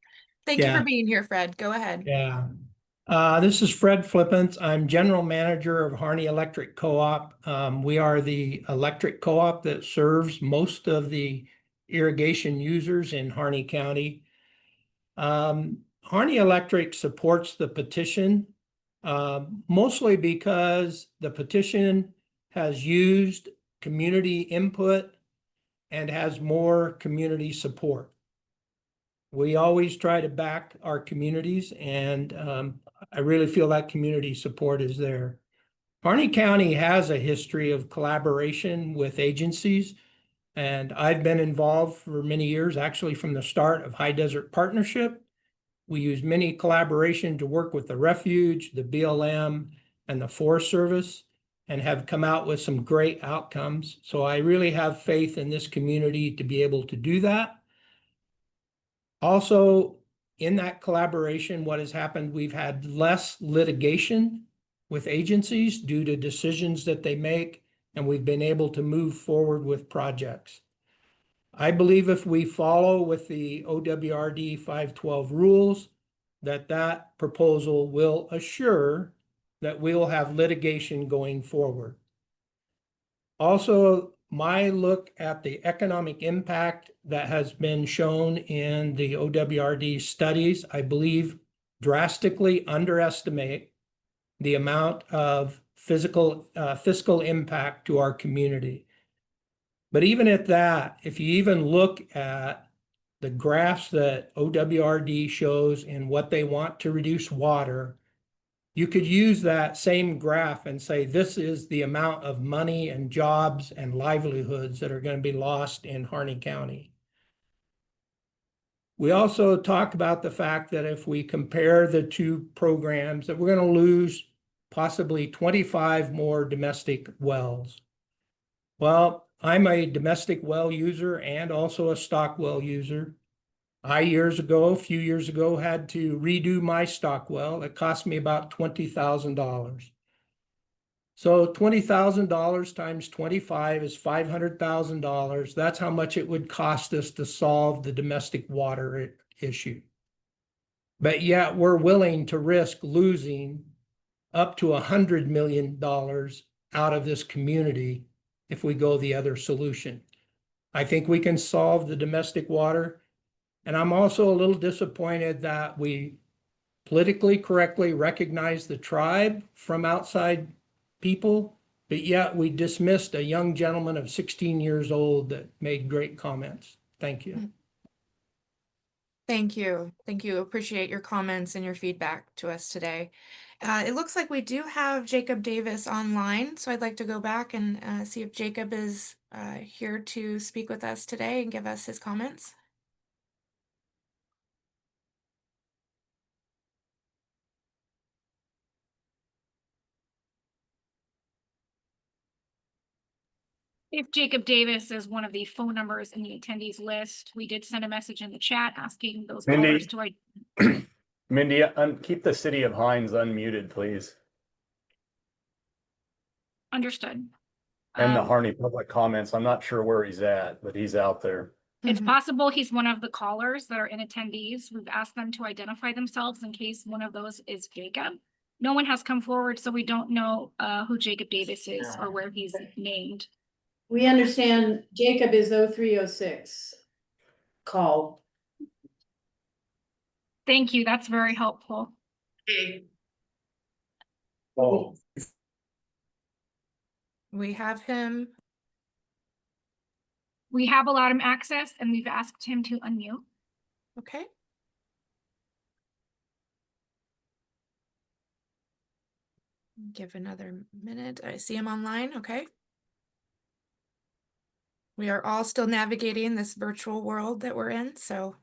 Thank you Yeah. for being here, Fred. Go ahead. Yeah. This is Fred Flippants. I'm general manager of Harney Electric Co-op. We are the electric co-op that serves most of the irrigation users in Harney County. Harney Electric supports the petition, mostly because the petition has used community input and has more community support. We always try to back our communities, and I really feel that community support is there. Harney County has a history of collaboration with agencies, and I've been involved for many years, actually from the start of High Desert Partnership. We use many collaboration to work with the Refuge, the BLM, and the Forest Service, and have come out with some great outcomes. So I really have faith in this community to be able to do that. Also, in that collaboration, what has happened, we've had less litigation with agencies due to decisions that they make, and we've been able to move forward with projects. I believe if we follow with the OWRD 512 rules, that proposal will assure that we will have litigation going forward. Also, my look at the economic impact that has been shown in the OWRD studies, I believe drastically underestimate the amount of fiscal impact to our community. But even at that, if you even look at the graphs that OWRD shows in what they want to reduce water, you could use that same graph and say, this is the amount of money and jobs and livelihoods that are going to be lost in Harney County. We also talk about the fact that if we compare the two programs, that we're going to lose possibly 25 more domestic wells. Well, I'm a domestic well user and also a stock well user. I, a few years ago, had to redo my stock well. It cost me about $20,000. So $20,000 times 25 is $500,000. That's how much it would cost us to solve the domestic water issue. But yet we're willing to risk losing up to $100 million out of this community if we go the other solution. I think we can solve the domestic water. And I'm also a little disappointed that we politically correctly recognize the tribe from outside people, but yet we dismissed a young gentleman of 16 years old that made great comments. Thank you. Thank you. Thank you. Appreciate your comments and your feedback to us today. It looks like we do have Jacob Davis online, so I'd like to go back and see if Jacob is here to speak with us today and give us his comments. If Jacob Davis is one of the phone numbers in the attendees list, we did send a message in the chat asking those callers to. Mindy, keep the city of Hines unmuted, please. Understood. And the Um, Harney public comments, I'm not sure where he's at, but he's out there. It's Mhm. possible he's one of the callers that are in attendees. We've asked them to identify themselves in case one of those is Jacob. No one has come forward, so we don't know who Jacob Davis is or where he's named. We understand Jacob is 0306 call. Thank you. That's very helpful. Oh, We have him. We have allowed him access and we've asked him to unmute. Okay. Give another minute. I see him online. Okay. We are all still navigating this virtual world that we're in, so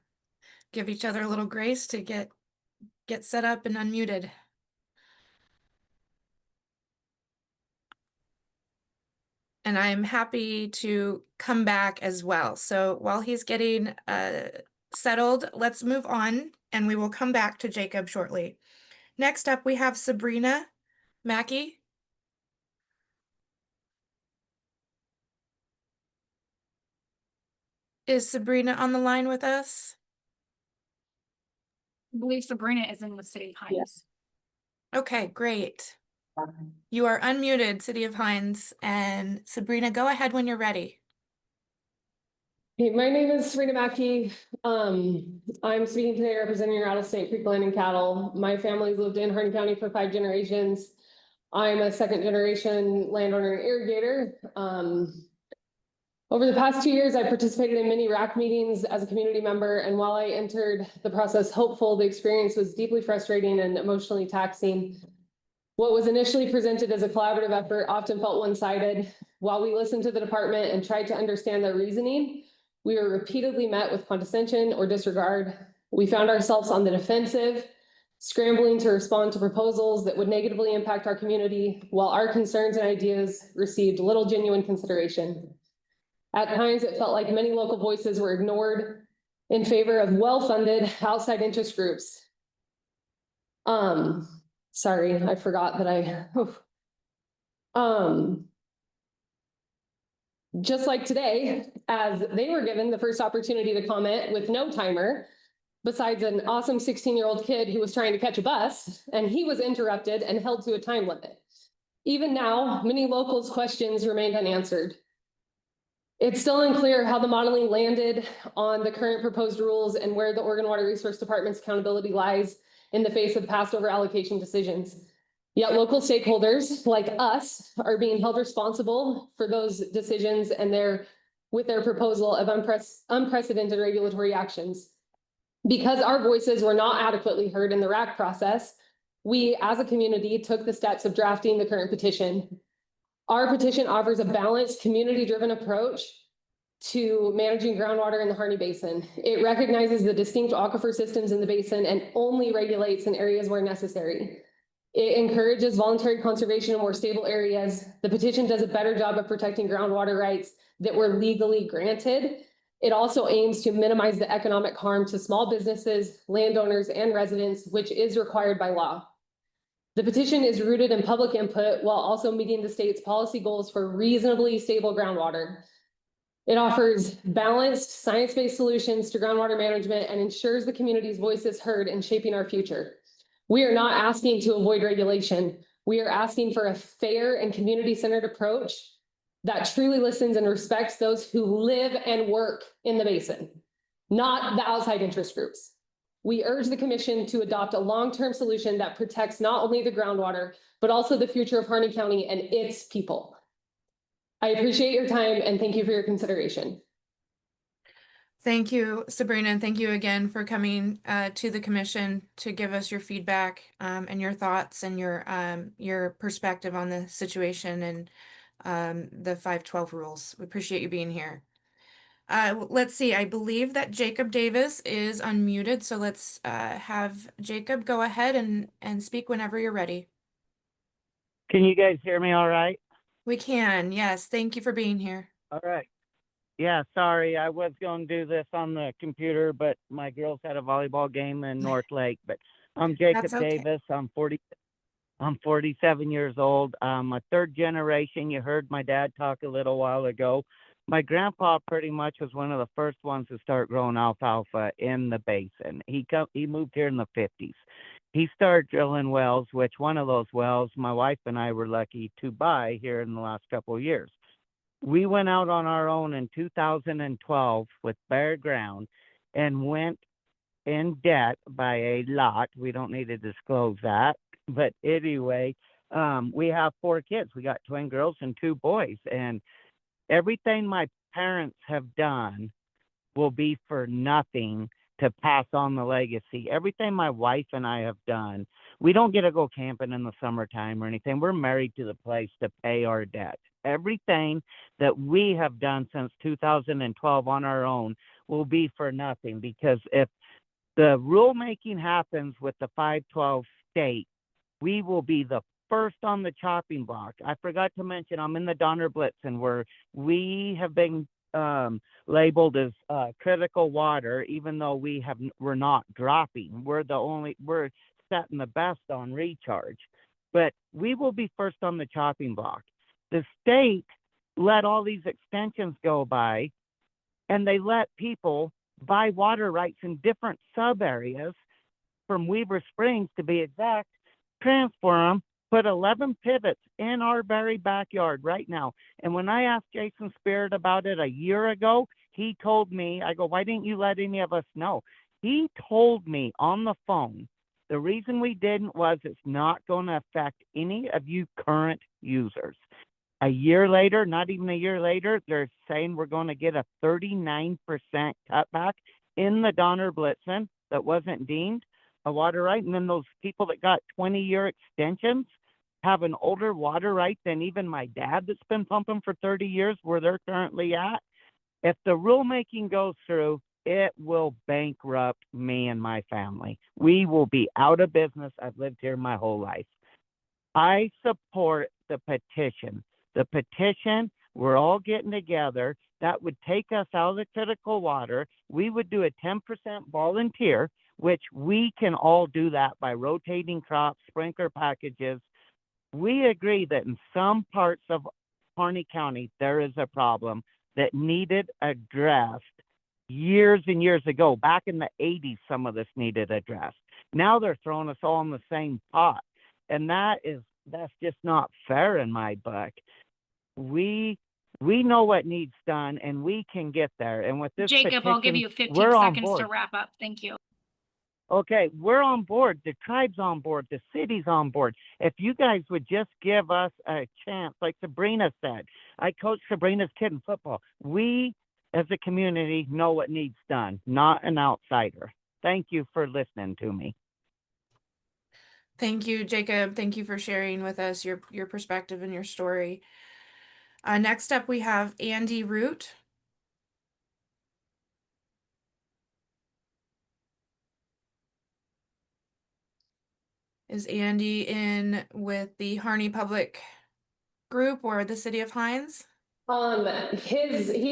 give each other a little grace to get set up and unmuted. And I'm happy to come back as well. So while he's getting settled, let's move on and we will come back to Jacob shortly. Next up, we have Sabrina Mackey. Is Sabrina on the line with us? I believe Sabrina is in the City of Hines. Okay, great. You are unmuted, City of Hines, and Sabrina, go ahead when you're ready. Hey, my name is Sabrina Mackey. I'm speaking today representing Rattlesnake Creek Land and Cattle. My family's lived in Harney County for 5 generations. I'm a 2nd generation landowner and irrigator. Over the past 2 years, I participated in many RAC meetings as a community member, and while I entered the process hopeful, the experience was deeply frustrating and emotionally taxing. What was initially presented as a collaborative effort often felt one-sided. While we listened to the department and tried to understand their reasoning, we were repeatedly met with condescension or disregard. We found ourselves on the defensive, scrambling to respond to proposals that would negatively impact our community, while our concerns and ideas received little genuine consideration. At times, it felt like many local voices were ignored in favor of well-funded outside interest groups. Sorry, I forgot that just like today, as they were given the first opportunity to comment with no timer, besides an awesome 16-year-old kid who was trying to catch a bus, and he was interrupted and held to a time limit. Even now, many locals' questions remained unanswered. It's still unclear how the modeling landed on the current proposed rules and where the Oregon Water Resource Department's accountability lies in the face of past over allocation decisions. Yet local stakeholders like us are being held responsible for those decisions and with their proposal of unprecedented regulatory actions. Because our voices were not adequately heard in the RAC process, we as a community took the steps of drafting the current petition. Our petition offers a balanced, community-driven approach to managing groundwater in the Harney Basin. It recognizes the distinct aquifer systems in the basin and only regulates in areas where necessary. It encourages voluntary conservation in more stable areas. The petition does a better job of protecting groundwater rights that were legally granted. It also aims to minimize the economic harm to small businesses, landowners, and residents, which is required by law. The petition is rooted in public input while also meeting the state's policy goals for reasonably stable groundwater. It offers balanced, science-based solutions to groundwater management and ensures the community's voice is heard in shaping our future. We are not asking to avoid regulation. We are asking for a fair and community-centered approach that truly listens and respects those who live and work in the basin, not the outside interest groups. We urge the commission to adopt a long-term solution that protects not only the groundwater, but also the future of Harney County and its people. I appreciate your time and thank you for your consideration. Thank you, Sabrina, and thank you again for coming to the commission to give us your feedback and your thoughts and your perspective on the situation and the 512 rules. We appreciate you being here. Let's see, I believe that Jacob Davis is unmuted, so let's have Jacob go ahead and speak whenever you're ready. Can you guys hear me all right? We can, yes. Thank you for being here. All right. Yeah, sorry, I was going to do this on the computer, but my girls had a volleyball game in North Lake. But I'm Jacob That's okay. Davis. I'm I'm 47 years old. I'm a third generation. You heard my dad talk a little while ago. My grandpa pretty much was one of the first ones to start growing alfalfa in the basin. He moved here in the 50s. He started drilling wells, which one of those wells my wife and I were lucky to buy here in the last couple of years. We went out on our own in 2012 with bare ground and went in debt by a lot. We don't need to disclose that. But anyway, we have 4 kids. We got twin girls and 2 boys. And everything my parents have done will be for nothing to pass on the legacy. Everything my wife and I have done, we don't get to go camping in the summertime or anything. We're married to the place to pay our debt. Everything that we have done since 2012 on our own will be for nothing, because if the rulemaking happens with the 512 state, we will be the first on the chopping block. I forgot to mention, I'm in the Donner Blitzen, where we have been labeled as critical water, even though we're not dropping. We're setting the best on recharge, but we will be first on the chopping block. The state let all these extensions go by, and they let people buy water rights in different sub areas, from Weaver Springs to be exact, transfer them, put 11 pivots in our very backyard right now. And when I asked Jason Spirit about it a year ago, he told me, I go, why didn't you let any of us know? He told me on the phone, the reason we didn't was it's not going to affect any of you current users. A year later, not even a year later, they're saying we're going to get a 39% cutback in the Donner Blitzen that wasn't deemed a water right. And then those people that got 20-year extensions have an older water right than even my dad that's been pumping for 30 years where they're currently at. If the rulemaking goes through, it will bankrupt me and my family. We will be out of business. I've lived here my whole life. I support the petition. The petition, we're all getting together. That would take us out of the critical water. We would do a 10% volunteer, which we can all do that by rotating crops, sprinkler packages. We agree that in some parts of Harney County, there is a problem that needed addressed years and years ago. Back in the 80s, some of this needed addressed. Now they're throwing us all in the same pot. And that's just not fair in my book. We know what needs done, and we can get there. And with this Jacob, petition, I'll give you 15 we're on seconds to board. wrap up. Thank you. Okay, we're on board. The tribe's on board. The city's on board. If you guys would just give us a chance, like Sabrina said, I coached Sabrina's kid in football. We, as a community, know what needs done, not an outsider. Thank you for listening to me. Thank you, Jacob. Thank you for sharing with us your perspective and your story. Next up, we have Andy Root. Is Andy in with the Harney Public Group or the City of Hines? He's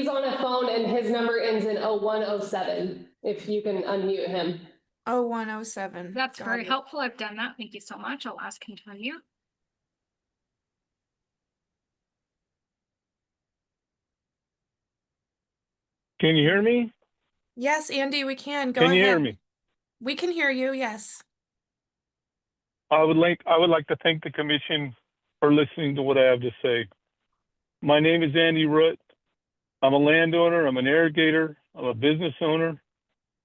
on a phone and his number ends in 0107, if you can unmute him. 0107. That's Got very it. helpful. I've done that. Thank you so much. I'll ask him to unmute. Can you hear me? Yes, Andy, we can. Go Can you ahead. hear me? We can hear you, yes. I would like to thank the commission for listening to what I have to say. My name is Andy Root. I'm a landowner, I'm an irrigator, I'm a business owner,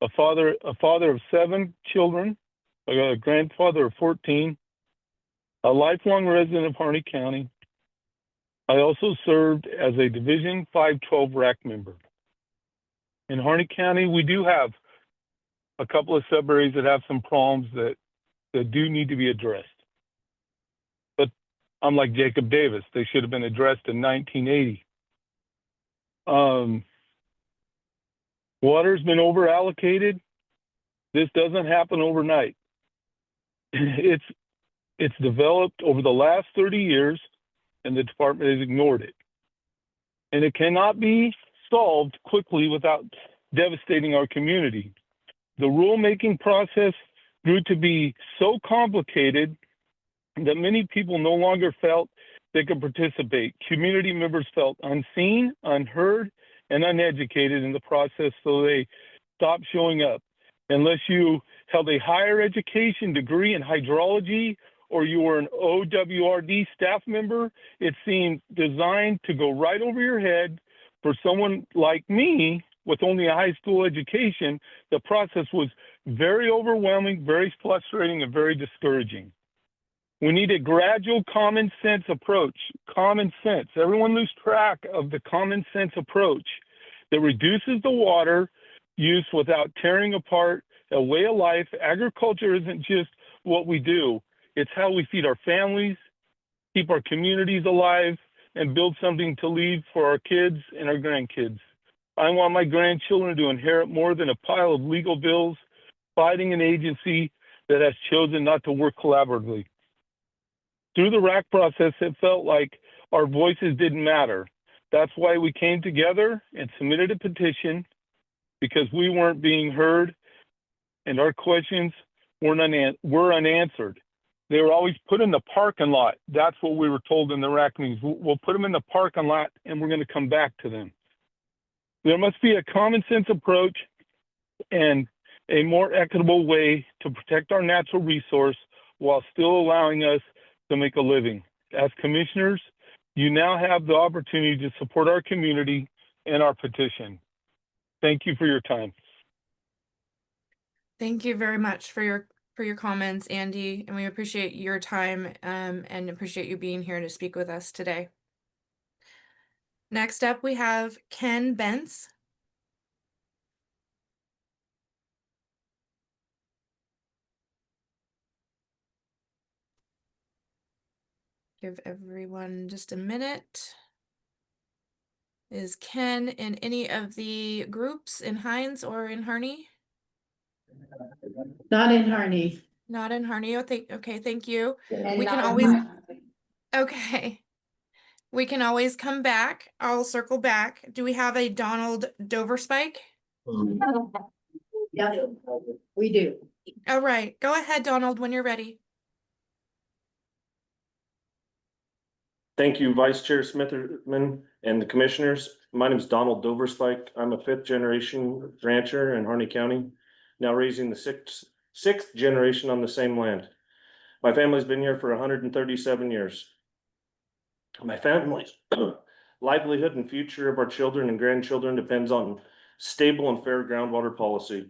a father of 7 children, I got a grandfather of 14, a lifelong resident of Harney County. I also served as a Division 512 RAC member. In Harney County, we do have a couple of sub-areas that have some problems that do need to be addressed. But unlike Jacob Davis, they should have been addressed in 1980. Water's been over allocated. This doesn't happen overnight. It's developed over the last 30 years, and the department has ignored it. And it cannot be solved quickly without devastating our community. The rulemaking process grew to be so complicated that many people no longer felt they could participate. Community members felt unseen, unheard, and uneducated in the process, so they stopped showing up. Unless you held a higher education degree in hydrology or you were an OWRD staff member, it seemed designed to go right over your head. For someone like me with only a high school education, the process was very overwhelming, very frustrating, and very discouraging. We need a gradual common sense approach. Common sense. Everyone lose track of the common sense approach that reduces the water use without tearing apart a way of life. Agriculture isn't just what we do. It's how we feed our families, keep our communities alive, and build something to leave for our kids and our grandkids. I want my grandchildren to inherit more than a pile of legal bills, fighting an agency that has chosen not to work collaboratively. Through the RAC process, it felt like our voices didn't matter. That's why we came together and submitted a petition, because we weren't being heard and our questions were unanswered. They were always put in the parking lot. That's what we were told in the RAC meetings. We'll put them in the parking lot and we're going to come back to them. There must be a common sense approach and a more equitable way to protect our natural resource while still allowing us to make a living. As commissioners, you now have the opportunity to support our community and our petition. Thank you for your time. Thank you very much for your comments, Andy, and we appreciate your time and appreciate you being here to speak with us today. Next up, we have Ken Bentz. Give everyone just a minute. Is Ken in any of the groups in Hines or in Harney? Not in Harney. Not in Harney. Okay, thank you. And We can not in always, Harney. okay. We can always come back. I'll circle back. Do we have a Donald Doverspike? Yeah, we do. All right, go ahead, Donald, when you're ready. Thank you, Vice Chair Smitherman and the commissioners. My name is Donald Doverspike. I'm a 5th generation rancher in Harney County, now raising the sixth generation on the same land. My family's been here for 137 years. My family's livelihood and future of our children and grandchildren depends on stable and fair groundwater policy.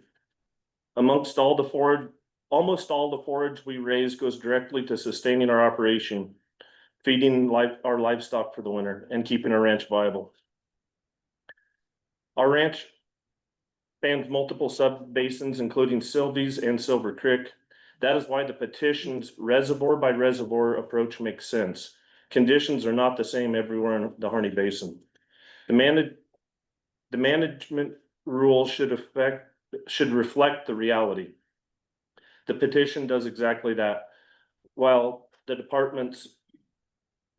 Almost all the forage we raise goes directly to sustaining our operation, feeding our livestock for the winter, and keeping our ranch viable. Our ranch spans multiple sub-basins, including Sylvies and Silver Creek. That is why the petition's reservoir by reservoir approach makes sense. Conditions are not the same everywhere in the Harney Basin. The management rule should reflect the reality. The petition does exactly that. While the department's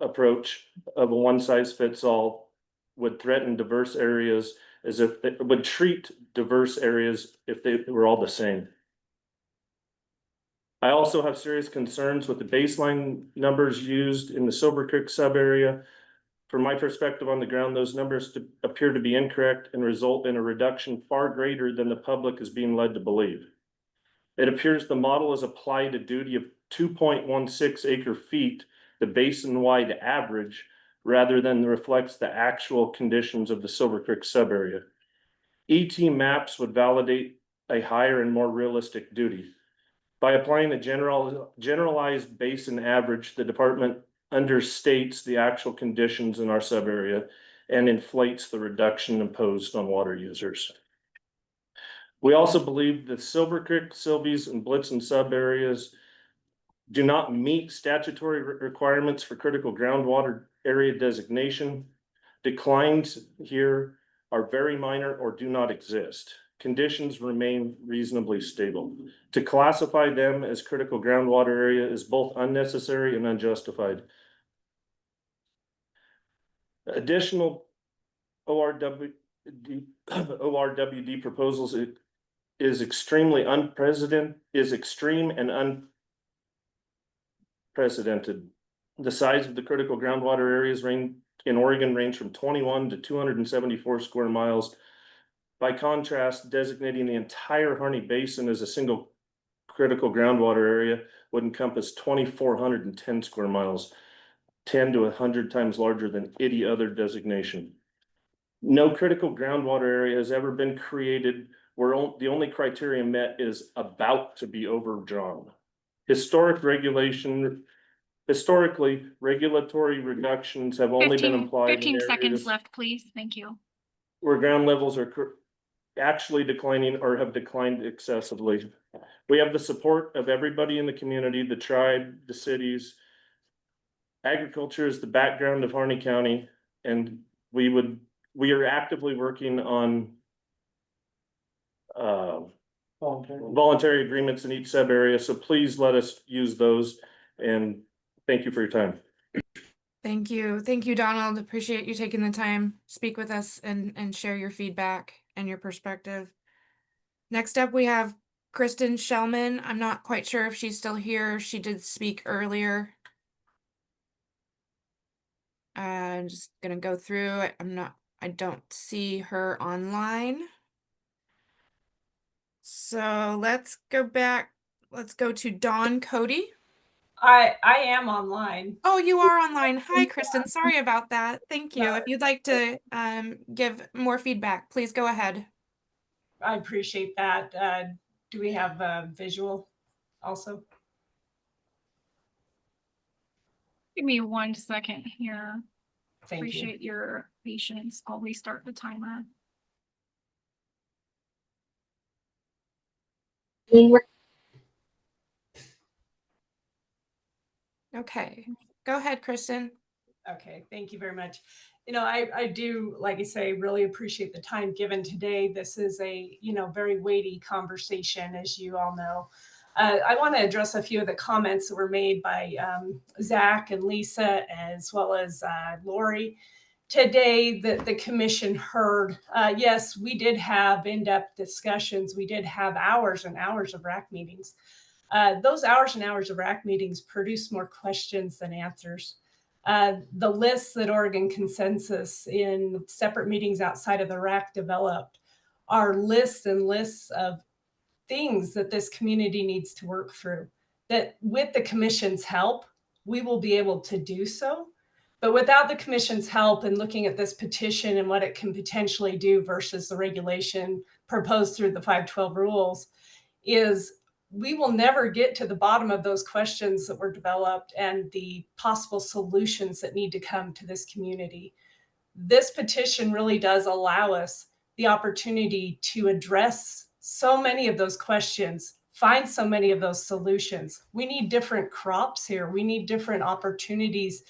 approach of a one-size-fits-all would threaten diverse areas as if it would treat diverse areas if they were all the same. I also have serious concerns with the baseline numbers used in the Silver Creek sub area. From my perspective on the ground, those numbers appear to be incorrect and result in a reduction far greater than the public is being led to believe. It appears the model is applied a duty of 2.16 acre feet, the basin-wide average, rather than reflects the actual conditions of the Silver Creek sub area. ET maps would validate a higher and more realistic duty. By applying a generalized basin average, the department understates the actual conditions in our sub area and inflates the reduction imposed on water users. We also believe that Silver Creek, Sylvies, and Blitzen sub areas do not meet statutory requirements for critical groundwater area designation. Declines here are very minor or do not exist. Conditions remain reasonably stable. To classify them as critical groundwater area is both unnecessary and unjustified. Additional ORWD proposals is extreme and unprecedented. The size of the critical groundwater areas in Oregon range from 21 to 274 square miles. By contrast, designating the entire Harney Basin as a single critical groundwater area would encompass 2,410 square miles, 10 to 100 times larger than any other designation. No critical groundwater area has ever been created where the only criteria met is about to be overdrawn. Historically, regulatory reductions have only been 15 applied in 15 seconds areas left, please. Thank you. where ground levels are actually declining or have declined excessively. We have the support of everybody in the community, the tribe, the cities. Agriculture is the background of Harney County, and we are actively working on voluntary agreements in each sub area. So please let us use those, and thank you for your time. Thank you. Thank you, Donald. Appreciate you taking the time, speak with us and share your feedback and your perspective. Next up, we have Kristen Shellman. I'm not quite sure if she's still here. She did speak earlier. I'm just gonna go through it. I don't see her online. So let's go back. Let's go to Dawn Cody. I am online. Oh, you are online. Hi, Kristen. Sorry about that. Thank you. If you'd like to give more feedback, please go ahead. I appreciate that. Do we have a visual also? Give me 1 second here. Thank you. Appreciate your patience. I'll restart the timer. Okay, go ahead, Kristen. Okay, thank you very much. You know, I do, like I say, really appreciate the time given today. This is a, very weighty conversation, as you all know. I want to address a few of the comments that were made by Zach and Lisa, as well as Lori. Today, the commission heard, yes, we did have in-depth discussions. We did have hours and hours of RAC meetings. Those hours and hours of RAC meetings produce more questions than answers. The lists that Oregon Consensus in separate meetings outside of the RAC developed are lists and lists of things that this community needs to work through, that with the commission's help, we will be able to do so. But without the commission's help and looking at this petition and what it can potentially do versus the regulation proposed through the 512 rules, is we will never get to the bottom of those questions that were developed and the possible solutions that need to come to this community. This petition really does allow us the opportunity to address so many of those questions, find so many of those solutions. We need different crops here. We need different opportunities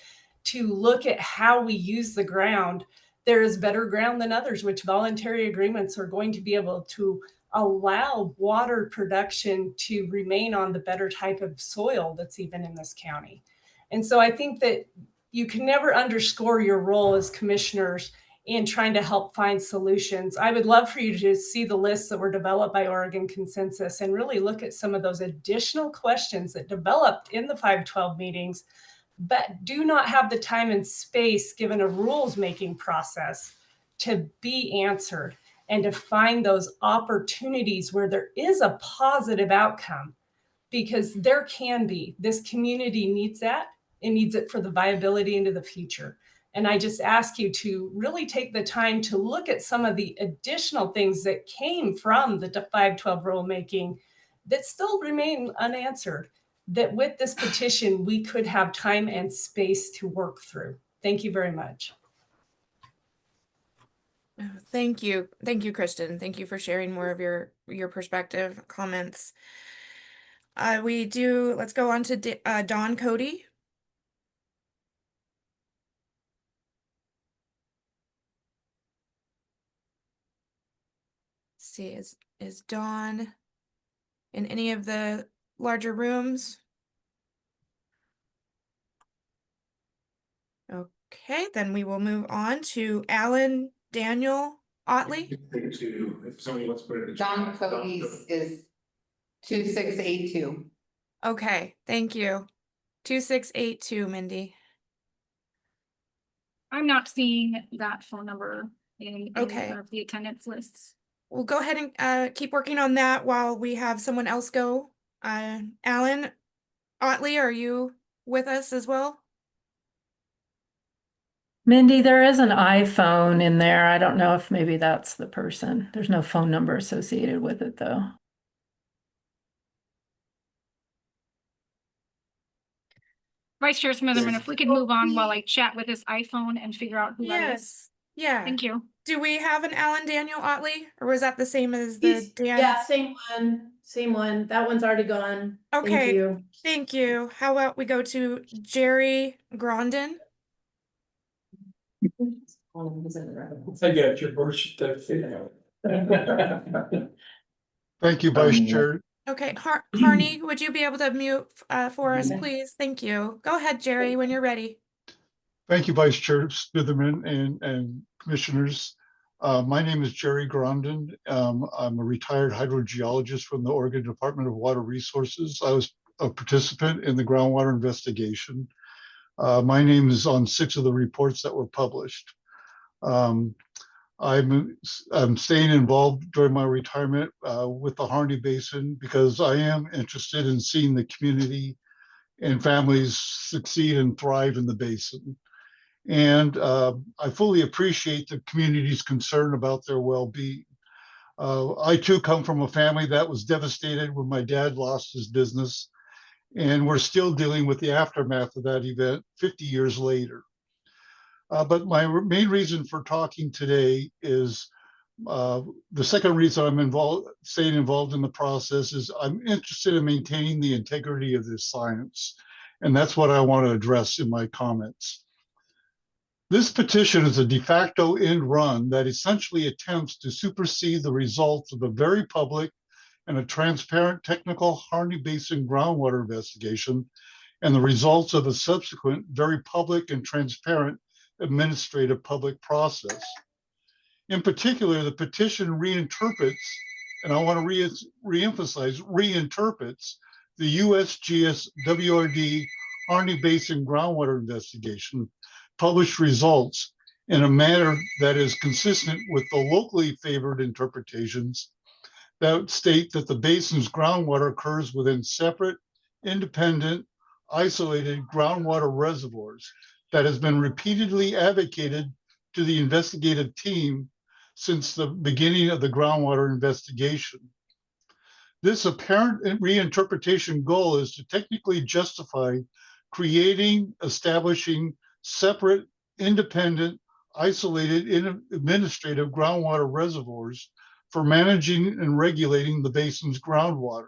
to look at how we use the ground. There is better ground than others, which voluntary agreements are going to be able to allow water production to remain on the better type of soil that's even in this county. And so I think that you can never underscore your role as commissioners in trying to help find solutions. I would love for you to see the lists that were developed by Oregon Consensus and really look at some of those additional questions that developed in the 512 meetings, but do not have the time and space given a rules making process to be answered and to find those opportunities where there is a positive outcome, because there can be. This community needs that. It needs it for the viability into the future. And I just ask you to really take the time to look at some of the additional things that came from the 512 rulemaking that still remain unanswered, that with this petition, we could have time and space to work through. Thank you very much. Thank you. Thank you, Kristen. Thank you for sharing more of your perspective, comments. Let's go on to Dawn Cody. Let's see, is Dawn in any of the larger rooms? Okay, then we will move on to Alan Daniel Otley. John Cody's is 2682. Okay, thank you. 2682, Mindy. I'm not seeing that phone number in any Okay. of the attendance lists. We'll go ahead and keep working on that while we have someone else go. Alan Otley, are you with us as well? Mindy, there is an iPhone in there. I don't know if maybe that's the person. There's no phone number associated with it, though. Vice Chair Smitherman, if we could move on while I chat with this iPhone and figure out who that is. Yes. Yeah. Thank you. Do we have an Alan Daniel Otley, or was that the same as the Dan? Yeah, same one. That one's already gone. Thank Okay. you. Thank you. How about we go to Jerry Grondin? I got your birth certificate. Thank you, Vice Chair. Okay, Harney, would you be able to mute for us, please? Thank you. Go ahead, Jerry, when you're ready. Thank you, Vice Chair Smitherman and Commissioners. My name is Jerry Grondin. I'm a retired hydrogeologist from the Oregon Department of Water Resources. I was a participant in the groundwater investigation. My name is on 6 of the reports that were published. I'm staying involved during my retirement with the Harney Basin because I am interested in seeing the community and families succeed and thrive in the basin. And I fully appreciate the community's concern about their well-being. I too come from a family that was devastated when my dad lost his business, and we're still dealing with the aftermath of that event 50 years later. But my main reason for talking today is the second reason I'm staying involved in the process is I'm interested in maintaining the integrity of this science. And that's what I want to address in my comments. This petition is a de facto end run that essentially attempts to supersede the results of a very public and a transparent technical Harney Basin groundwater investigation and the results of a subsequent very public and transparent administrative public process. In particular, the petition reinterprets, and I want to reemphasize, reinterprets the USGS WRD Harney Basin groundwater investigation published results in a manner that is consistent with the locally favored interpretations that state that the basin's groundwater occurs within separate, independent, isolated groundwater reservoirs that has been repeatedly advocated to the investigative team since the beginning of the groundwater investigation. This apparent reinterpretation goal is to technically justify creating, establishing separate, independent, isolated, administrative groundwater reservoirs for managing and regulating the basin's groundwater.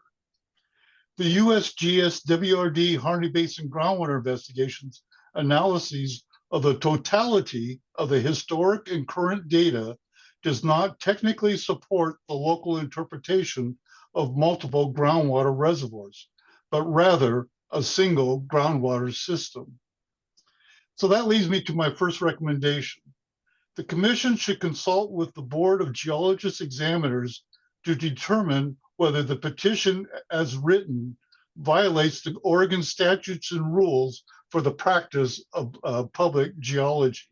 The USGS WRD Harney Basin groundwater investigations analyses of the totality of the historic and current data does not technically support the local interpretation of multiple groundwater reservoirs, but rather a single groundwater system. So that leads me to my first recommendation. The commission should consult with the Board of Geologists Examiners to determine whether the petition as written violates the Oregon statutes and rules for the practice of public geology.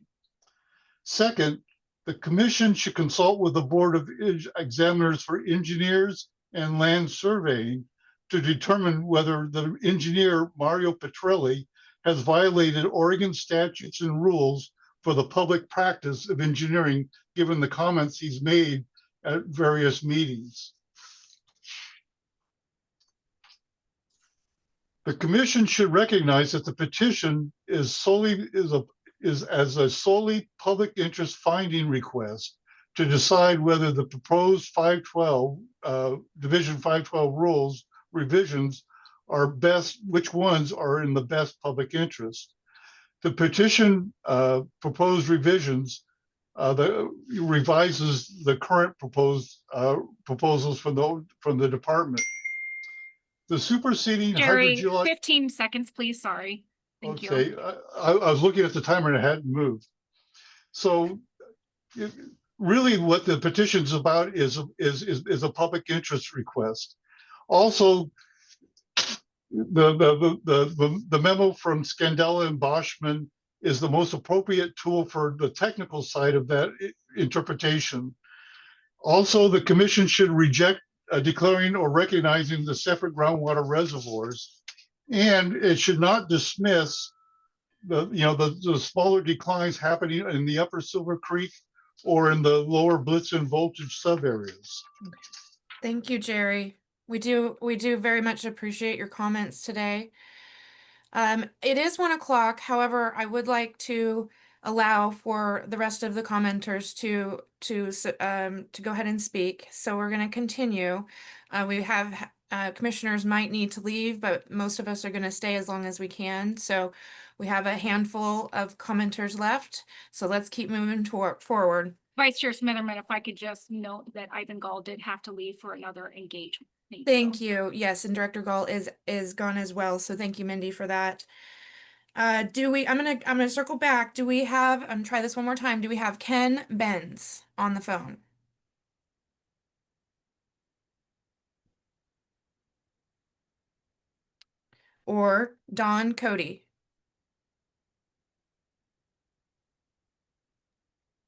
Second, the commission should consult with the Board of Examiners for Engineers and Land Surveying to determine whether the engineer, Mario Petrelli, has violated Oregon statutes and rules for the public practice of engineering, given the comments he's made at various meetings. The commission should recognize that the petition is as a solely public interest finding request to decide whether the proposed 512 Division 512 rules revisions are best, which ones are in the best public interest. The petition proposed revisions revises the current proposed proposals from the department. The superseding Jerry, hydrogeologic. 15 seconds, please. Sorry. Thank Okay, you. I was looking at the timer and it hadn't moved. So really what the petition's about is a public interest request. Also, the memo from Scandella and Boschman is the most appropriate tool for the technical side of that interpretation. Also, the commission should reject declaring or recognizing the separate groundwater reservoirs. And it should not dismiss the smaller declines happening in the upper Silver Creek or in the lower Blitzen voltage sub areas. Thank you, Jerry. We do very much appreciate your comments today. It is 1 o'clock. However, I would like to allow for the rest of the commenters to go ahead and speak. So we're going to continue. We have commissioners might need to leave, but most of us are going to stay as long as we can. So we have a handful of commenters left. So let's keep moving forward. Vice Chair Smitherman, if I could just note that Ivan Gall did have to leave for another engagement. Thank you. Yes, and Director Gall is gone as well. So thank you, Mindy, for that. I'm gonna circle back. Do we have, try this one more time. Do we have Ken Benz on the phone? Or Don Cody?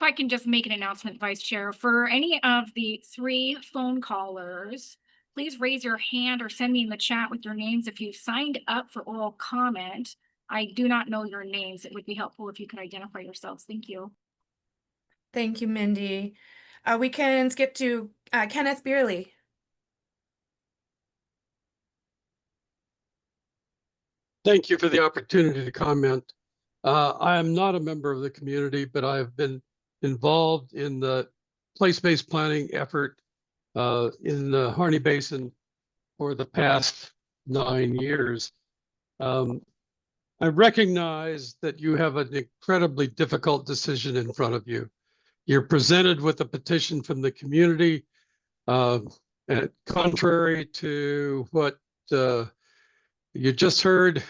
If I can just make an announcement, Vice Chair, for any of the 3 phone callers, please raise your hand or send me in the chat with your names if you've signed up for oral comment. I do not know your names. It would be helpful if you could identify yourselves. Thank you. Thank you, Mindy. We can skip to Kenneth Beerley. Thank you for the opportunity to comment. I am not a member of the community, but I've been involved in the place-based planning effort in the Harney Basin for the past 9 years. I recognize that you have an incredibly difficult decision in front of you. You're presented with a petition from the community, and contrary to what you just heard,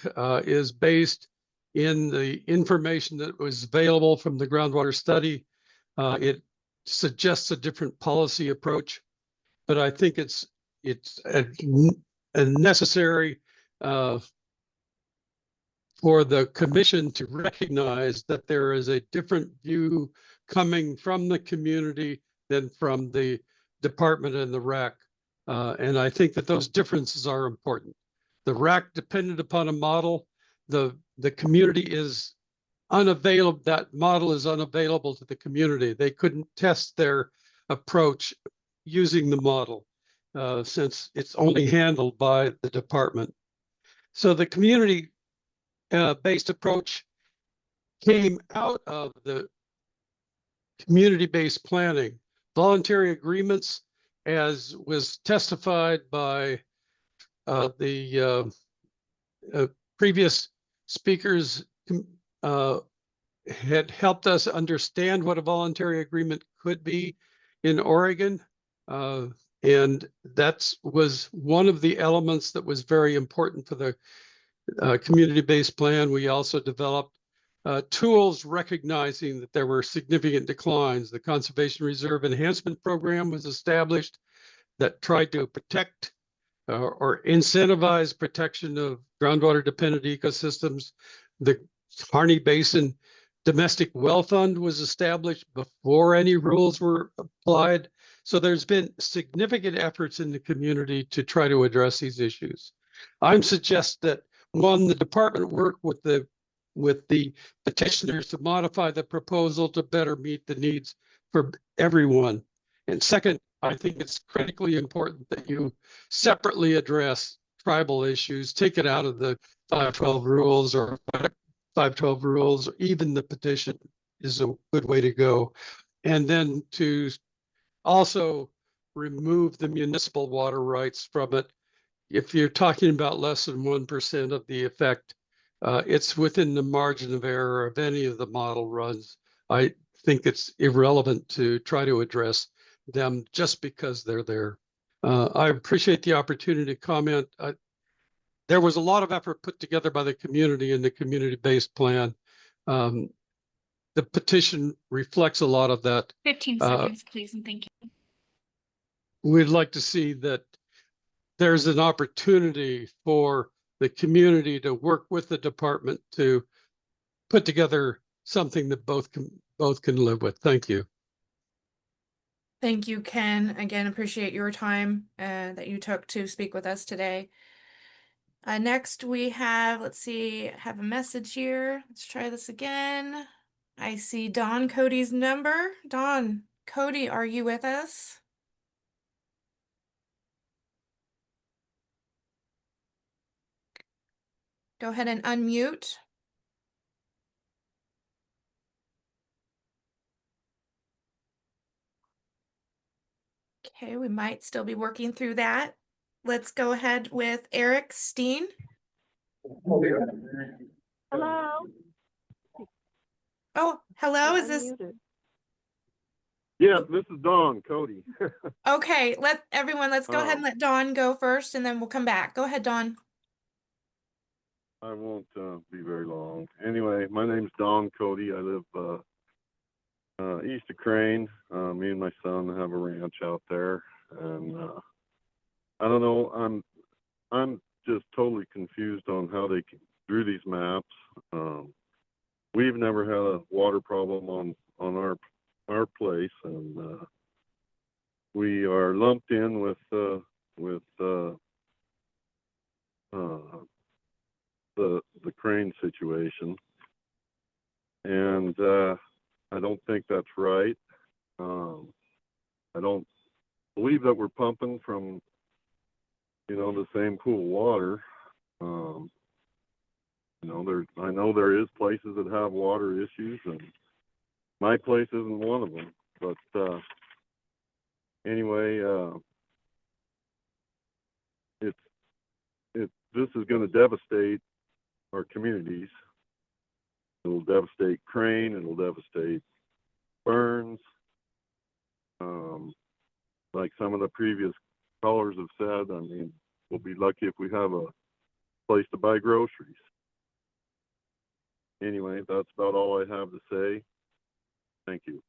is based in the information that was available from the groundwater study. It suggests a different policy approach, but I think it's a necessary for the commission to recognize that there is a different view coming from the community than from the department and the RAC. And I think that those differences are important. The RAC depended upon a model. The community is unavailable. That model is unavailable to the community. They couldn't test their approach using the model since it's only handled by the department. So the community based approach came out of the community-based planning. Voluntary agreements, as was testified by the previous speakers, had helped us understand what a voluntary agreement could be in Oregon. And that was one of the elements that was very important for the community-based plan. We also developed tools recognizing that there were significant declines. The Conservation Reserve Enhancement Program was established that tried to protect or incentivize protection of groundwater dependent ecosystems. The Harney Basin Domestic Well Fund was established before any rules were applied. So there's been significant efforts in the community to try to address these issues. I'm suggest that one, the department work with the petitioners to modify the proposal to better meet the needs for everyone. And second, I think it's critically important that you separately address tribal issues, take it out of the 512 rules or 512 rules, or even the petition is a good way to go. And then to also remove the municipal water rights from it. If you're talking about less than 1% of the effect, it's within the margin of error of any of the model runs. I think it's irrelevant to try to address them just because they're there. I appreciate the opportunity to comment. There was a lot of effort put together by the community in the community-based plan. The petition reflects a lot of that. 15 seconds, please, and thank you. We'd like to see that there's an opportunity for the community to work with the department to put together something that both can live with. Thank you. Thank you, Ken. Again, appreciate your time that you took to speak with us today. Next we have, let's see, have a message here. Let's try this again. I see Don Cody's number. Don, Cody, are you with us? Go ahead and unmute. Okay, we might still be working through that. Let's go ahead with Eric Steen. Hello. Oh, hello, is this? Yes, this is Don Cody. Okay, let's go ahead and let Dawn go first and then we'll come back. Go ahead, Dawn. I won't be very long. Anyway, my name's Don Cody. I live east of Crane. Me and my son have a ranch out there, and I don't know. I'm just totally confused on how they drew these maps. We've never had a water problem on our place, and we are lumped in with the Crane situation, and I don't think that's right. I don't believe that we're pumping from, the same pool of water. I know there is places that have water issues, and my place isn't one of them. But anyway, this is going to devastate our communities. It'll devastate Crane. It'll devastate Burns. Like some of the previous callers have said, I mean, we'll be lucky if we have a place to buy groceries. Anyway, that's about all I have to say. Thank you.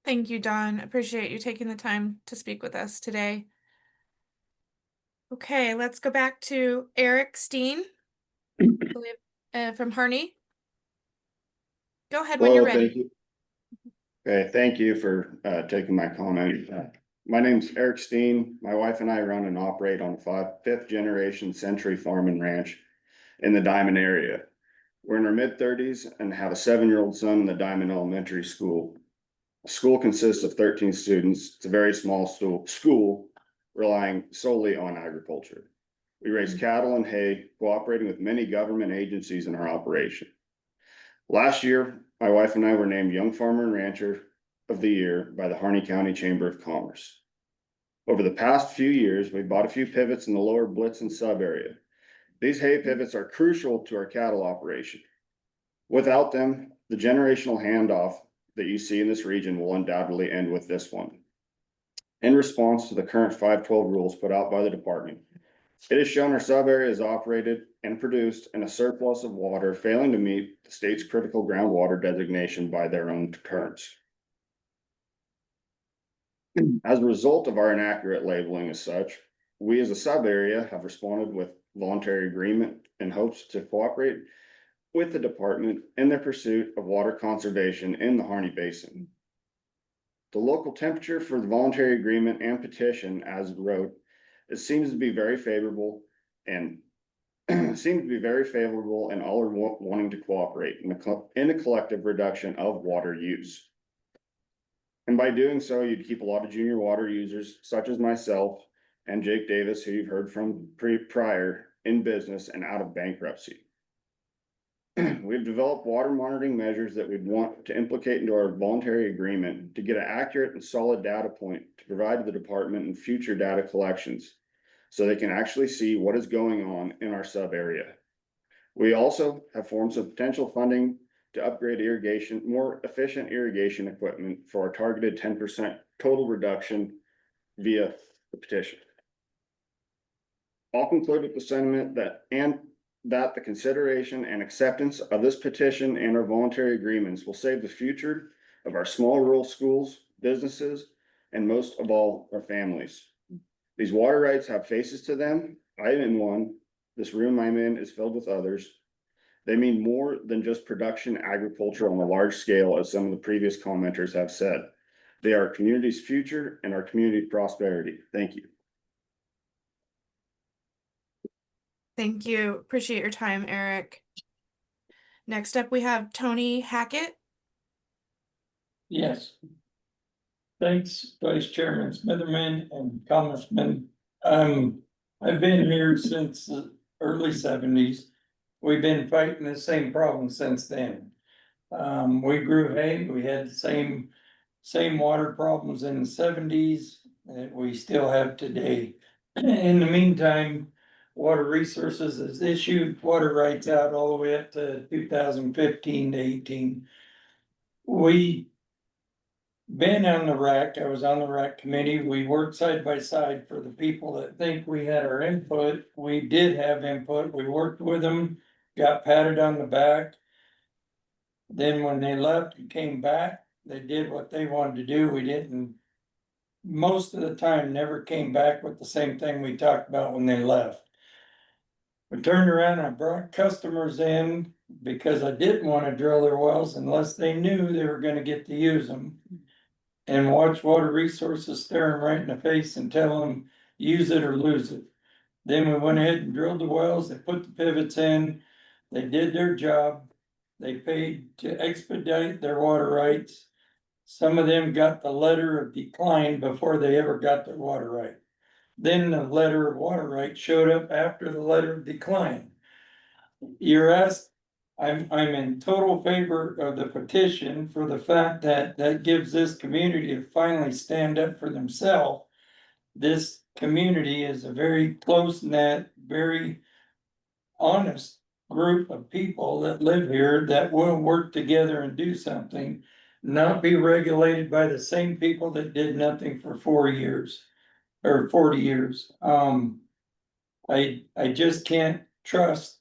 Thank you, Dawn. Appreciate you taking the time to speak with us today. Okay, let's go back to Eric Steen from Harney. Go ahead when you're ready. Thank you. Okay, thank you for taking my comment. My name's Eric Steen. My wife and I run and operate on a fifth generation Century Farm and Ranch in the Diamond area. We're in our mid-30s and have a 7-year-old son in the Diamond Elementary School. The school consists of 13 students. It's a very small school relying solely on agriculture. We raise cattle and hay, cooperating with many government agencies in our operation. Last year, my wife and I were named Young Farmer and Rancher of the Year by the Harney County Chamber of Commerce. Over the past few years, we bought a few pivots in the lower Blitzen sub area. These hay pivots are crucial to our cattle operation. Without them, the generational handoff that you see in this region will undoubtedly end with this one. In response to the current 512 rules put out by the department, it has shown our sub area is operated and produced in a surplus of water, failing to meet the state's critical groundwater designation by their own terms. As a result of our inaccurate labeling as such, we as a sub area have responded with voluntary agreement in hopes to cooperate with the department in their pursuit of water conservation in the Harney Basin. The local temperature for the voluntary agreement and petition as wrote, it seems to be very favorable and all are wanting to cooperate in a collective reduction of water use. And by doing so, you'd keep a lot of junior water users such as myself and Jake Davis, who you've heard from prior, in business and out of bankruptcy. We've developed water monitoring measures that we'd want to implicate into our voluntary agreement to get an accurate and solid data point to provide to the department in future data collections, so they can actually see what is going on in our sub area. We also have formed some potential funding to upgrade more efficient irrigation equipment for our targeted 10% total reduction via the petition. I'll conclude with the sentiment that the consideration and acceptance of this petition and our voluntary agreements will save the future of our small rural schools, businesses, and most of all, our families. These water rights have faces to them. I am in one, This room I'm in is filled with others. They mean more than just production agriculture on a large scale, as some of the previous commenters have said. They are our community's future and our community prosperity. Thank you. Thank you. Appreciate your time, Eric. Next up, we have Tony Hackett. Yes. Thanks, Vice Chairman Smitherman and Congressman. I've been here since the early 70s. We've been fighting the same problem since then. We grew hay, we had the same water problems in the 70s that we still have today. In the meantime, Water Resources has issued water rights out all the way up to 2015 to 18. We been on the RAC, I was on the RAC committee, we worked side by side for the people that think we had our input. We did have input, we worked with them, got patted on the back. Then when they left and came back, they did what they wanted to do. We didn't, most of the time, never came back with the same thing we talked about when they left. We turned around and I brought customers in because I didn't want to drill their wells unless they knew they were gonna get to use them. And watch Water Resources stare them right in the face and tell them, use it or lose it. Then we went ahead and drilled the wells, they put the pivots in, they did their job. They paid to expedite their water rights. Some of them got the letter of decline before they ever got their water right. Then the letter of water rights showed up after the letter of decline. You're asked, I'm in total favor of the petition for the fact that that gives this community to finally stand up for themselves. This community is a very close-knit, very honest group of people that live here that will work together and do something, not be regulated by the same people that did nothing for 4 years or 40 years. I just can't trust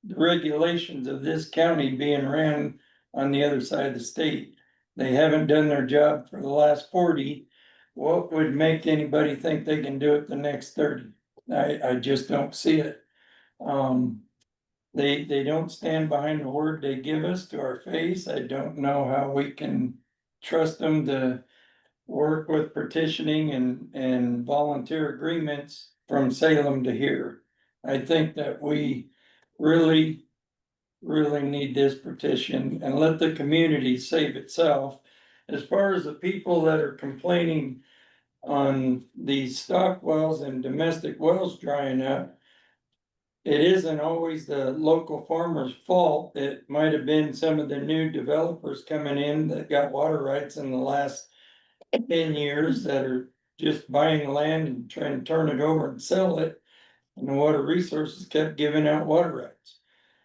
the regulations of this county being ran on the other side of the state. They haven't done their job for the last 40. What would make anybody think they can do it the next 30? I just don't see it. They don't stand behind the word they give us to our face. I don't know how we can trust them to work with petitioning and volunteer agreements from Salem to here. I think that we really need this petition and let the community save itself. As far as the people that are complaining on these stock wells and domestic wells drying up, it isn't always the local farmer's fault. It might have been some of the new developers coming in that got water rights in the last 10 years that are just buying land and trying to turn it over and sell it. And the Water Resources kept giving out water rights.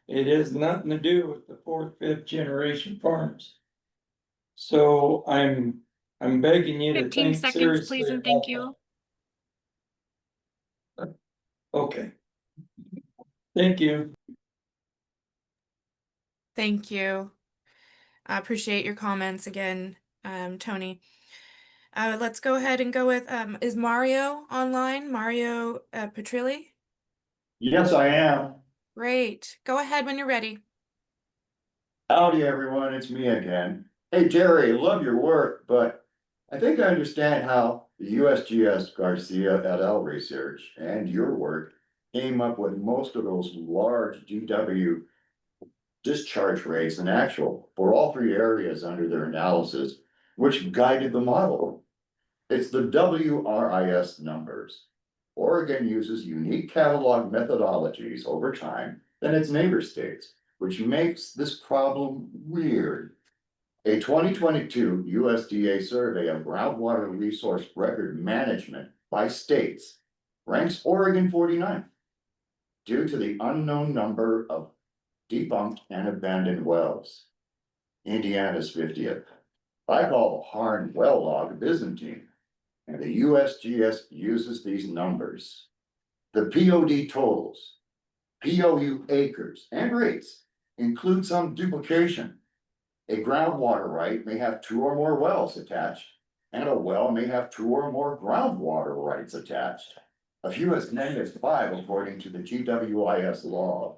It has nothing to do with the 4th, 5th generation farmers. So I'm begging you to 15 think seconds, seriously please, and about thank you. that. Okay. Thank you. Thank you. I appreciate your comments again, Tony. Let's go ahead and go with, is Mario online? Mario Petrilli? Yes, I am. Great. Go ahead when you're ready. Howdy, everyone. It's me again. Hey, Jerry, love your work, but I think I understand how the USGS Garcia et al. Research and your work came up with most of those large GW discharge rates and actual for all 3 areas under their analysis, which guided the model. It's the WRIS numbers. Oregon uses unique catalog methodologies over time than its neighbor states, which makes this problem weird. A 2022 USDA survey of groundwater resource record management by states ranks Oregon 49th due to the unknown number of defunct and abandoned wells. Indiana's 50th. I call the Harn well log Byzantine, and the USGS uses these numbers. The POD totals, POU acres, and rates include some duplication. A groundwater right may have 2 or more wells attached, and a well may have 2 or more groundwater rights attached. a few as many as 5 according to the GWIS law.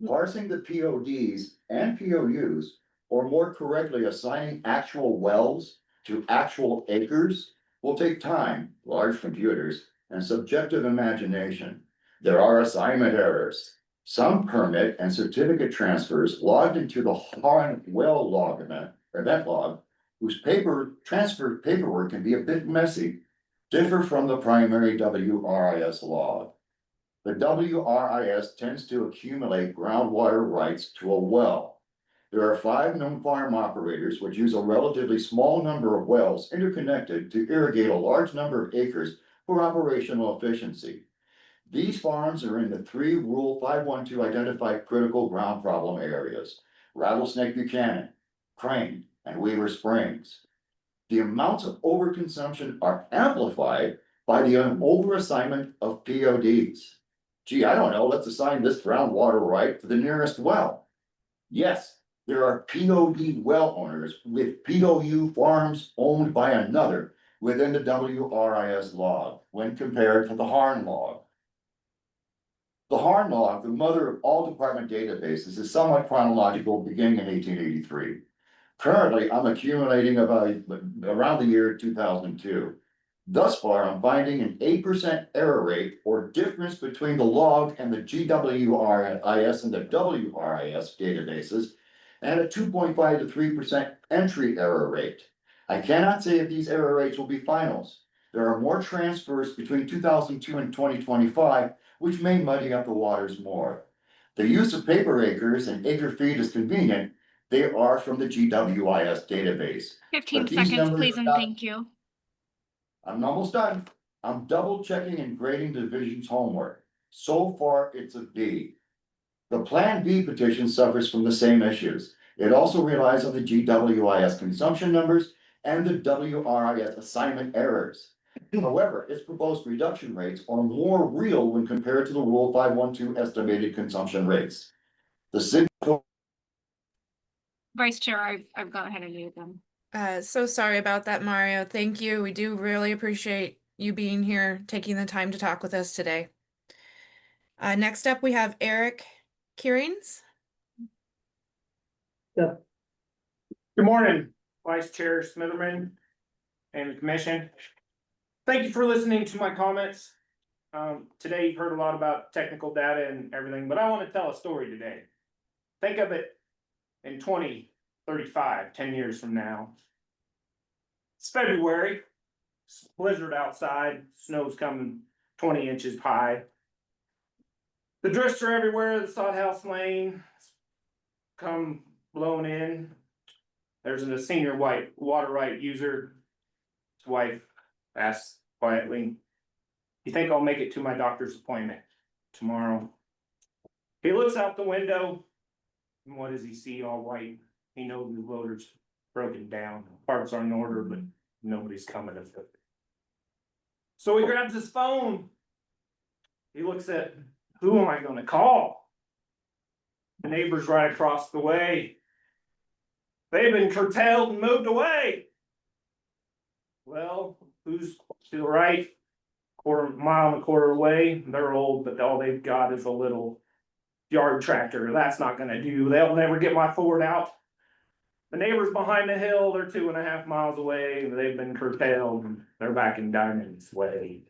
Parsing the PODs and POUs, or more correctly assigning actual wells to actual acres, will take time, large computers, and subjective imagination. There are assignment errors. Some permit and certificate transfers logged into the Harn well log event log, whose transfer paperwork can be a bit messy, differ from the primary WRIS log. The WRIS tends to accumulate groundwater rights to a well. There are 5 known farm operators which use a relatively small number of wells interconnected to irrigate a large number of acres for operational efficiency. These farms are in the 3 Rule 512 identified critical ground problem areas: Rattlesnake Buchanan, Crane, and Weaver Springs. The amounts of overconsumption are amplified by the overassignment of PODs. Gee, I don't know, let's assign this groundwater right to the nearest well. Yes, there are POD well owners with POU farms owned by another within the WRIS log when compared to the Harn log. The Harn log, the mother of all department databases, is somewhat chronological, beginning in 1883. Currently, I'm accumulating about around the year 2002. Thus far, I'm finding an 8% error rate or difference between the log and the GWRIS and the WRIS databases, and a 2.5 to 3% entry error rate. I cannot say if these error rates will be finals. There are more transfers between 2002 and 2025, which may muddy up the waters more. The use of paper acres and acre feet is convenient. They are from the GWIS database. 15 But these seconds, numbers please, are and not- thank you. I'm almost done. I'm double checking and grading the division's homework. So far, it's a B. The Plan B petition suffers from the same issues. It also relies on the GWIS consumption numbers and the WRIS assignment errors. However, its proposed reduction rates are more real when compared to the Rule 512 estimated consumption rates. The city Vice Chair, I've gone ahead and muted them. So sorry about that, Mario. Thank you. We do really appreciate you being here, taking the time to talk with us today. Next up, we have Eric Kearings. Good morning, Vice Chair Smitherman and the commission. Thank you for listening to my comments. Today you've heard a lot about technical data and everything, but I want to tell a story today. Think of it in 2035, 10 years from now. It's February, it's blizzard outside, snow's coming 20 inches high. The drifts are everywhere, the sod house lane come blown in. There's a senior white water right user. His wife asks quietly, "You think I'll make it to my doctor's appointment tomorrow?" He looks out the window, and what does he see all white? He knows the loader's broken down, parts are in order, but nobody's coming to fix it. So he grabs his phone. He looks at, who am I gonna call? The neighbor's right across the way. They've been curtailed and moved away. Well, who's to the right? Mile and a quarter away. They're old, but all they've got is a little yard tractor. That's not gonna do. They'll never get my Ford out. The neighbors behind the hill, they're 2.5 miles away. They've been curtailed and they're back in Diamond's Way.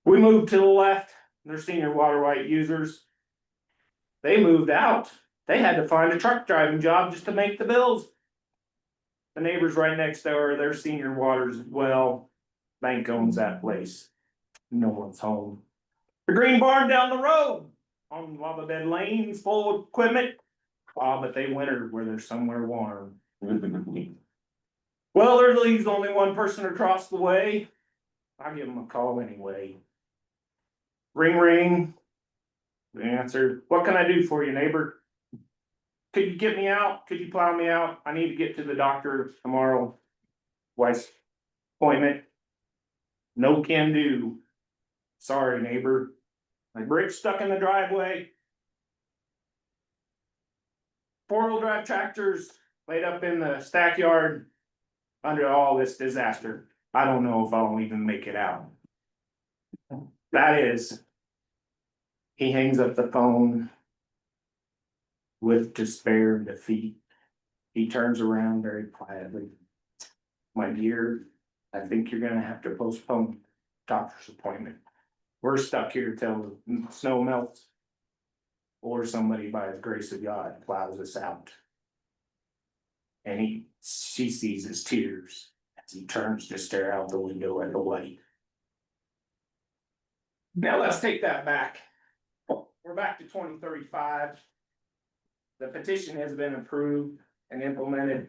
We moved to the left. They're senior water right users. They moved out. They had to find a truck driving job just to make the bills. The neighbors right next door, they're senior waters as well. Bank owns that place. No one's home. The green barn down the road on lava bed lanes full of equipment. Ah, but they wintered where there's somewhere warm. Well, there leaves only one person across the way. I'll give them a call anyway. Ring, ring. The answer, what can I do for you, neighbor? Could you get me out? Could you plow me out? I need to get to the doctor tomorrow. Wife's appointment. No can do. Sorry, neighbor. My brake's stuck in the driveway. 4-wheel drive tractors laid up in the stack yard under all this disaster. I don't know if I'll even make it out. That is. He hangs up the phone. With despair and defeat. He turns around very quietly. My dear, I think you're gonna have to postpone doctor's appointment. We're stuck here till the snow melts. Or somebody by the grace of God plows us out. And she sees his tears as he turns to stare out the window at the light. Now let's take that back. We're back to 2035. The petition has been approved and implemented.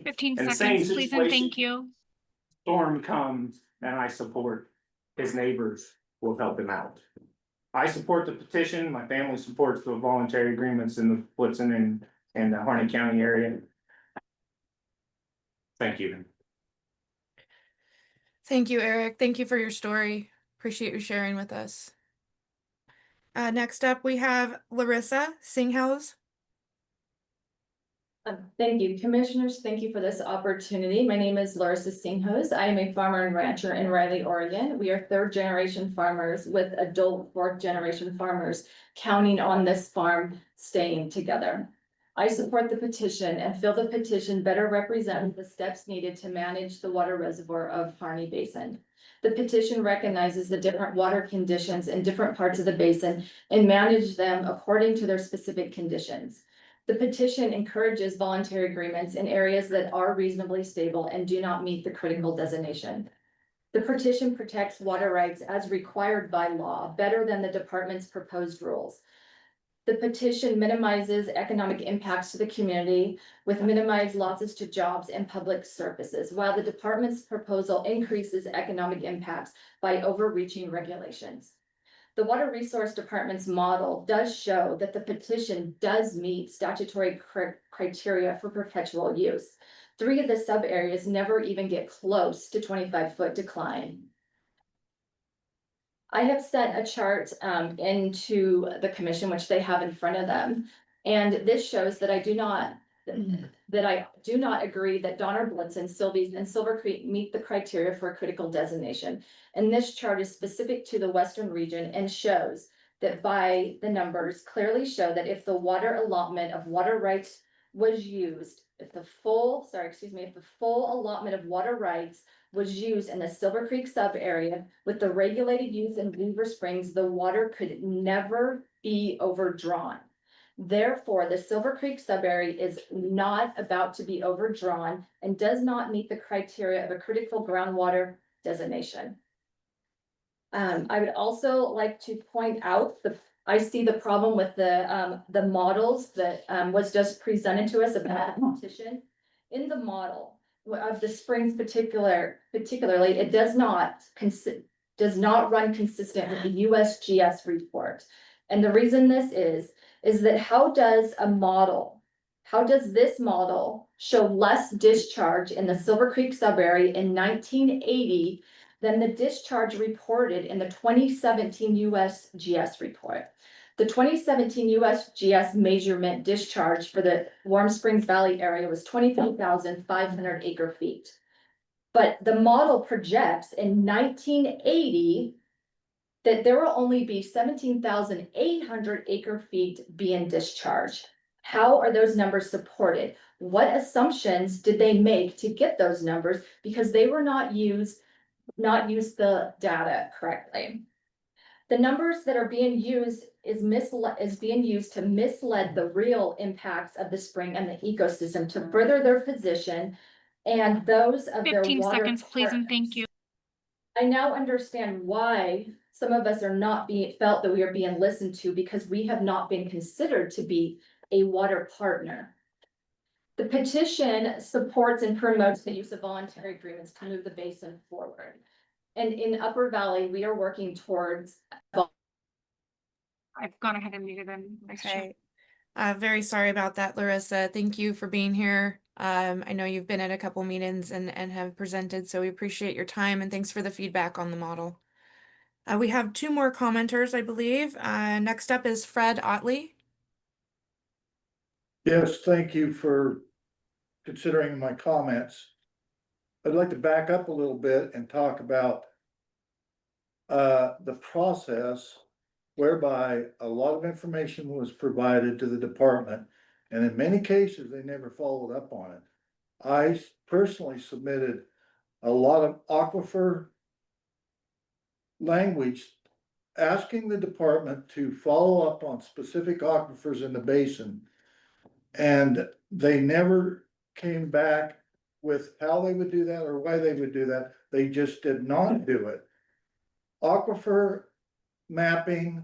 15 In the same seconds, please, and situation. thank you. Storm comes and I support his neighbors will help him out. I support the petition. My family supports the voluntary agreements in the Blitzen and the Harney County area. Thank you. Thank you, Eric. Thank you for your story. Appreciate you sharing with us. Next up, we have Larissa Singhouse. Thank you, commissioners. Thank you for this opportunity. My name is Larissa Singhouse. I am a farmer and rancher in Riley, Oregon. We are third generation farmers with adult fourth generation farmers counting on this farm staying together. I support the petition and feel the petition better represents the steps needed to manage the water reservoir of Harney Basin. The petition recognizes the different water conditions in different parts of the basin and manage them according to their specific conditions. The petition encourages voluntary agreements in areas that are reasonably stable and do not meet the critical designation. The petition protects water rights as required by law better than the department's proposed rules. The petition minimizes economic impacts to the community with minimized losses to jobs and public services, while the department's proposal increases economic impacts by overreaching regulations. The Water Resource Department's model does show that the petition does meet statutory criteria for perpetual use. 3 of the sub areas never even get close to 25-foot decline. I have sent a chart into the commission, which they have in front of them. And this shows that I do not agree that Donner, Blitzen, Silvies, and Silver Creek meet the criteria for a critical designation. And this chart is specific to the western region and shows that by the numbers clearly show that if the water allotment of water rights was used, if the full allotment of water rights was used in the Silver Creek sub area with the regulated use in Beaver Springs, the water could never be overdrawn. Therefore, the Silver Creek sub-area is not about to be overdrawn and does not meet the criteria of a critical groundwater designation. I would also like to point out I see the problem with the models that was just presented to us about the petition. In the model of the springs particularly, it does not run consistent with the USGS report. And the reason this is that how does this model show less discharge in the Silver Creek sub-area in 1980 than the discharge reported in the 2017 USGS report? The 2017 USGS measurement discharge for the Warm Springs Valley area was 23,500 acre feet. But the model projects in 1980 that there will only be 17,800 acre feet being discharged. How are those numbers supported? What assumptions did they make to get those numbers? Because they were not used the data correctly. The numbers that are being used is being used to mislead the real impacts of the spring and the ecosystem to further their position and those of their 15 water seconds, please, and thank partners. you. I now understand why some of us are not felt that we are being listened to because we have not been considered to be a water partner. The petition supports and promotes the use of voluntary agreements to move the basin forward. And in Upper Valley, we are working towards. I've gone ahead and muted them. Okay. Very sorry about that, Larissa. Thank you for being here. I know you've been at a couple meetings and have presented, so we appreciate your time and thanks for the feedback on the model. We have 2 more commenters, I believe. Next up is Fred Otley. Yes, thank you for considering my comments. I'd like to back up a little bit and talk about the process whereby a lot of information was provided to the department. And in many cases, they never followed up on it. I personally submitted a lot of aquifer language asking the department to follow up on specific aquifers in the basin. And they never came back with how they would do that or why they would do that. They just did not do it. Aquifer mapping,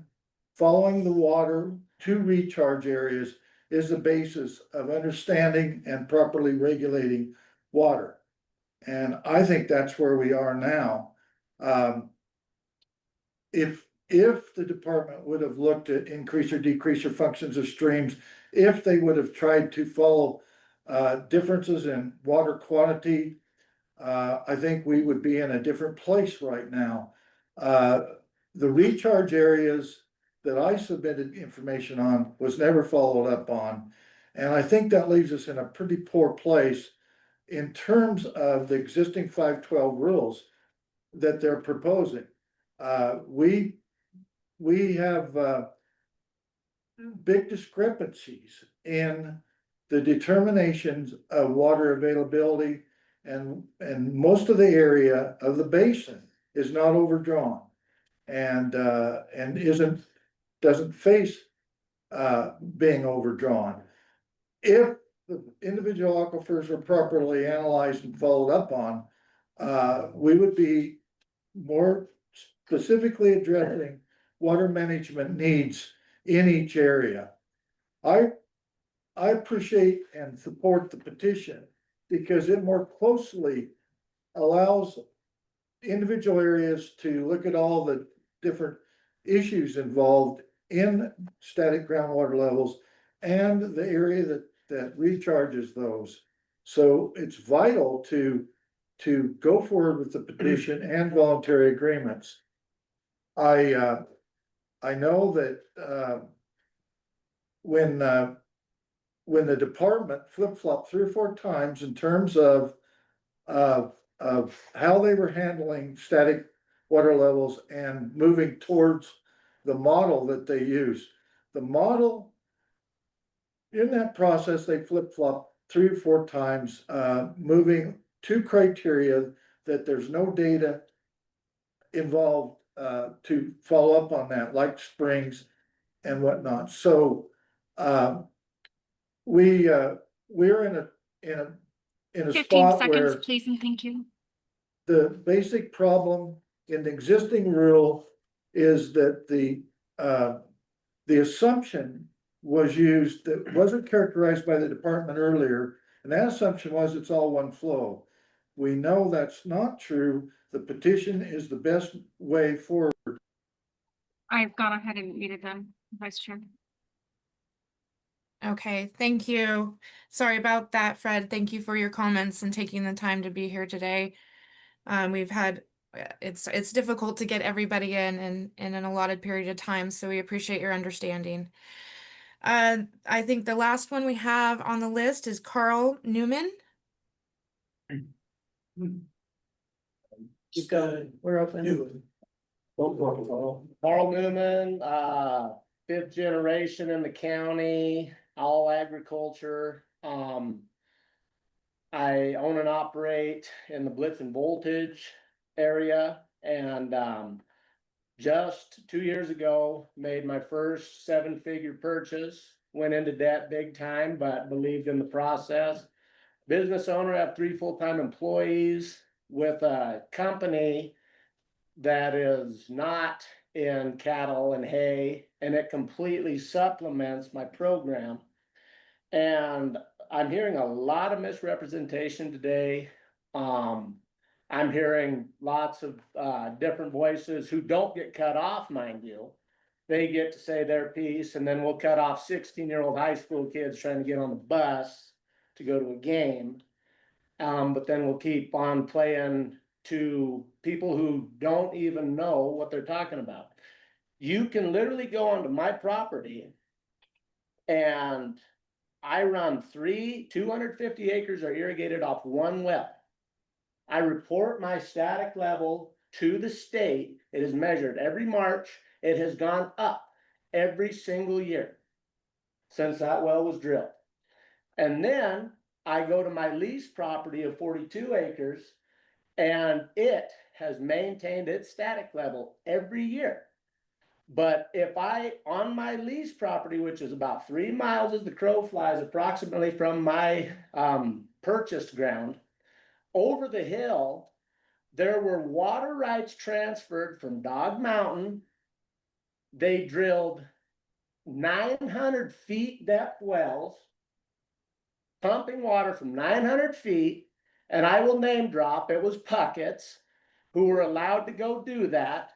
following the water to recharge areas is the basis of understanding and properly regulating water. And I think that's where we are now. If the department would have looked at increase or decrease your functions of streams, if they would have tried to follow differences in water quantity, I think we would be in a different place right now. The recharge areas that I submitted information on was never followed up on. And I think that leaves us in a pretty poor place in terms of the existing 512 rules that they're proposing. We have big discrepancies in the determinations of water availability, and most of the area of the basin is not overdrawn and doesn't face being overdrawn. If the individual aquifers were properly analyzed and followed up on, we would be more specifically addressing water management needs in each area. I appreciate and support the petition because it more closely allows individual areas to look at all the different issues involved in static groundwater levels and the area that recharges those. So it's vital to go forward with the petition and voluntary agreements. I know that when the department flip-flopped 3 or 4 times in terms of how they were handling static water levels and moving towards the model that they use. The model, in that process, they flip-flopped 3 or 4 times, moving to criteria that there's no data involved to follow up on that, like springs and whatnot. So we're in a 15 spot seconds, where please, and thank you. the basic problem in the existing rule is that the assumption was used that wasn't characterized by the department earlier, and that assumption was it's all one flow. We know that's not true. The petition is the best way forward. I've gone ahead and muted them, Vice Chair. Okay, thank you. Sorry about that, Fred. Thank you for your comments and taking the time to be here today. We've had, it's difficult to get everybody in an allotted period of time, so we appreciate your understanding. I think the last one we have on the list is Carl Newman. Keep going. We're open. Carl Newman, 5th generation in the county, all agriculture. I own and operate in the Blitz and Voltage area, and just 2 years ago made my first 7-figure purchase. Went into debt big time, but believed in the process. Business owner, I have 3 full-time employees with a company that is not in cattle and hay, and it completely supplements my program. And I'm hearing a lot of misrepresentation today. I'm hearing lots of different voices who don't get cut off, mind you. They get to say their piece, and then we'll cut off 16-year-old high school kids trying to get on the bus to go to a game. But then we'll keep on playing to people who don't even know what they're talking about. You can literally go onto my property, and I run 250 acres are irrigated off one well. I report my static level to the state It is measured every March. It has gone up every single year since that well was drilled. And then I go to my lease property of 42 acres, and it has maintained its static level every year. But if I, on my lease property, which is about 3 miles as the crow flies approximately from my purchased ground, over the hill, there were water rights transferred from Dog Mountain. They drilled 900 feet depth wells, pumping water from 900 feet, and I will name drop, it was Puckett's who were allowed to go do that.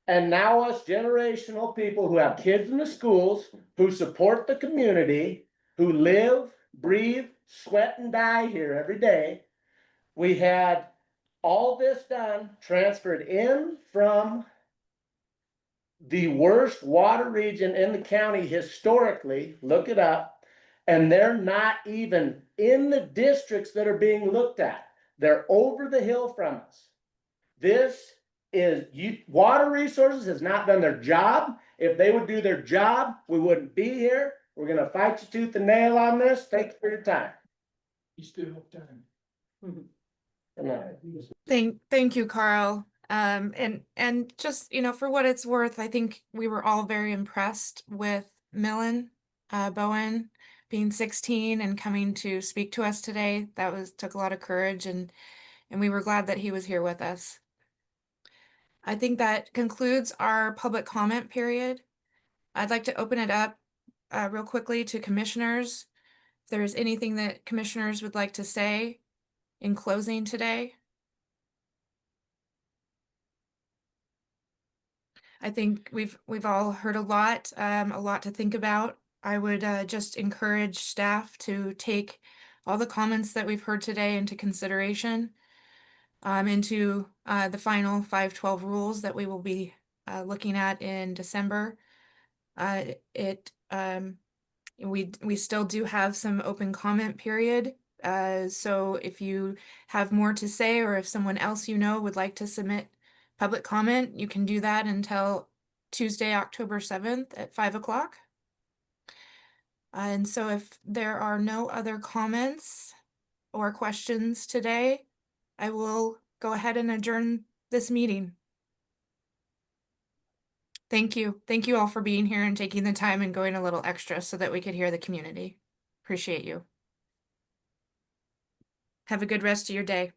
And now us generational people who have kids in the schools, who support the community, who live, breathe, sweat and die here every day. We had all this done, transferred in from the worst water region in the county historically, look it up, and they're not even in the districts that are being looked at. They're over the hill from us. This is, Water Resources has not done their job. If they would do their job, we wouldn't be here. We're gonna fight you tooth and nail on this. Thank you for your time. You still have time. Thank you, Carl. And just, for what it's worth, I think we were all very impressed with Millen, Bowen being 16 and coming to speak to us today. Took a lot of courage, and we were glad that he was here with us. I think that concludes our public comment period. I'd like to open it up real quickly to commissioners. If there's anything that commissioners would like to say in closing today. I think we've all heard a lot to think about. I would just encourage staff to take all the comments that we've heard today into consideration into the final 512 rules that we will be looking at in December. We still do have some open comment period. So if you have more to say, or if someone else would like to submit public comment, you can do that until Tuesday, October 7th at 5 o'clock. And so if there are no other comments or questions today, I will go ahead and adjourn this meeting. Thank you. Thank you all for being here and taking the time and going a little extra so that we could hear the community. Appreciate you. Have a good rest of your day.